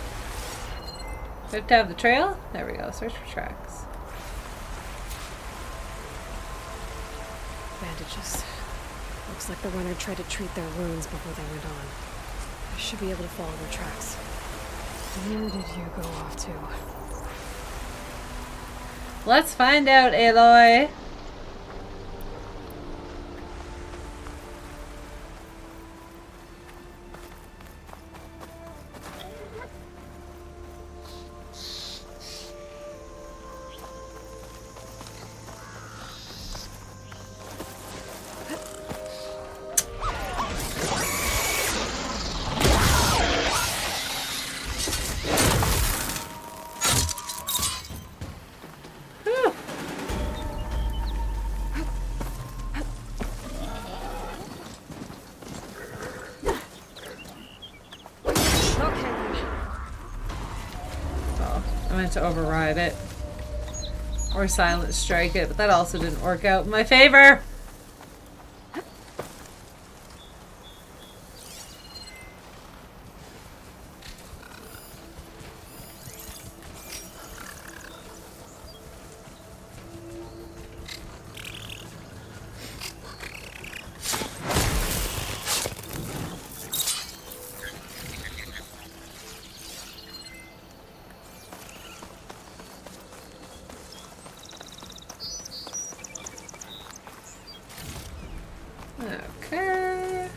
We have to have the trail? There we go. Search for tracks.
Bandages. Looks like the runner tried to treat their wounds before they went on. I should be able to follow their tracks. Where did you go off to?
Let's find out, Aloy. To override it or silent strike it, but that also didn't work out in my favor. Okay.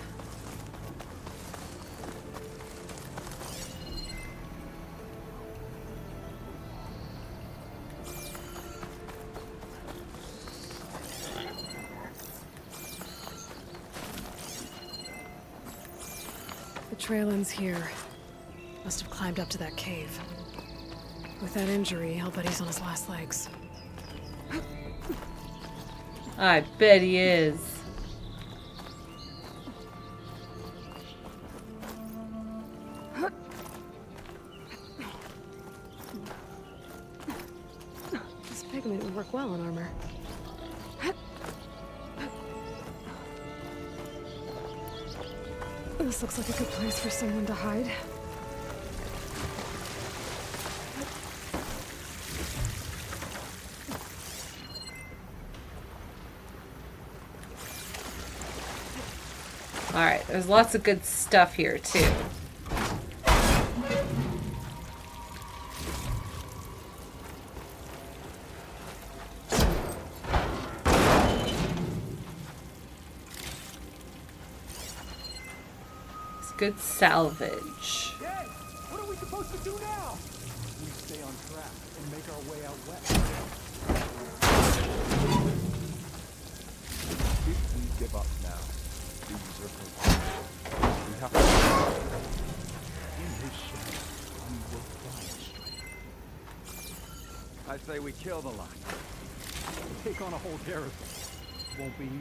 The trail ends here. Must have climbed up to that cave. With that injury, I'll bet he's on his last legs.
I bet he is.
This pigment would work well on armor. This looks like a good place for someone to hide.
Alright, there's lots of good stuff here too. It's good salvage.
Dad, what are we supposed to do now? We stay on track and make our way out west. If we give up now, these are we have to in his shadow, we will fly straight. I say we kill the line. Take on a whole garrison. Won't be easy.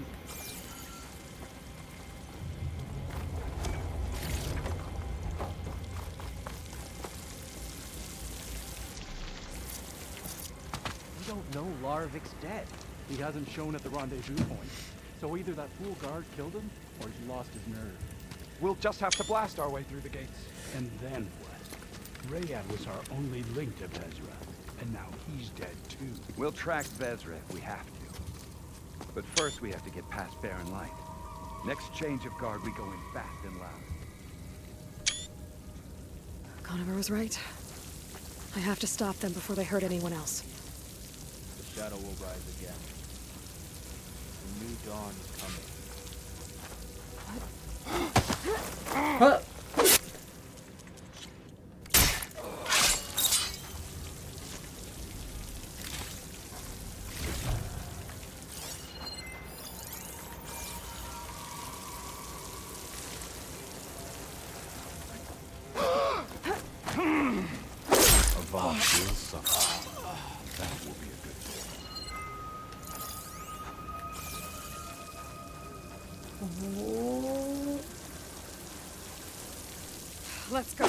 We don't know Larvik's dead. He hasn't shown at the rendezvous point. So either that fool guard killed him, or he's lost his nerve. We'll just have to blast our way through the gates. And then what? Rayad was our only link to Vezra, and now he's dead too.
We'll track Vezra if we have to. But first we have to get past Barren Light. Next change of guard, we go in fast and loud.
Conover was right. I have to stop them before they hurt anyone else.
The shadow will rise again. The new dawn is coming.
What?
Vaudis will suffer. That will be a good thing.
Let's go.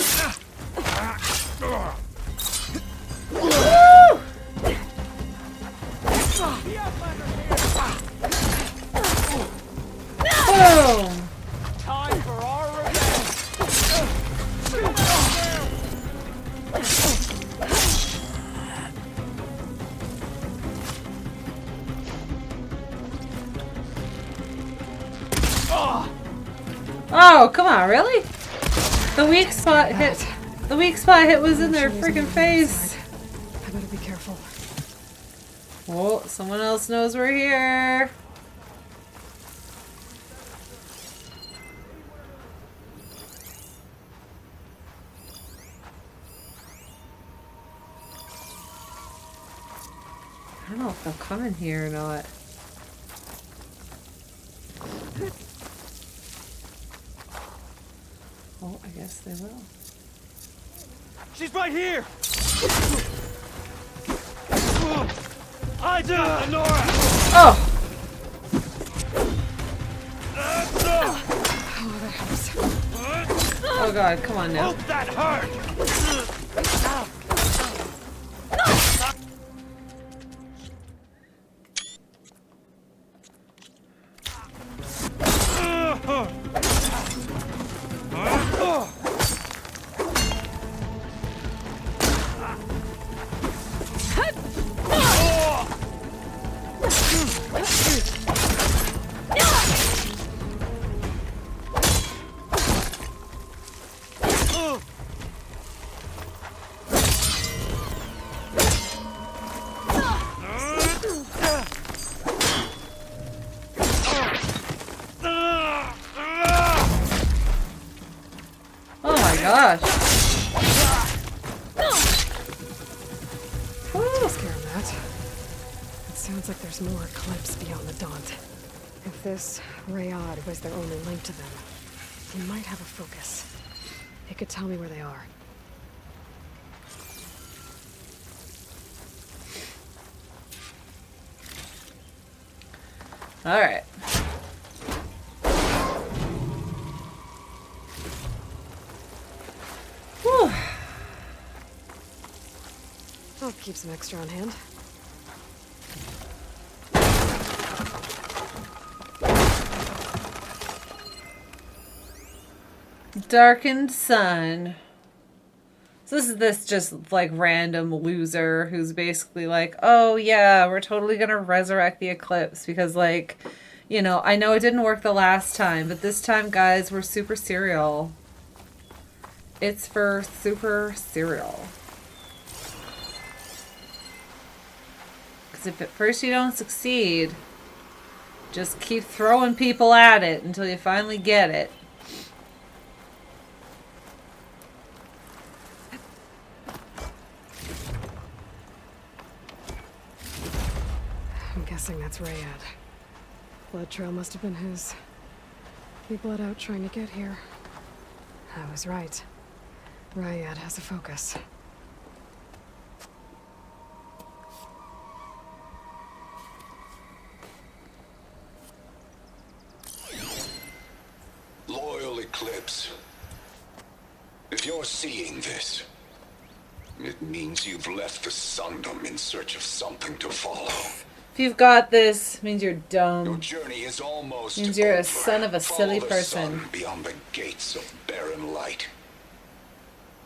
Boom!
Time for our revenge!
Oh, come on, really? The weak spot hit. The weak spot hit was in their freaking face.
I better be careful.
Oh, someone else knows we're here. I don't know if they'll come in here or not. Oh, I guess they will.
She's right here! I do, Nora!
Oh!
Oh, that helps.
Oh god, come on now.
Hope that hurt!
Gosh.
Woo! Scare that. It sounds like there's more Eclipse beyond the Daunt. If this Rayad was their only link to them, he might have a focus. He could tell me where they are.
All right. Whew.
I'll keep some extra on hand.
Darkened Sun. So this is this just like random loser who's basically like, oh yeah, we're totally gonna resurrect the eclipse because like, you know, I know it didn't work the last time, but this time, guys, we're super serial. It's for super serial. Because if at first you don't succeed, just keep throwing people at it until you finally get it.
I'm guessing that's Rayad. Blood trail must have been his. He bled out trying to get here. I was right. Rayad has a focus.
Loyal Eclipse. If you're seeing this, it means you've left the Sundom in search of something to follow.
If you've got this, means you're dumb.
Your journey is almost
means you're
over.
a son of a silly
Follow the
person.
sun beyond the gates of Barren Light,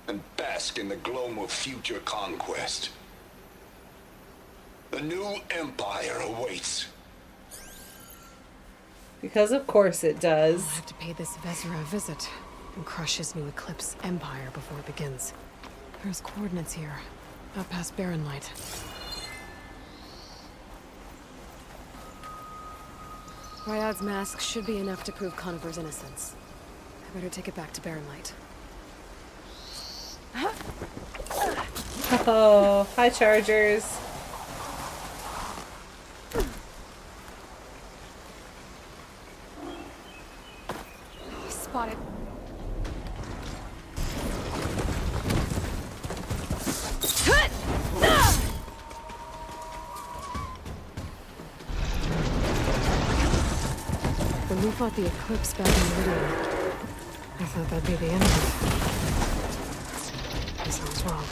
and bask in the glow of future conquest. The new empire awaits.
Because of course it does.
I'll have to pay this Vezra a visit and crush his new Eclipse empire before it begins. There's coordinates here, out past Barren Light. Rayad's mask should be enough to prove Conover's innocence. I better take it back to Barren Light.
Oh, hi Chargers.
Spotted. When we fought the Eclipse back in Meridian, I thought that'd be the end of it. Guess I was wrong.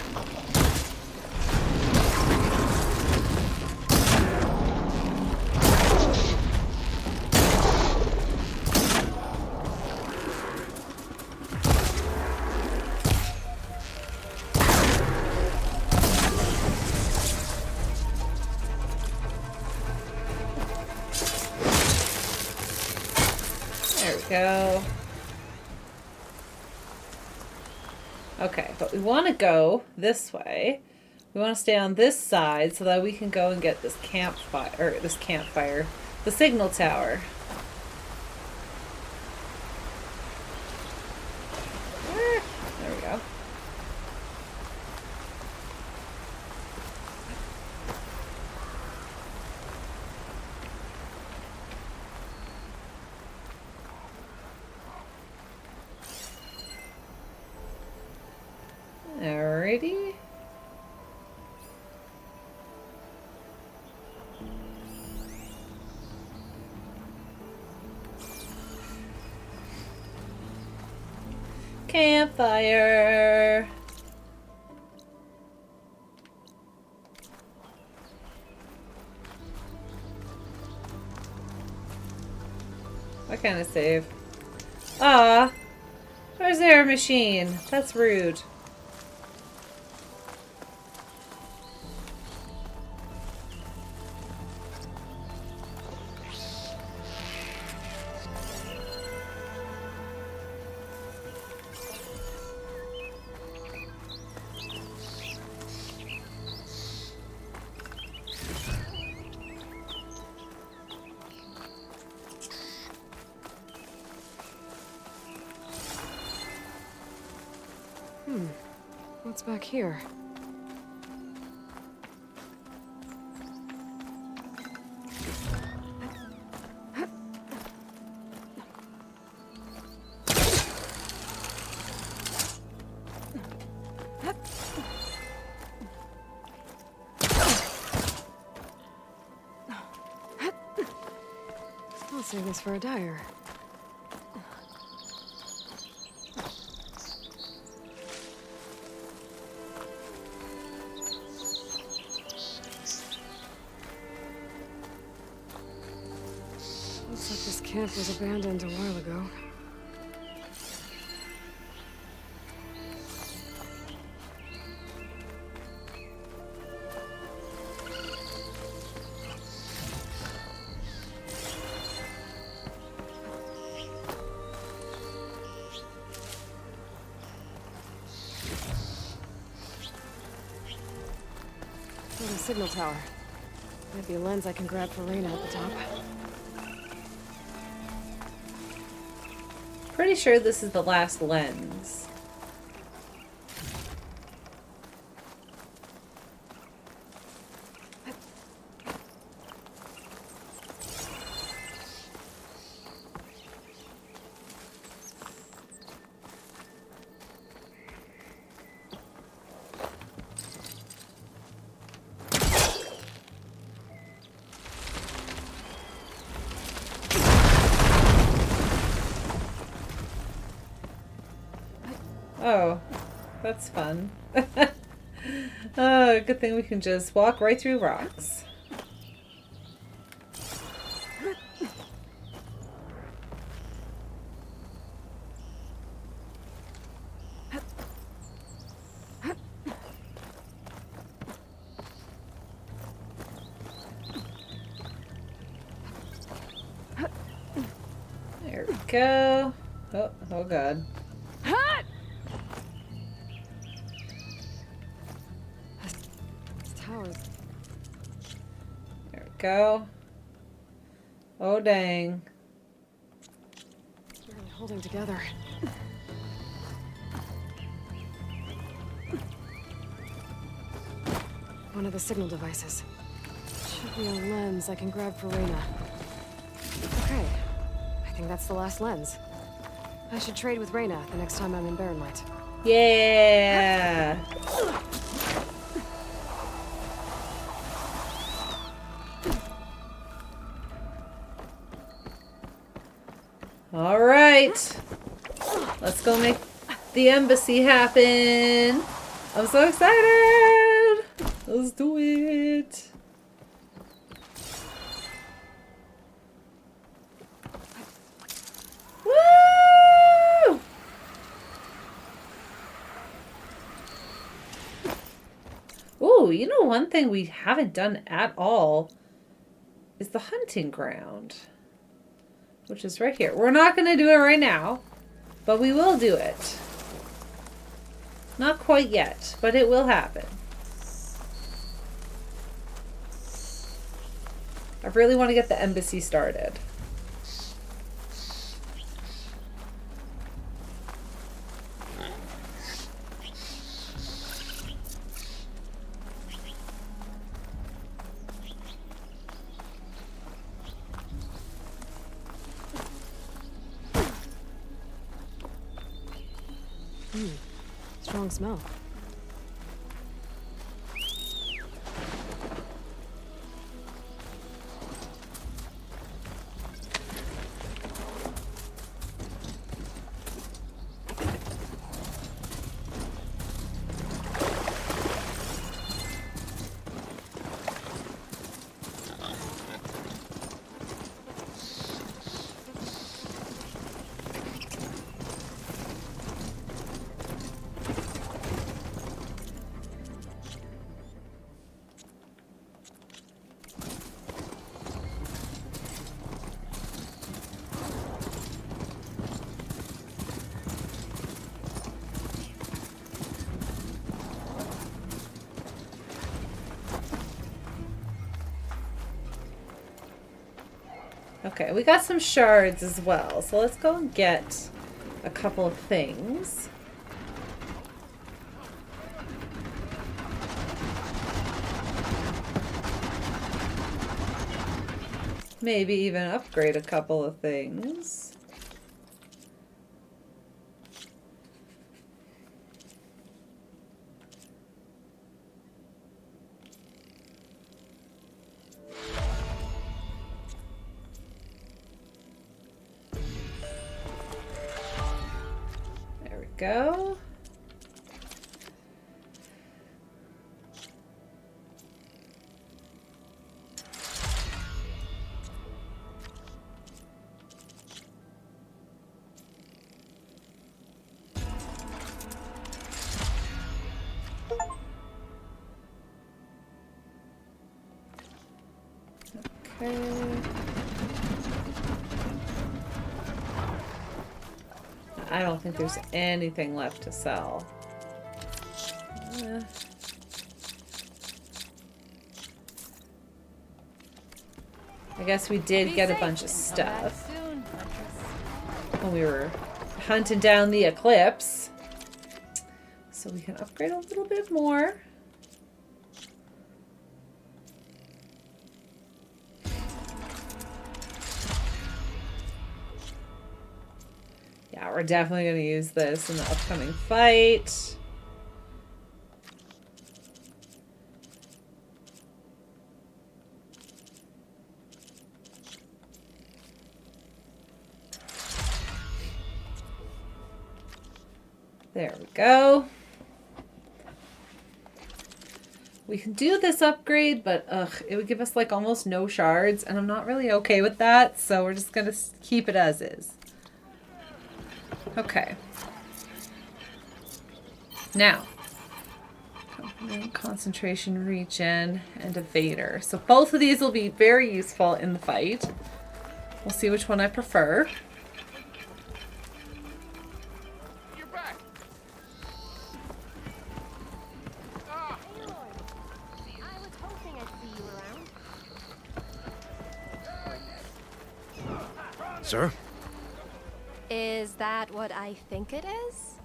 There we go. we want to go this way. We want to stay on this side so that we can go and get this campfire, the signal tower. There we go. Alrighty. Campfire. What kind of save? Ah, where's their machine? That's rude.
What's back here? I'll save this for a dyer. Looks like this camp was abandoned a while ago. There's a signal tower. Might be a lens I can grab for Reyna at the top.
Pretty sure this is the last lens. Oh, that's fun. Oh, good thing we can just walk right through rocks. There we go. Oh God. There we go. Oh dang.
We're really holding together. One of the signal devices. Should be a lens I can grab for Reyna. Okay. I think that's the last lens. I should trade with Reyna the next time I'm in Barren Light.
Yeah. All right. Let's go make the embassy happen. I'm so excited. Let's do it. Woo! Ooh, you know one thing we haven't done at all is the hunting ground, which is right here. We're not going to do it right now, but we will do it. Not quite yet, but it will happen. I really want to get the embassy started.
Strong smell.
Okay, we got some shards as well, so let's go and get a couple of things. Maybe even upgrade a couple of things. Go. Okay. I don't think there's anything left to sell. I guess we did get a bunch of stuff when we were hunting down the eclipse. So we can upgrade a little bit more. Yeah, we're definitely going to use this in the upcoming fight. There we go. We can do this upgrade, but it would give us like almost no shards, and I'm not really okay with that, so we're just going to keep it as is. Okay. Now, concentration, regen, and evader. So both of these will be very useful in the fight. We'll see which one I prefer.
You're back.
I was hoping I'd see you around.
Sir?
Is that what I think it is?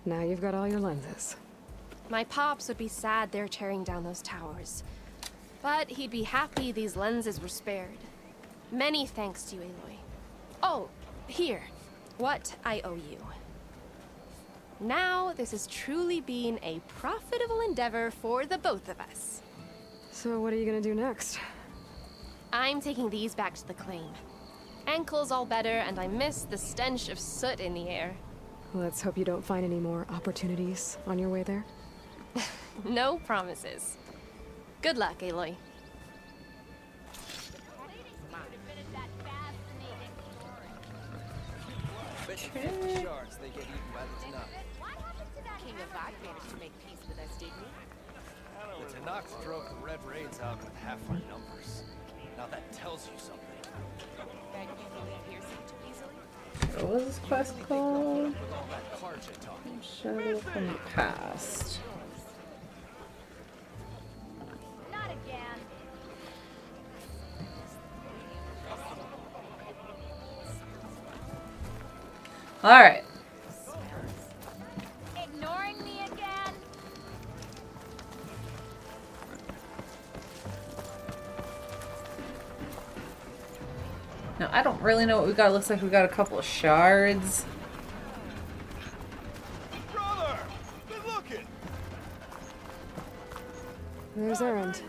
Now you've got all your lenses.
My pops would be sad they're tearing down those towers. But he'd be happy these lenses were spared. Many thanks to you, Aloy. Oh, here. What I owe you. Now, this has truly been a profitable endeavor for the both of us.
So what are you gonna do next?
I'm taking these back to the claim. Ankle's all better, and I miss the stench of soot in the air.
Let's hope you don't find any more opportunities on your way there.
No promises. Good luck, Aloy.
Shards, they get eaten by the Tanakh.
King of God managed to make peace with us, didn't he?
The Tanakhs drove the Red Raids out with half our numbers. Now that tells you something.
That you can leave here so too easily?
What was this quest called? Shadow from the Past.
Not again.
Alright.
Ignoring me again?
Now, I don't really know what we got. It looks like we got a couple of shards.
Brother! Good looking!
There's Errand.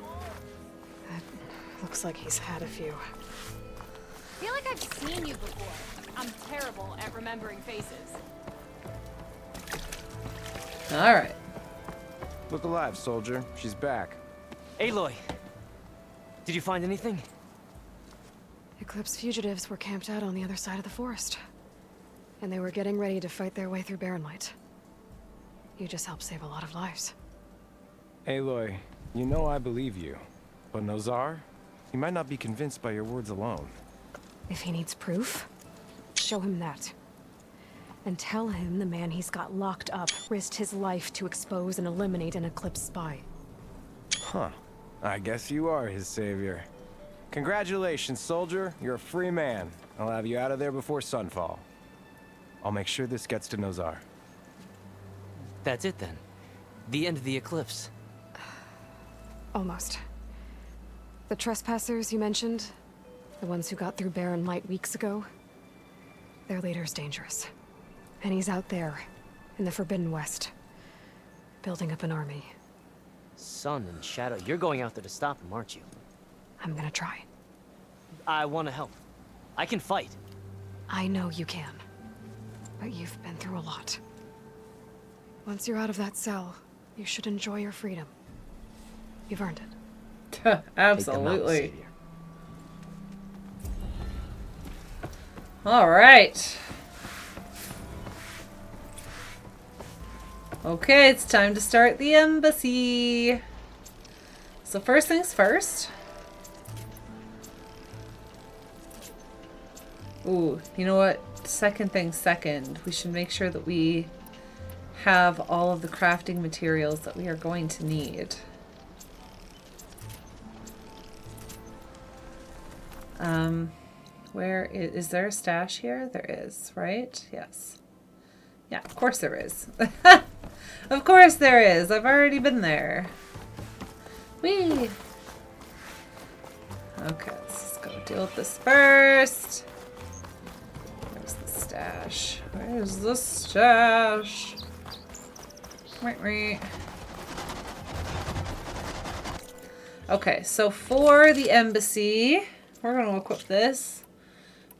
Looks like he's had a few.
I feel like I've seen you before. I'm terrible at remembering faces.
Alright.
Look alive, soldier. She's back.
Aloy! Did you find anything?
Eclipse fugitives were camped out on the other side of the forest. And they were getting ready to fight their way through Barren Light. You just helped save a lot of lives.
Aloy, you know I believe you. But Nozar? He might not be convinced by your words alone.
If he needs proof, show him that. And tell him the man he's got locked up risked his life to expose and eliminate an Eclipse spy.
Huh. I guess you are his savior. Congratulations, soldier. You're a free man. I'll have you out of there before sunfall. I'll make sure this gets to Nozar.
That's it then. The end of the eclipse.
Almost. The trespassers you mentioned, the ones who got through Barren Light weeks ago, their leader's dangerous. And he's out there, in the Forbidden West, building up an army.
Sun and Shadow, you're going out there to stop him, aren't you?
I'm gonna try.
I want to help. I can fight.
I know you can. But you've been through a lot. Once you're out of that cell, you should enjoy your freedom. You've earned it.
Absolutely. All right. Okay, it's time to start the embassy. So first things first. Ooh, you know what? Second thing second. We should make sure that we have all of the crafting materials that we are going to need. Where is there a stash here? There is, right? Yes. Yeah, of course there is. Of course there is. I've already been there. Whee! Okay, let's just go deal with this first. Where's the stash? Where's the stash? Okay, so for the embassy, we're going to equip this.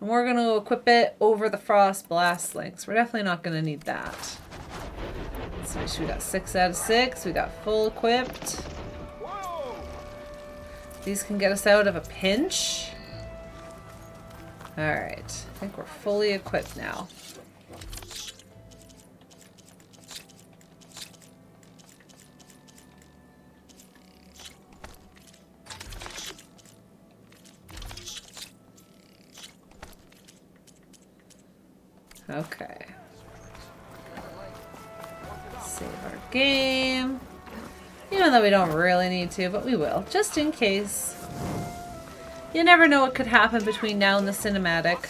And we're going to equip it over the Frost Blast Links. We're definitely not going to need that. So we got 6 out of 6. We got full equipped. These can get us out of a pinch. Alright. I think we're fully equipped now. Okay. Save our game. Even though we don't really need to, but we will. Just in case. You never know what could happen between now and the cinematic.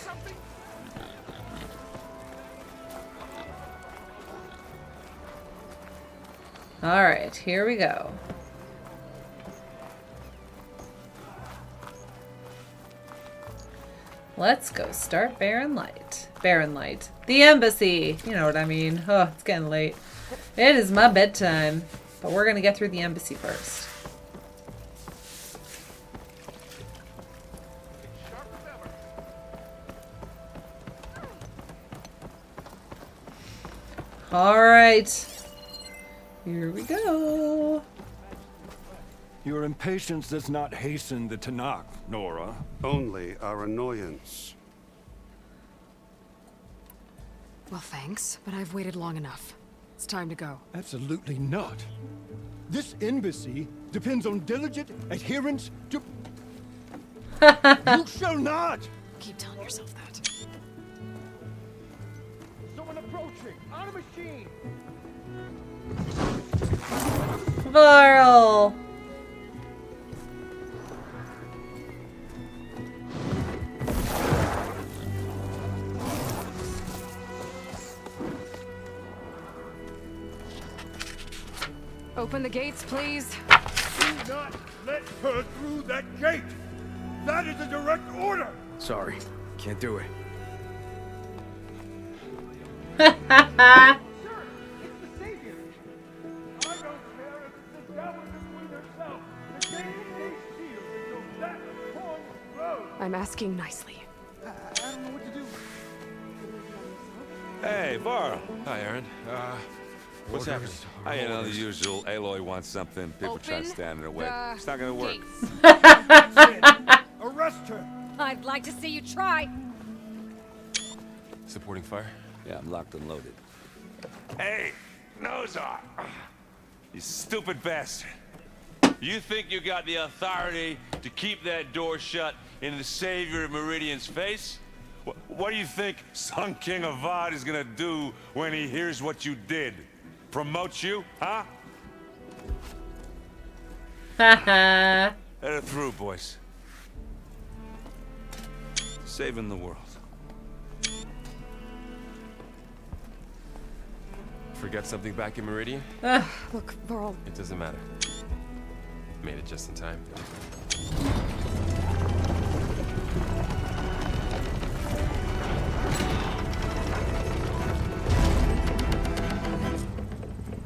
Alright, here we go. Let's go start Barren Light. Barren Light. The embassy! You know what I mean. Oh, it's getting late. It is my bedtime. But we're going to get through the embassy first. Alright. Here we go.
Your impatience does not hasten the Tanakh, Nora.
Only our annoyance.
Well, thanks, but I've waited long enough. It's time to go.
Absolutely not. This embassy depends on diligent adherence to... You shall not!
Keep telling yourself that.
approaching! On a machine!
Varl!
Open the gates, please.
Do not let her through that gate! That is a direct order!
Sorry, can't do it.
I'm asking nicely.
I don't know what to do.
Hey, Varl.
Hi, Aaron. What's happening?
You know, the usual. Aloy wants something. People try to stand in her way. It's not gonna work.
Arrest her!
I'd like to see you try.
Supporting fire?
Yeah, I'm locked and loaded. Hey, Nozar! You stupid bastard. You think you got the authority to keep that door shut in the savior of Meridian's face? What do you think Sun King of Vaud is gonna do when he hears what you did? Promote you, huh? Let her through, boys. Saving the world.
Forget something back in Meridian?
Look, Varl.
It doesn't matter. Made it just in time.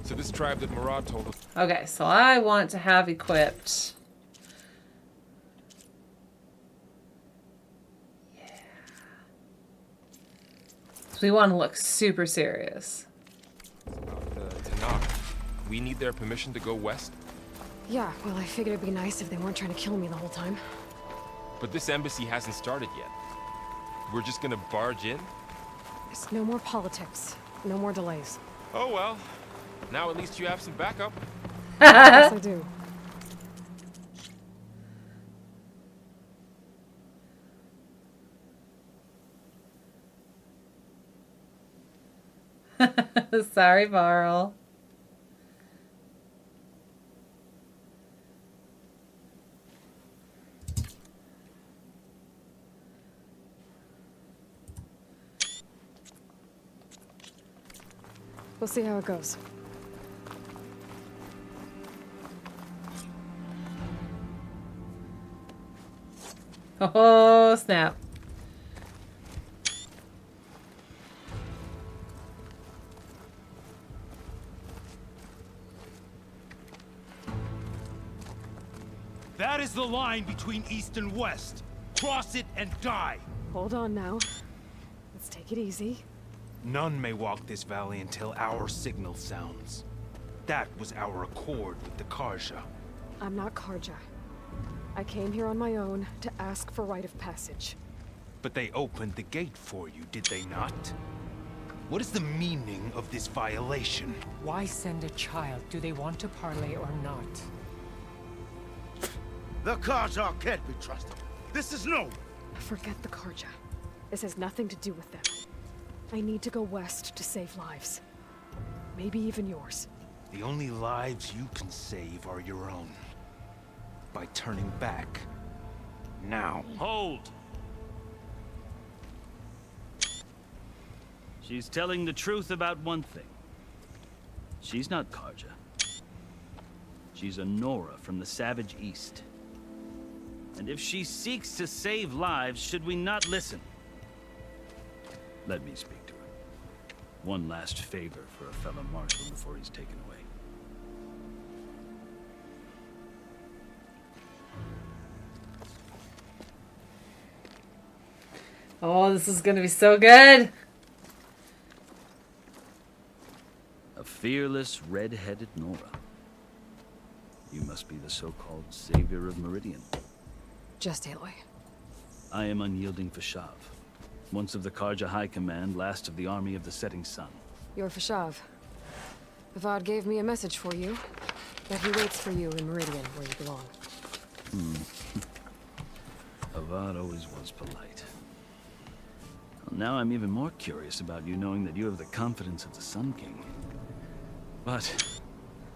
So this tribe that Murad told us.
Okay, so I want to have equipped. Yeah. So we want to look super serious.
We need their permission to go west?
Yeah, well, I figured it'd be nice if they weren't trying to kill me the whole time.
But this embassy hasn't started yet. We're just gonna barge in?
There's no more politics. No more delays.
Oh well. Now at least you have some backup.
Yes, I do.
Sorry, Varl.
We'll see how it goes.
Oh, snap.
That is the line between East and West. Cross it and die.
Hold on now. Let's take it easy.
None may walk this valley until our signal sounds. That was our accord with the Carja.
I'm not Carja. I came here on my own to ask for rite of passage.
But they opened the gate for you, did they not? What is the meaning of this violation?
Why send a child? Do they want to parley or not?
The Carja can't be trusted. This is no.
Forget the Carja. This has nothing to do with them. I need to go west to save lives. Maybe even yours.
The only lives you can save are your own. By turning back. Now.
Hold! She's telling the truth about one thing. She's not Carja. She's a Nora from the Savage East. And if she seeks to save lives, should we not listen? Let me speak to her. One last favor for a fellow marshal before he's taken away.
Oh, this is gonna be so good.
A fearless, red-headed Nora. You must be the so-called savior of Meridian.
Just Aloy.
I am unyielding Fashav. Once of the Carja High Command, last of the army of the setting sun.
You're Fashav. Vaud gave me a message for you. That he waits for you in Meridian, where you belong.
Vaud always was polite. I'll Now I'm even more curious about you knowing that you have the confidence of the Sun King. But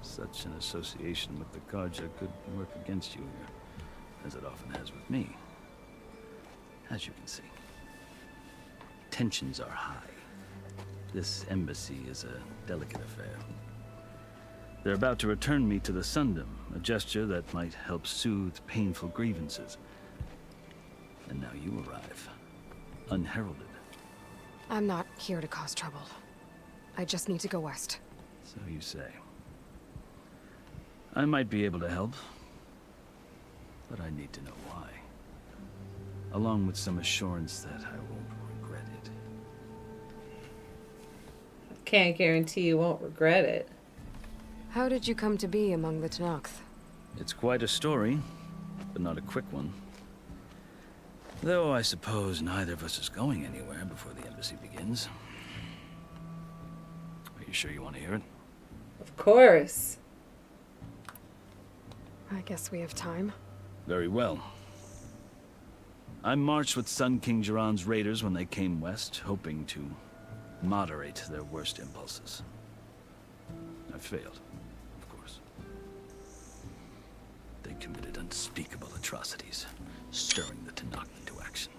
such an association with the Carja could work against you here, as it often has with me. As you can see, tensions are high. This embassy is a delicate affair. They're about to return me to the Sundom, a gesture that might help soothe painful grievances. And now you arrive, unheralded.
I'm not here to cause trouble. I just need to go west.
So you say. I might be able to help, but I need to know why. Along with some assurance that I won't regret it.
Can't guarantee you won't regret it.
How did you come to be among the Tenakth?
It's quite a story, but not a quick one. Though I suppose neither of us is going anywhere before the embassy begins. Are you sure you want to hear it?
Of course.
I guess we have time.
Very well. I marched with Sun King Jiran's raiders when they came west, hoping to moderate their worst impulses. I failed, of course. They committed unspeakable atrocities, stirring the Tenakth into action.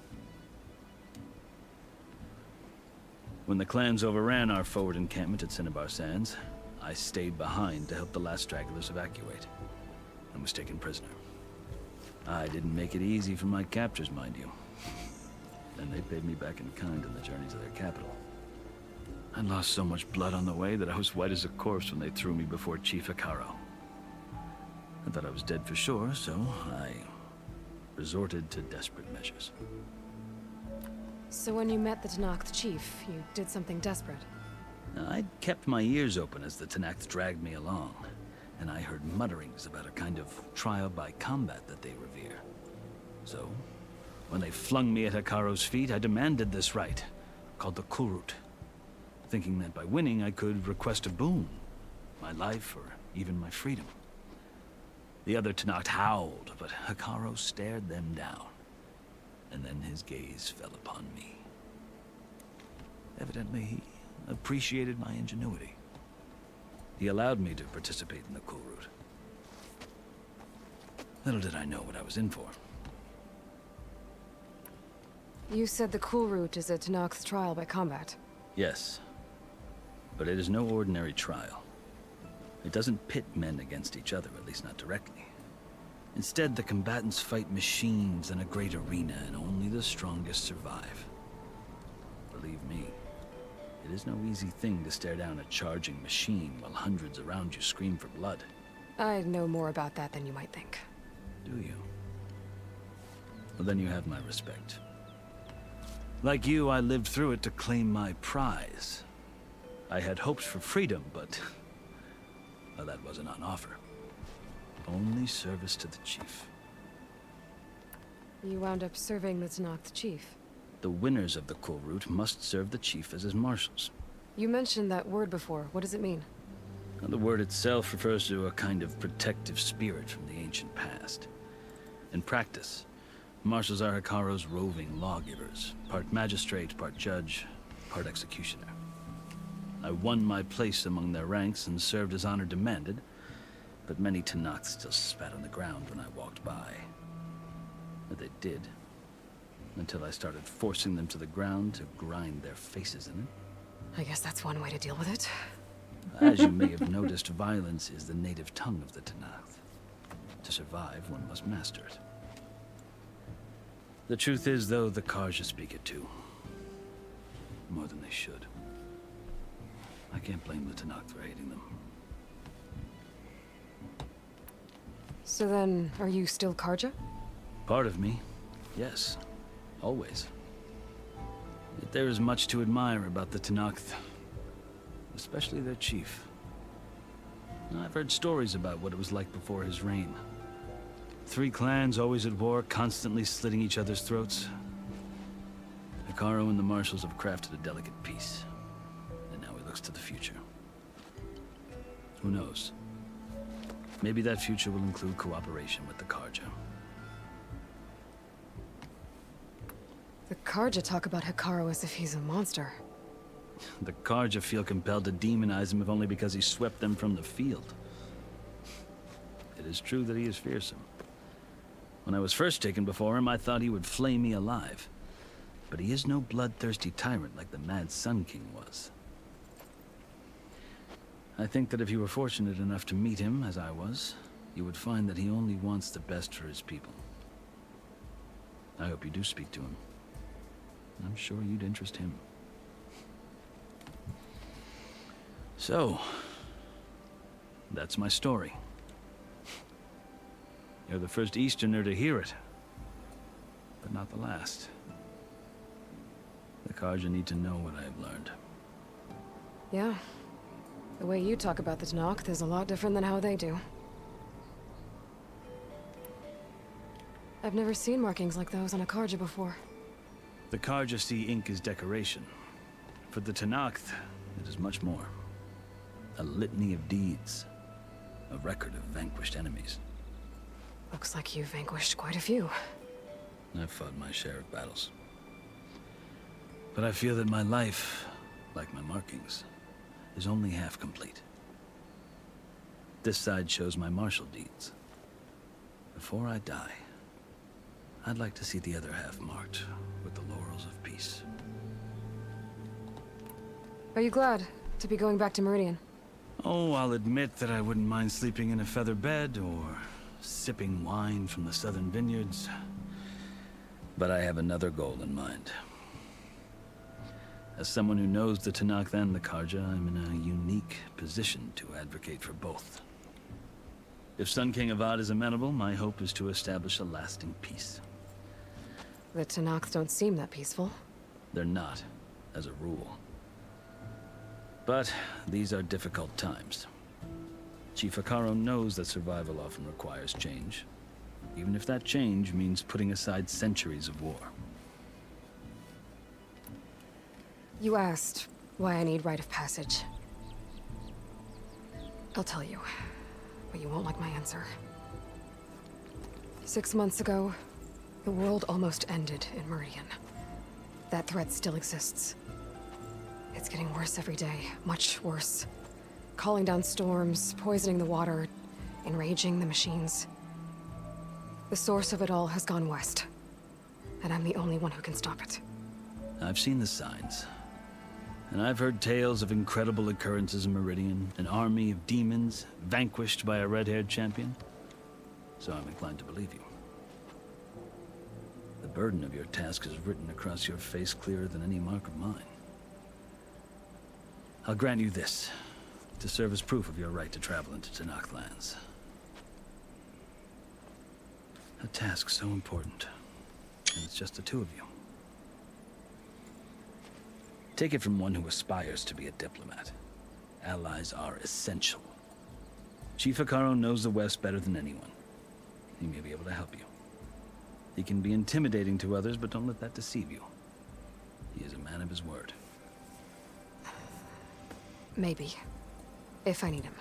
When the clans overran our forward encampment at Cinnabar Sands, I stayed behind to help the last stragglers evacuate, and was taken prisoner. I didn't make it easy for my captors, mind you. And they paid me back in kind on the journey to their capital. I lost so much blood on the way that I was white as a corpse when they threw me before Chief Hekarro. I thought I was dead for sure, so I resorted to desperate measures.
So when you met the Tenakth chief, you did something desperate?
I'd kept my ears open as the Tenakth dragged me along, and I heard mutterings about a kind of trial by combat that they revere. So, when they flung me at Hekarro's feet, I demanded this right, called the Kulrut, thinking that by winning I could request a boon, my life or even my freedom. The other Tenakth howled, but Hekarro stared them down, and then his gaze fell upon me. Evidently, he appreciated my ingenuity. He allowed me to participate in the Kulrut. Little did I know what I was in for.
You said the Kulrut is a Tenakth's trial by combat.
Yes, but it is no ordinary trial. It doesn't pit men against each other, at least not directly. Instead, the combatants fight machines in a great arena, and only the strongest survive. Believe me, it is no easy thing to stare down a charging machine while hundreds around you scream for blood.
I know more about that than you might think.
Do you? Well, then you have my respect. Like you, I lived through it to claim my prize. I had hopes for freedom, but well, that wasn't on offer. Only service to the chief.
You wound up serving the Tenakth chief.
The winners of the Kulrut must serve the chief as his marshals.
You mentioned that word before. What does it mean?
Now, the word itself refers to a kind of protective spirit from the ancient past. In practice, marshals are Hekarro's roving lawgivers, part magistrate, part judge, part executioner. I won my place among their ranks and served as honor demanded, but many Tenakth still spat on the ground when I walked by. But they did, until I started forcing them to the ground to grind their faces in it.
I guess that's one way to deal with it.
As you may have noticed, violence is the native tongue of the Tenakth. To survive, one must master it. The truth is, though, the Carja speak it too. More than they should. I can't blame the Tenakth for hating them.
So then, are you still Carja?
Part of me, yes. Always. Yet there is much to admire about the Tenakth. Especially their chief. I've heard stories about what it was like before his reign. 3 clans always at war, constantly slitting each other's throats. Hekarro and the marshals have crafted a delicate peace. And now he looks to the future. Who knows? Maybe that future will include cooperation with the Carja.
The Carja talk about Hekarro as if he's a monster.
The Carja feel compelled to demonize him if only because he swept them from the field. It is true that he is fearsome. When I was first taken before him, I thought he would flay me alive. But he is no bloodthirsty tyrant like the Mad Sun King was. I think that if you were fortunate enough to meet him, as I was, you would find that he only wants the best for his people. I hope you do speak to him. I'm sure you'd interest him. So, that's my story. You're the first Easterner to hear it, but not the last. The Carja need to know what I have learned.
Yeah. The way you talk about the Tenakth is a lot different than how they do. I've never seen markings like those on a Carja before.
The Carja see ink as decoration. For the Tenakth, it is much more. A litany of deeds. A record of vanquished enemies.
Looks like you've vanquished quite a few.
I've fought my share of battles. But I feel that my life, like my markings, is only half complete. This side shows my martial deeds. Before I die, I'd like to see the other half marked with the laurels of peace.
Are you glad to be going back to Meridian?
Oh, I'll admit that I wouldn't mind sleeping in a feather bed or sipping wine from the southern vineyards. But I have another goal in mind. As someone who knows the Tenakth and the Carja, I'm in a unique position to advocate for both. If Sun King Avad is amenable, my hope is to establish a lasting peace.
The Tenakth don't seem that peaceful.
They're not, as a rule. But these are difficult times. Chief Hekarro knows that survival often requires change, even if that change means putting aside centuries of war.
You asked why I need rite of passage. I'll tell you, but you won't like my answer. 6 months ago, the world almost ended in Meridian. That threat still exists. It's getting worse every day, much worse. Calling down storms, poisoning the water, enraging the machines. The source of it all has gone west, and I'm the only one who can stop it.
I've seen the signs. And I've heard tales of incredible occurrences in Meridian, an army of demons vanquished by a red-haired champion. So I'm inclined to believe you. The burden of your task is written across your face clearer than any mark of mine. I'll grant you this, to serve as proof of your right to travel into Tenakth lands. A task so important, and it's just the two of you. Take it from one who aspires to be a diplomat. Allies are essential. Chief Hekarro knows the West better than anyone. He may be able to help you. He can be intimidating to others, but don't let that deceive you. He is a man of his word.
Maybe. If I need him.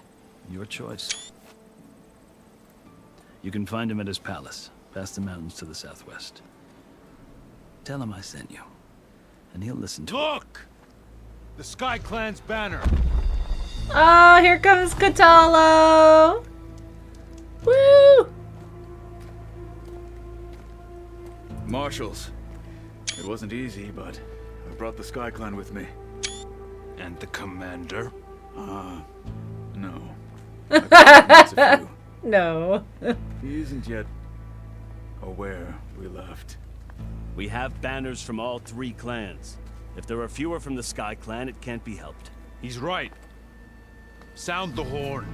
Your choice. You can find him at his palace, past the mountains to the southwest. Tell him I sent you, and he'll listen to it.
Look! The Sky Clan's banner.
Oh, here comes Kotallo! Woo!
Marshals. It wasn't easy, but I brought the Sky Clan with me.
And the commander?
No. I've got a few.
No.
He isn't yet aware we left.
We have banners from all 3 clans. If there are fewer from the Sky Clan, it can't be helped.
He's right. Sound the horn.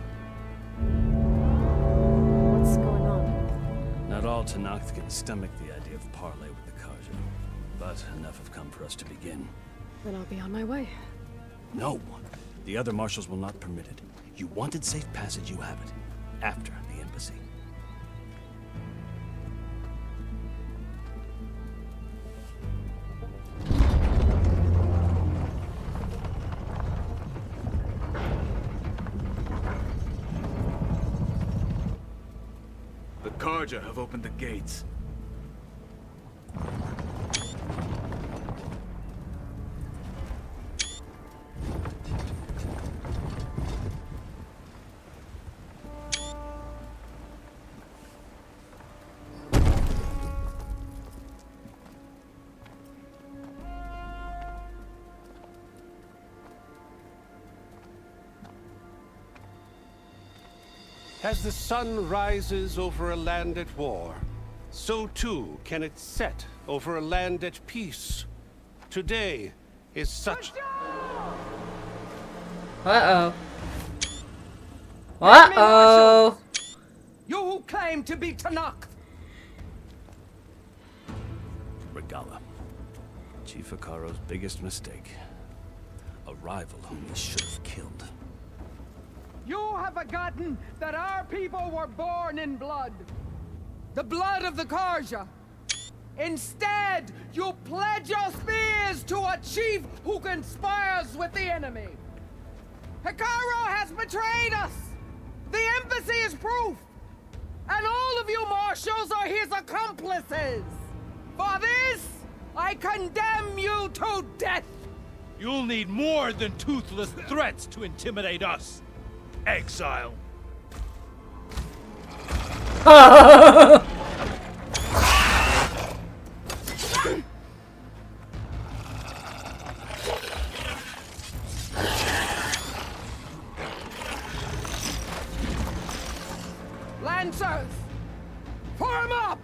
What's going on?
Not all Tenakth can stomach the idea of parley with the Carja, but enough have come for us to begin.
Then I'll be on my way.
No, the other marshals will not permit it. You wanted safe passage, you have it. After the embassy.
The Carja have opened the gates.
As the sun rises over a land at war, so too can it set over a land at peace. Today is such...
Uh-oh. Uh-oh.
You who claim to be Tanakh.
Regala. Chief Hikaru's biggest mistake. A rival whom he should have killed.
You have forgotten that our people were born in blood. The blood of the Carja. Instead, you pledge your spears to a chief who conspires with the enemy. Hikaru has betrayed us. The embassy is proof. And all of you marshals are his accomplices. For this, I condemn you to death.
You'll need more than toothless threats to intimidate us. Exile.
Lancers, form up!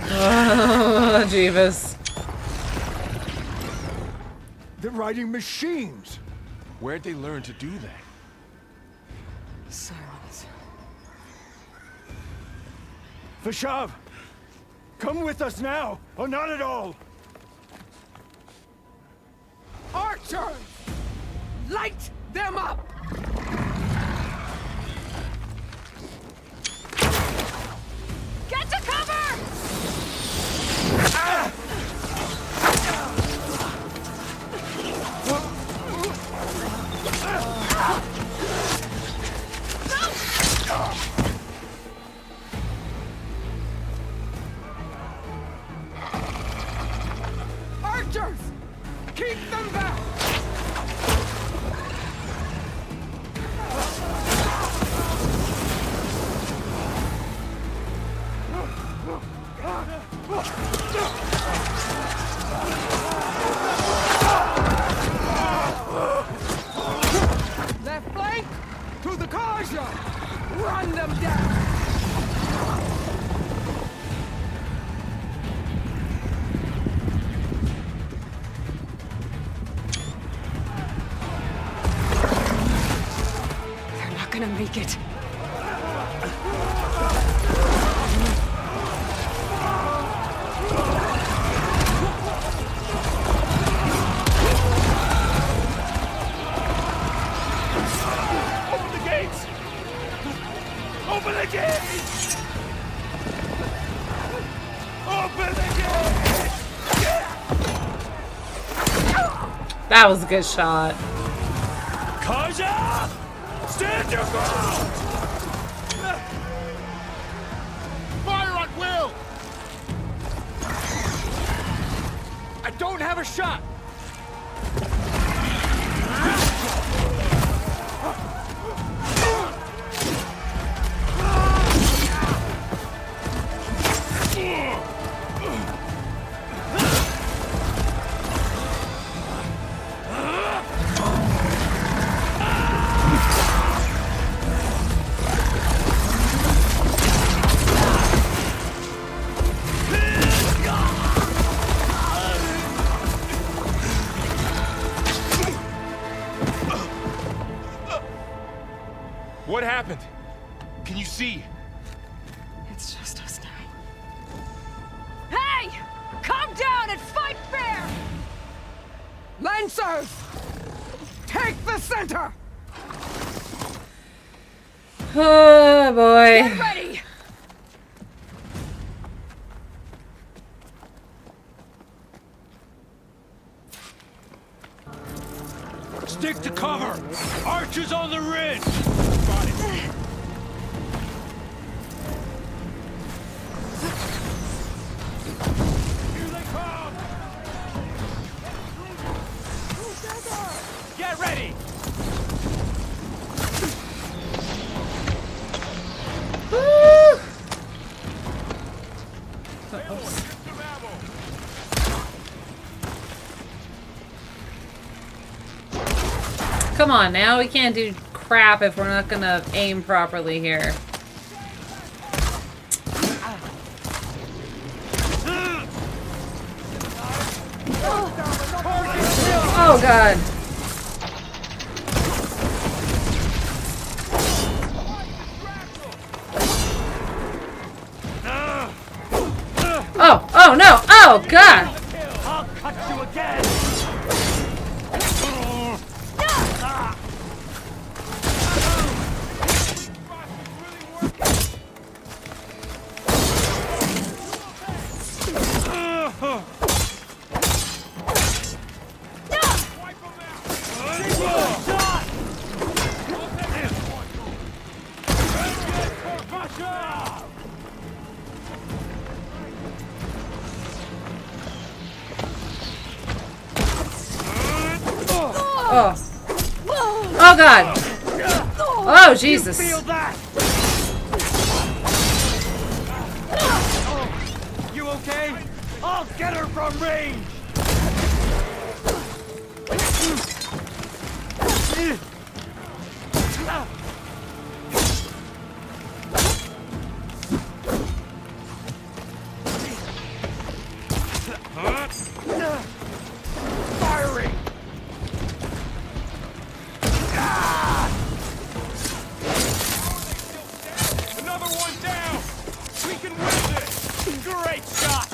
Oh, Jeeves.
They're riding machines.
Where'd they learn to do that?
Silence.
Vashav, come with us now, or not at all.
Archers, light them up!
Get to cover!
Archers, keep them back! Left flank to the Carja! Run them down!
They're not gonna make it.
Open the gates! Open the gates!
That was a good shot.
Carja! Stand your ground! Fire at will! I don't have a shot! What happened? Can you see?
It's just us now.
Hey! Come down and fight fair! Lancers! Take the center!
Oh boy.
Get ready!
Stick to cover! Archers on the ridge! Here they come! Get ready!
come on now. We can't do crap if we're not gonna aim properly here. Oh god. Oh, oh no, oh god!
I'll cut you again!
Oh. Oh god. Oh Jesus.
You feel that? You okay? I'll get her from range. Firing.
Another one down! We can win this! Great shot!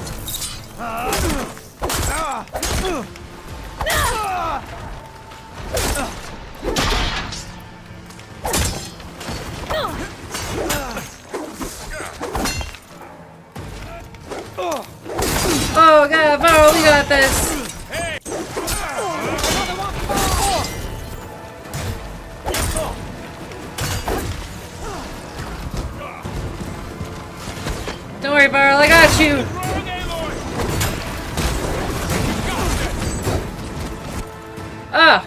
Oh god, Varro, we got this! Don't worry, Varro, I got you! Ah!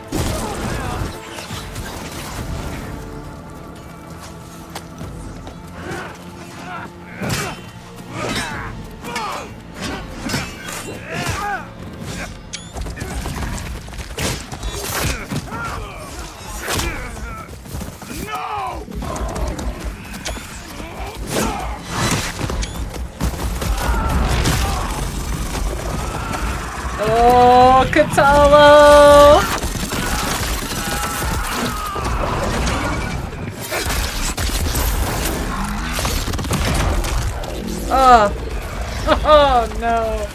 Oh, Catalo! Oh. Oh no.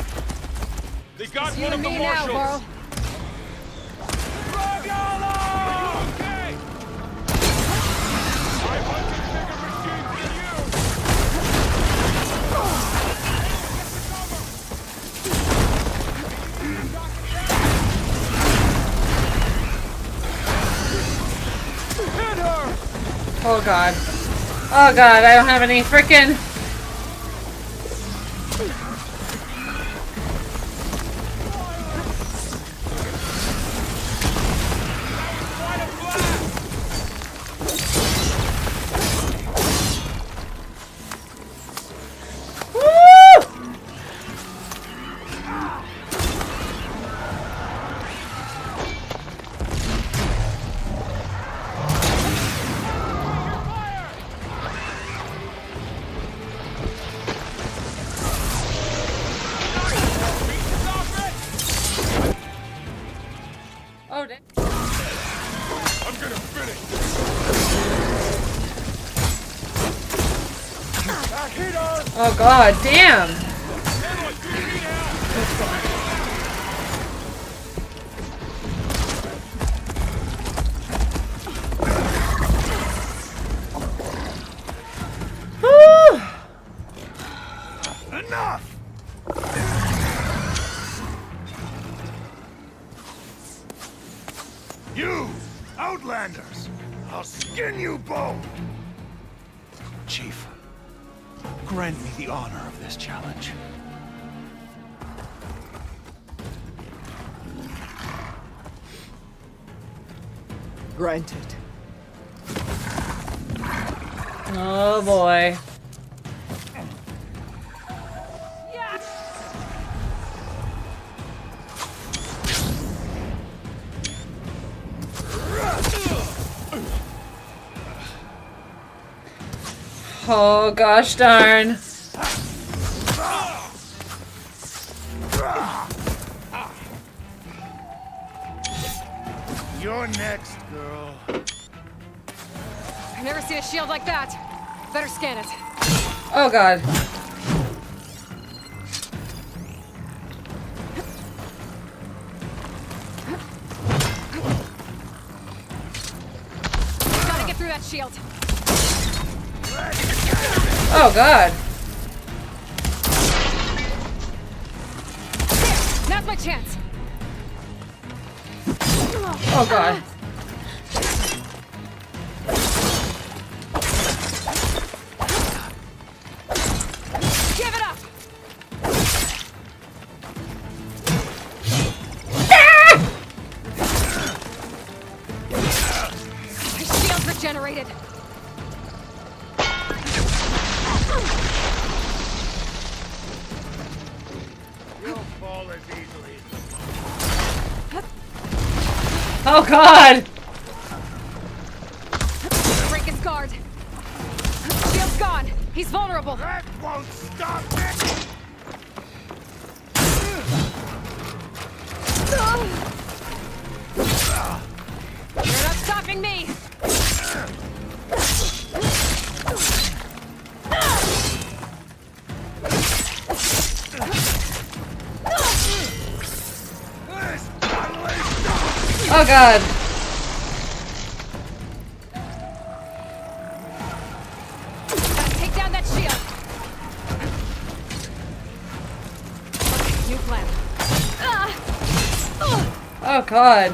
They got
You
one of
and
the
me now,
marshals.
Oh god. Oh god, I don't have any frickin'. Oh god, damn!
Enough! You, Outlanders! I'll skin you both! Chief, grant me the honor of this challenge.
Granted.
Oh boy. Oh, gosh darn.
You're next, girl.
I've never seen a shield like that. Better scan it.
Oh, God.
Gotta get through that shield.
Oh, God.
There, now's my chance.
Oh, God.
Give it up. My shield's regenerated.
You'll fall as easily.
Oh, God.
Break his guard. Shield's gone. He's vulnerable.
That won't stop me.
You're not stopping me.
Oh, God.
Gotta take down that shield. Okay, new plan.
Oh, God.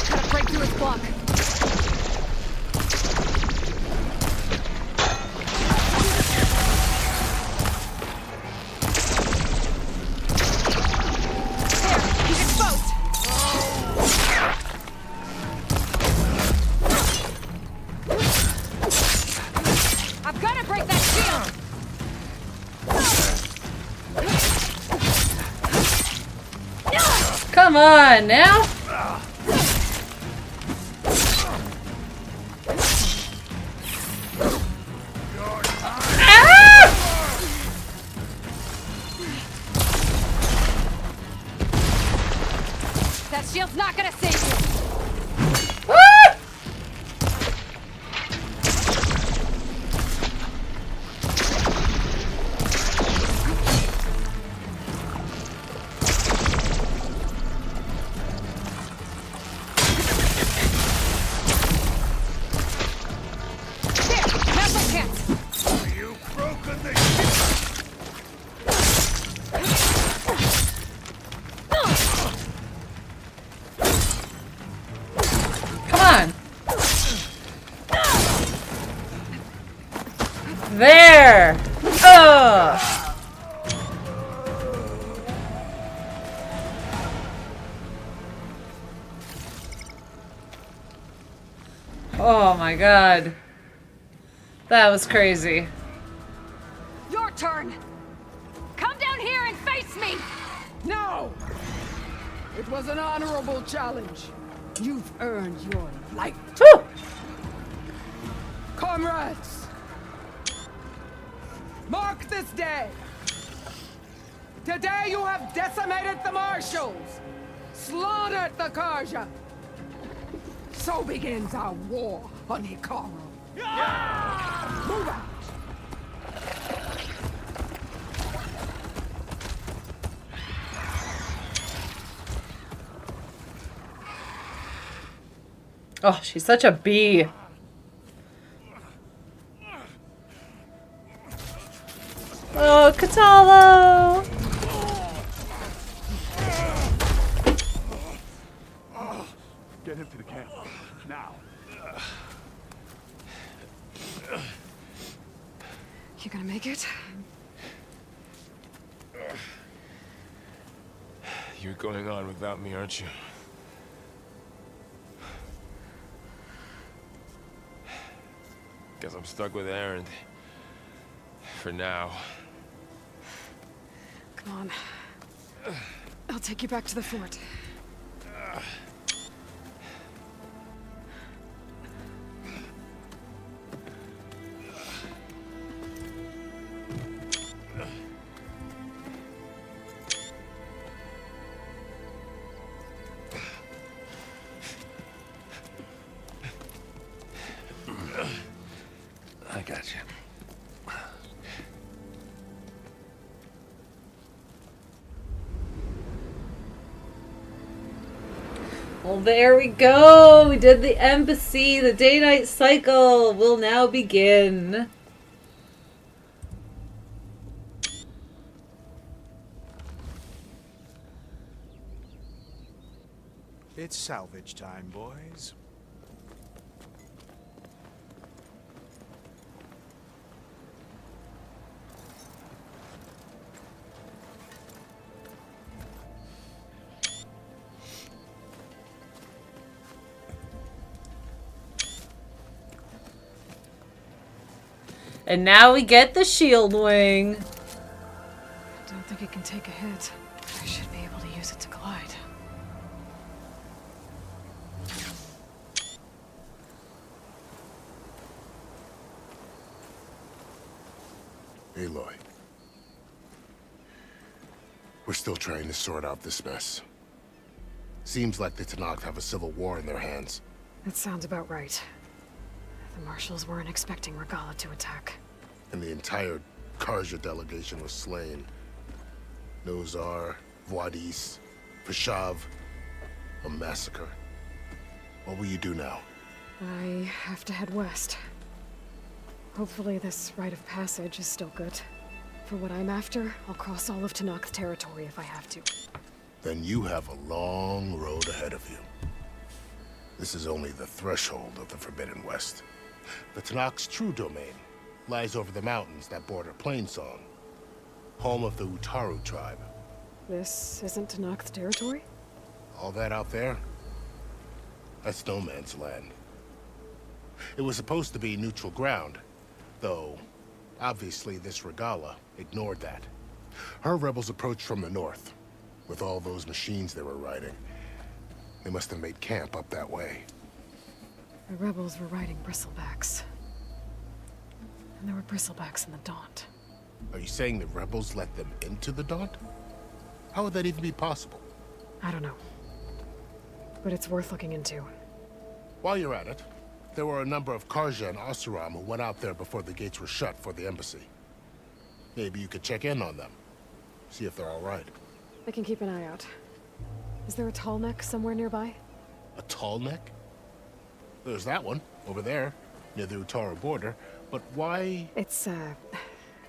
Gotta break through his block. There, he's exposed. I've gotta break that shield.
Come on, now.
That shield's not gonna save you.
Ah!
There, now's my chance.
You've broken the
Come on. There. Oh. Oh my God. That was crazy.
Your turn. Come down here and face me.
No! It was an honorable challenge. You've earned your life.
Woo!
Comrades! Mark this day! Today you have decimated the marshals, slaughtered the Carja. So begins our war on Hikaru. Move out!
Oh, she's such a bee. Oh, Katalo!
Get him to the camp. Now.
You gonna make it?
You're going on without me, aren't you? Guess I'm stuck with Aaron. For now.
Come on. I'll take you back to the fort.
I got you.
Well, there we go. We did the embassy. The day-night cycle will now begin.
It's salvage time, boys.
And now we get the shield wing.
I don't think it can take a hit. I should be able to use it to glide.
Aloy. We're still trying to sort out this mess. Seems like the Tenakth have a civil war in their hands.
That sounds about right. The marshals weren't expecting Regalla to attack.
And the entire Carja delegation was slain. Nozar, Vaudis, Vashav. A massacre. What will you do now?
I have to head west. Hopefully this rite of passage is still good. For what I'm after, I'll cross all of Tenakth territory if I have to.
Then you have a long road ahead of you. This is only the threshold of the Forbidden West. The Tenakth's true domain lies over the mountains that border Plainsong, home of the Utaru tribe.
This isn't Tenakth territory?
All that out there? That's no man's land. It was supposed to be neutral ground, though obviously this Regalla ignored that. Her rebels approached from the north, with all those machines they were riding. They must have made camp up that way.
The rebels were riding bristlebacks. And there were bristlebacks in the Daunt.
Are you saying the rebels let them into the Daunt? How would that even be possible?
I don't know. But it's worth looking into.
While you're at it, there were a number of Carja and Oseram who went out there before the gates were shut for the embassy. Maybe you could check in on them. See if they're all right.
I can keep an eye out. Is there a tall neck somewhere nearby?
A tall neck? There's that one, over there, near the Utaru border. But why?
It's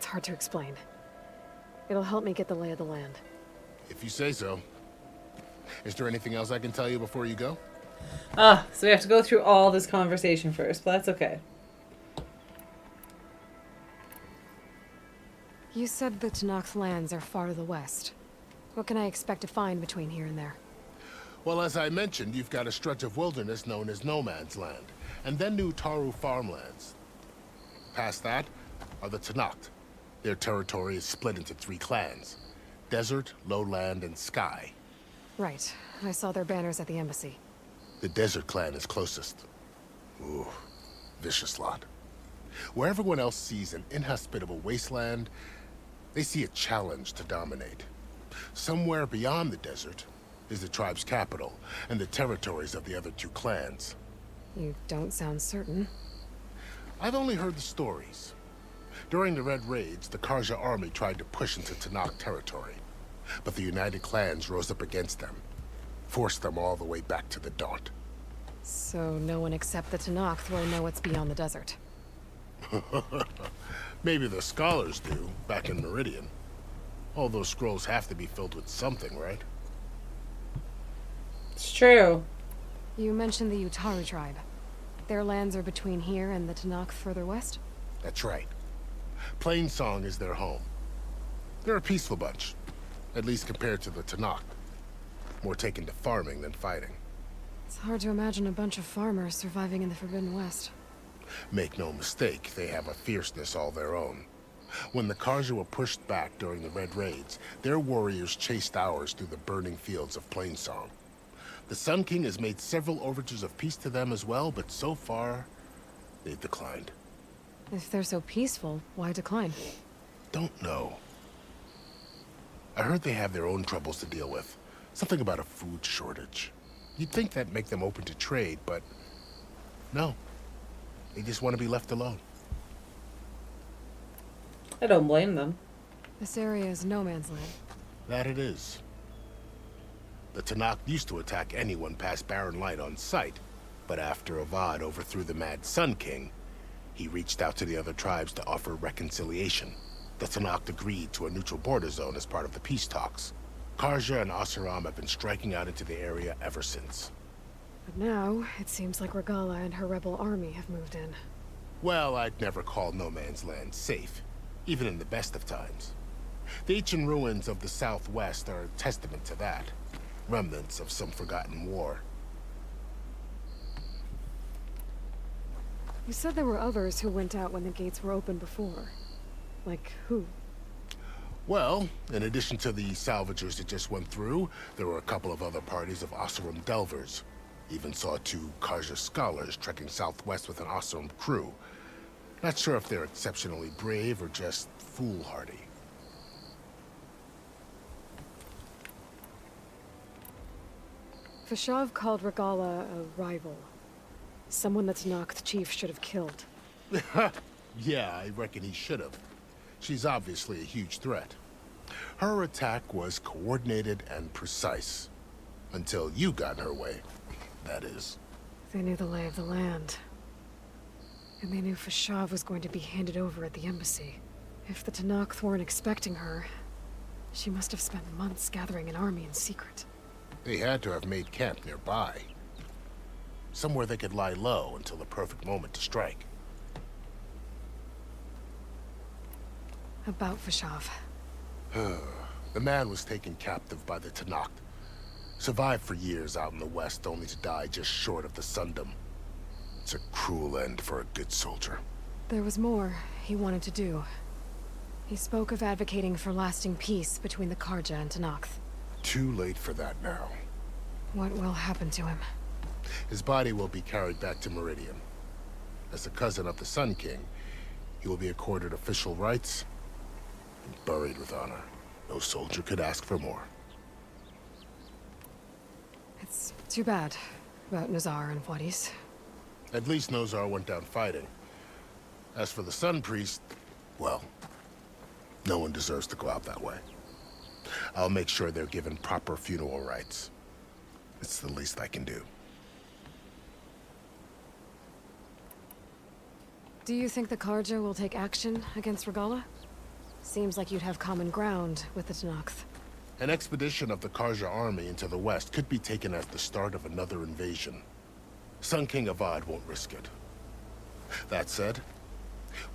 hard to explain. It'll help me get the lay of the land.
If you say so. Is there anything else I can tell you before you go?
So we have to go through all this conversation first, but that's okay.
You said the Tenakth lands are far to the west. What can I expect to find between here and there?
Well, as I mentioned, you've got a stretch of wilderness known as No Man's Land, and then the Utaru farmlands. Past that are the Tenakth. Their territory is split into 3 clans: Desert, Lowland, and Sky.
Right. I saw their banners at the embassy.
The Desert clan is closest. Ooh, vicious lot. Where everyone else sees an inhospitable wasteland, they see a challenge to dominate. Somewhere beyond the desert is the tribe's capital and the territories of the other 2 clans.
You don't sound certain.
I've only heard the stories. During the Red Raids, the Carja army tried to push into Tenakth territory, but the United Clans rose up against them, forced them all the way back to the Daunt.
So no one except the Tenakth will know what's beyond the desert.
Maybe the scholars do, back in Meridian. All those scrolls have to be filled with something, right?
It's true.
You mentioned the Utaru tribe. Their lands are between here and the Tenakth further west?
That's right. Plainsong is their home. They're a peaceful bunch, at least compared to the Tenakth. More taken to farming than fighting.
It's hard to imagine a bunch of farmers surviving in the Forbidden West.
Make no mistake, they have a fierceness all their own. When the Carja were pushed back during the Red Raids, their warriors chased ours through the burning fields of Plainsong. The Sun King has made several overtures of peace to them as well, but so far, they've declined.
If they're so peaceful, why decline?
Don't know. I heard they have their own troubles to deal with. Something about a food shortage. You'd think that'd make them open to trade, but no. They just want to be left alone.
I don't blame them.
This area is no man's land.
That it is. The Tenakth used to attack anyone past Barren Light on sight, but after Avad overthrew the Mad Sun King, he reached out to the other tribes to offer reconciliation. The Tenakth agreed to a neutral border zone as part of the peace talks. Carja and Oseram have been striking out into the area ever since.
But now, it seems like Regalla and her rebel army have moved in.
Well, I'd never call no man's land safe, even in the best of times. The ancient ruins of the Southwest are a testament to that. Remnants of some forgotten war.
You said there were others who went out when the gates were open before. Like who?
Well, in addition to the salvagers that just went through, there were a couple of other parties of Oseram delvers. Even saw 2 Carja scholars trekking southwest with an Oseram crew. Not sure if they're exceptionally brave or just foolhardy.
Fashav called Regalla a rival. Someone that Tenakth chief should have killed.
Yeah, I reckon he should have. She's obviously a huge threat. Her attack was coordinated and precise. Until you got in her way, that is.
They knew the lay of the land. And they knew Fashav was going to be handed over at the embassy. If the Tenakth weren't expecting her, she must have spent months gathering an army in secret.
They had to have made camp nearby. Somewhere they could lie low until the perfect moment to strike.
About Fashav.
The man was taken captive by the Tenakth. Survived for years out in the west, only to die just short of the Sundom. It's a cruel end for a good soldier.
There was more he wanted to do. He spoke of advocating for lasting peace between the Carja and Tenakth.
Too late for that now.
What will happen to him?
His body will be carried back to Meridian. As a cousin of the Sun King, he will be accorded official rights and buried with honor. No soldier could ask for more.
It's too bad about Nazar and Vaudis.
At least Nozar went down fighting. As for the Sun Priest, well, no one deserves to go out that way. I'll make sure they're given proper funeral rites. It's the least I can do.
Do you think the Carja will take action against Regalla? Seems like you'd have common ground with the Tenakth.
An expedition of the Carja army into the west could be taken at the start of another invasion. Sun King Avad won't risk it. That said,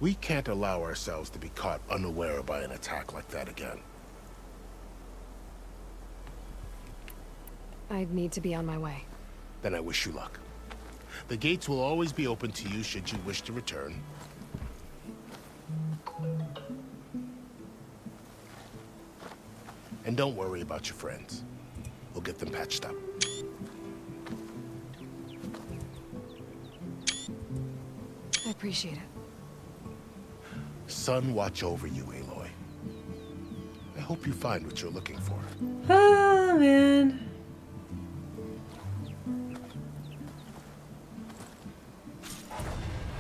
we can't allow ourselves to be caught unaware by an attack like that again.
I'd need to be on my way.
Then I wish you luck. The gates will always be open to you should you wish to return. And don't worry about your friends. We'll get them patched up.
I appreciate it.
Sun watch over you, Aloy. I hope you find what you're looking for.
Oh, man.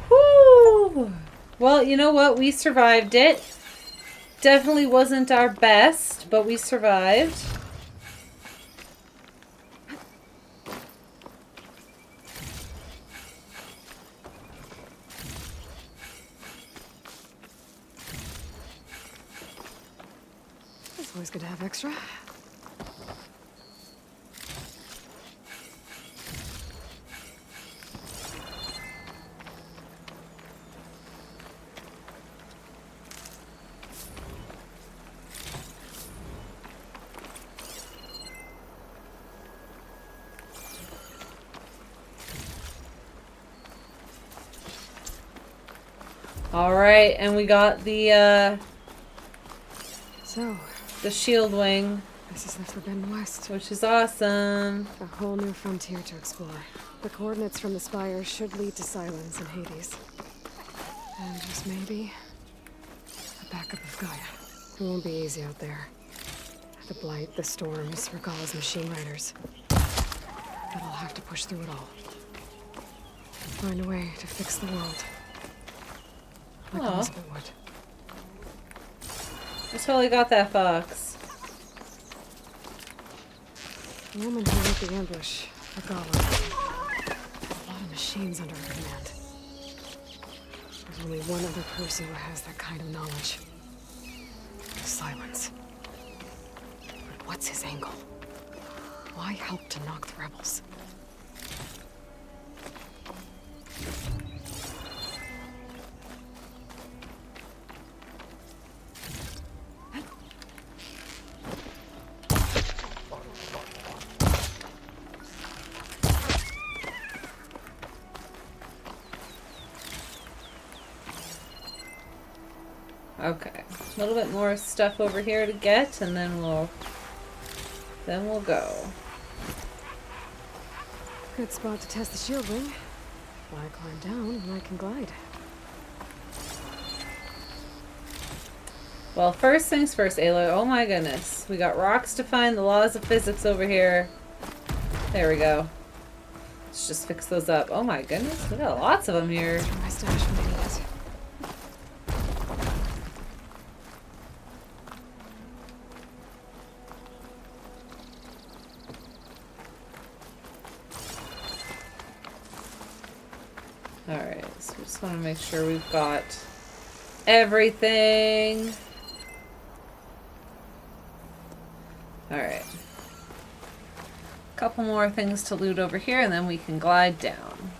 Woo! Well, you know what? We survived it. Definitely wasn't our best, but we survived.
It's always good to have extra.
All right, and we got the
So,
the shield wing.
This is the Forbidden West.
Which is awesome.
A whole new frontier to explore. The coordinates from the spire should lead to Silence and Hades. And just maybe, a backup of Gaia. It won't be easy out there. The Blight, the Storms, Regalla's machine riders. But I'll have to push through it all. Find a way to fix the world. Like
Aw.
Elizabeth would.
I totally got that fox.
The woman who led the ambush, Regala. A lot of machines under her command. There's only one other person who has that kind of knowledge. Silence. But what's his angle? Why help to knock the rebels?
Okay, a little bit more stuff over here to get, and then we'll go.
Good spot to test the shield ring. Why climb down when I can glide?
Well, first things first, Aloy. Oh my goodness, we got rocks to find, the laws of physics over here. There we go. Let's just fix those up. Oh my goodness, we got lots of them here.
My stash when I need it.
Alright, so we just want to make sure we've got everything. Alright. Couple more things to loot over here, and then we can glide down.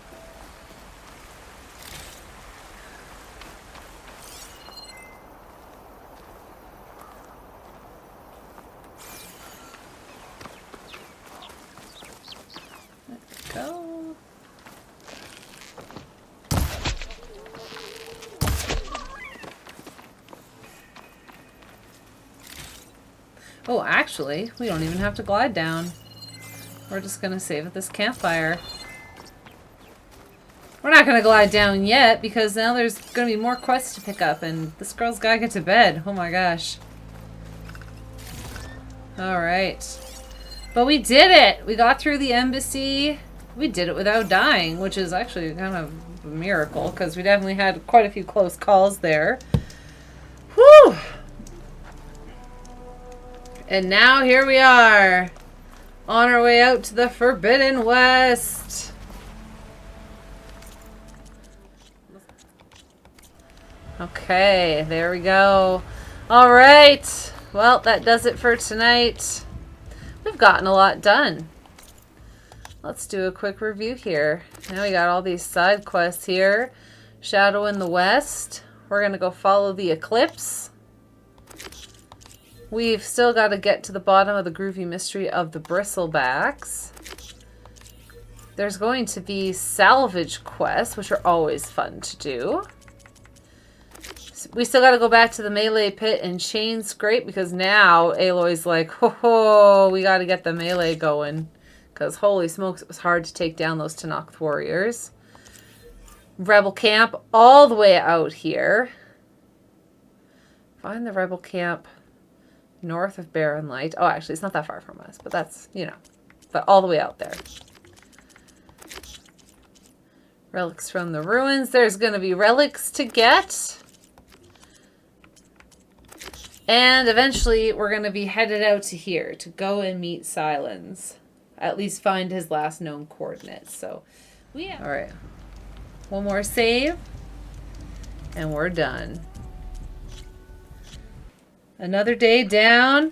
There we go. Oh, actually, we don't even have to glide down. We're just gonna save at this campfire. We're not gonna glide down yet because now there's gonna be more quests to pick up and this girl's gotta get to bed. Oh my gosh. Alright. But we did it! We got through the embassy. We did it without dying, which is actually kind of a miracle because we definitely had quite a few close calls there. Whew! And now here we are, on our way out to the Forbidden West. Okay, there we go. All right, well, that does it for tonight. We've gotten a lot done. Let's do a quick review here. Now we got all these side quests here. Shadow in the West. We're gonna go follow the eclipse. We've still got to get to the bottom of the groovy mystery of the bristlebacks. There's going to be salvage quests, which are always fun to do. We still got to go back to the melee pit and Chainscrape because now Aloy's like, ho, we got to get the melee going. Because holy smokes, it was hard to take down those Tenakth warriors. Rebel camp all the way out here. Find the rebel camp north of Barren Light. Oh, actually, it's not that far from us, but that's, you know, but all the way out there. Relics from the ruins. There's going to be relics to get. And eventually, we're going to be headed out to here to go and meet Silence. At least find his last known coordinates. So, all right. One more save. And we're done. Another day down,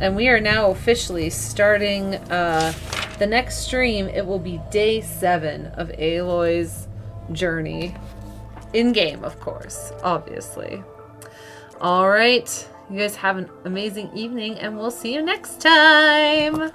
and we are now officially starting the next stream. It will be day 7 of Aloy's journey. In-game, of course, obviously. All right, you guys have an amazing evening, and we'll see you next time.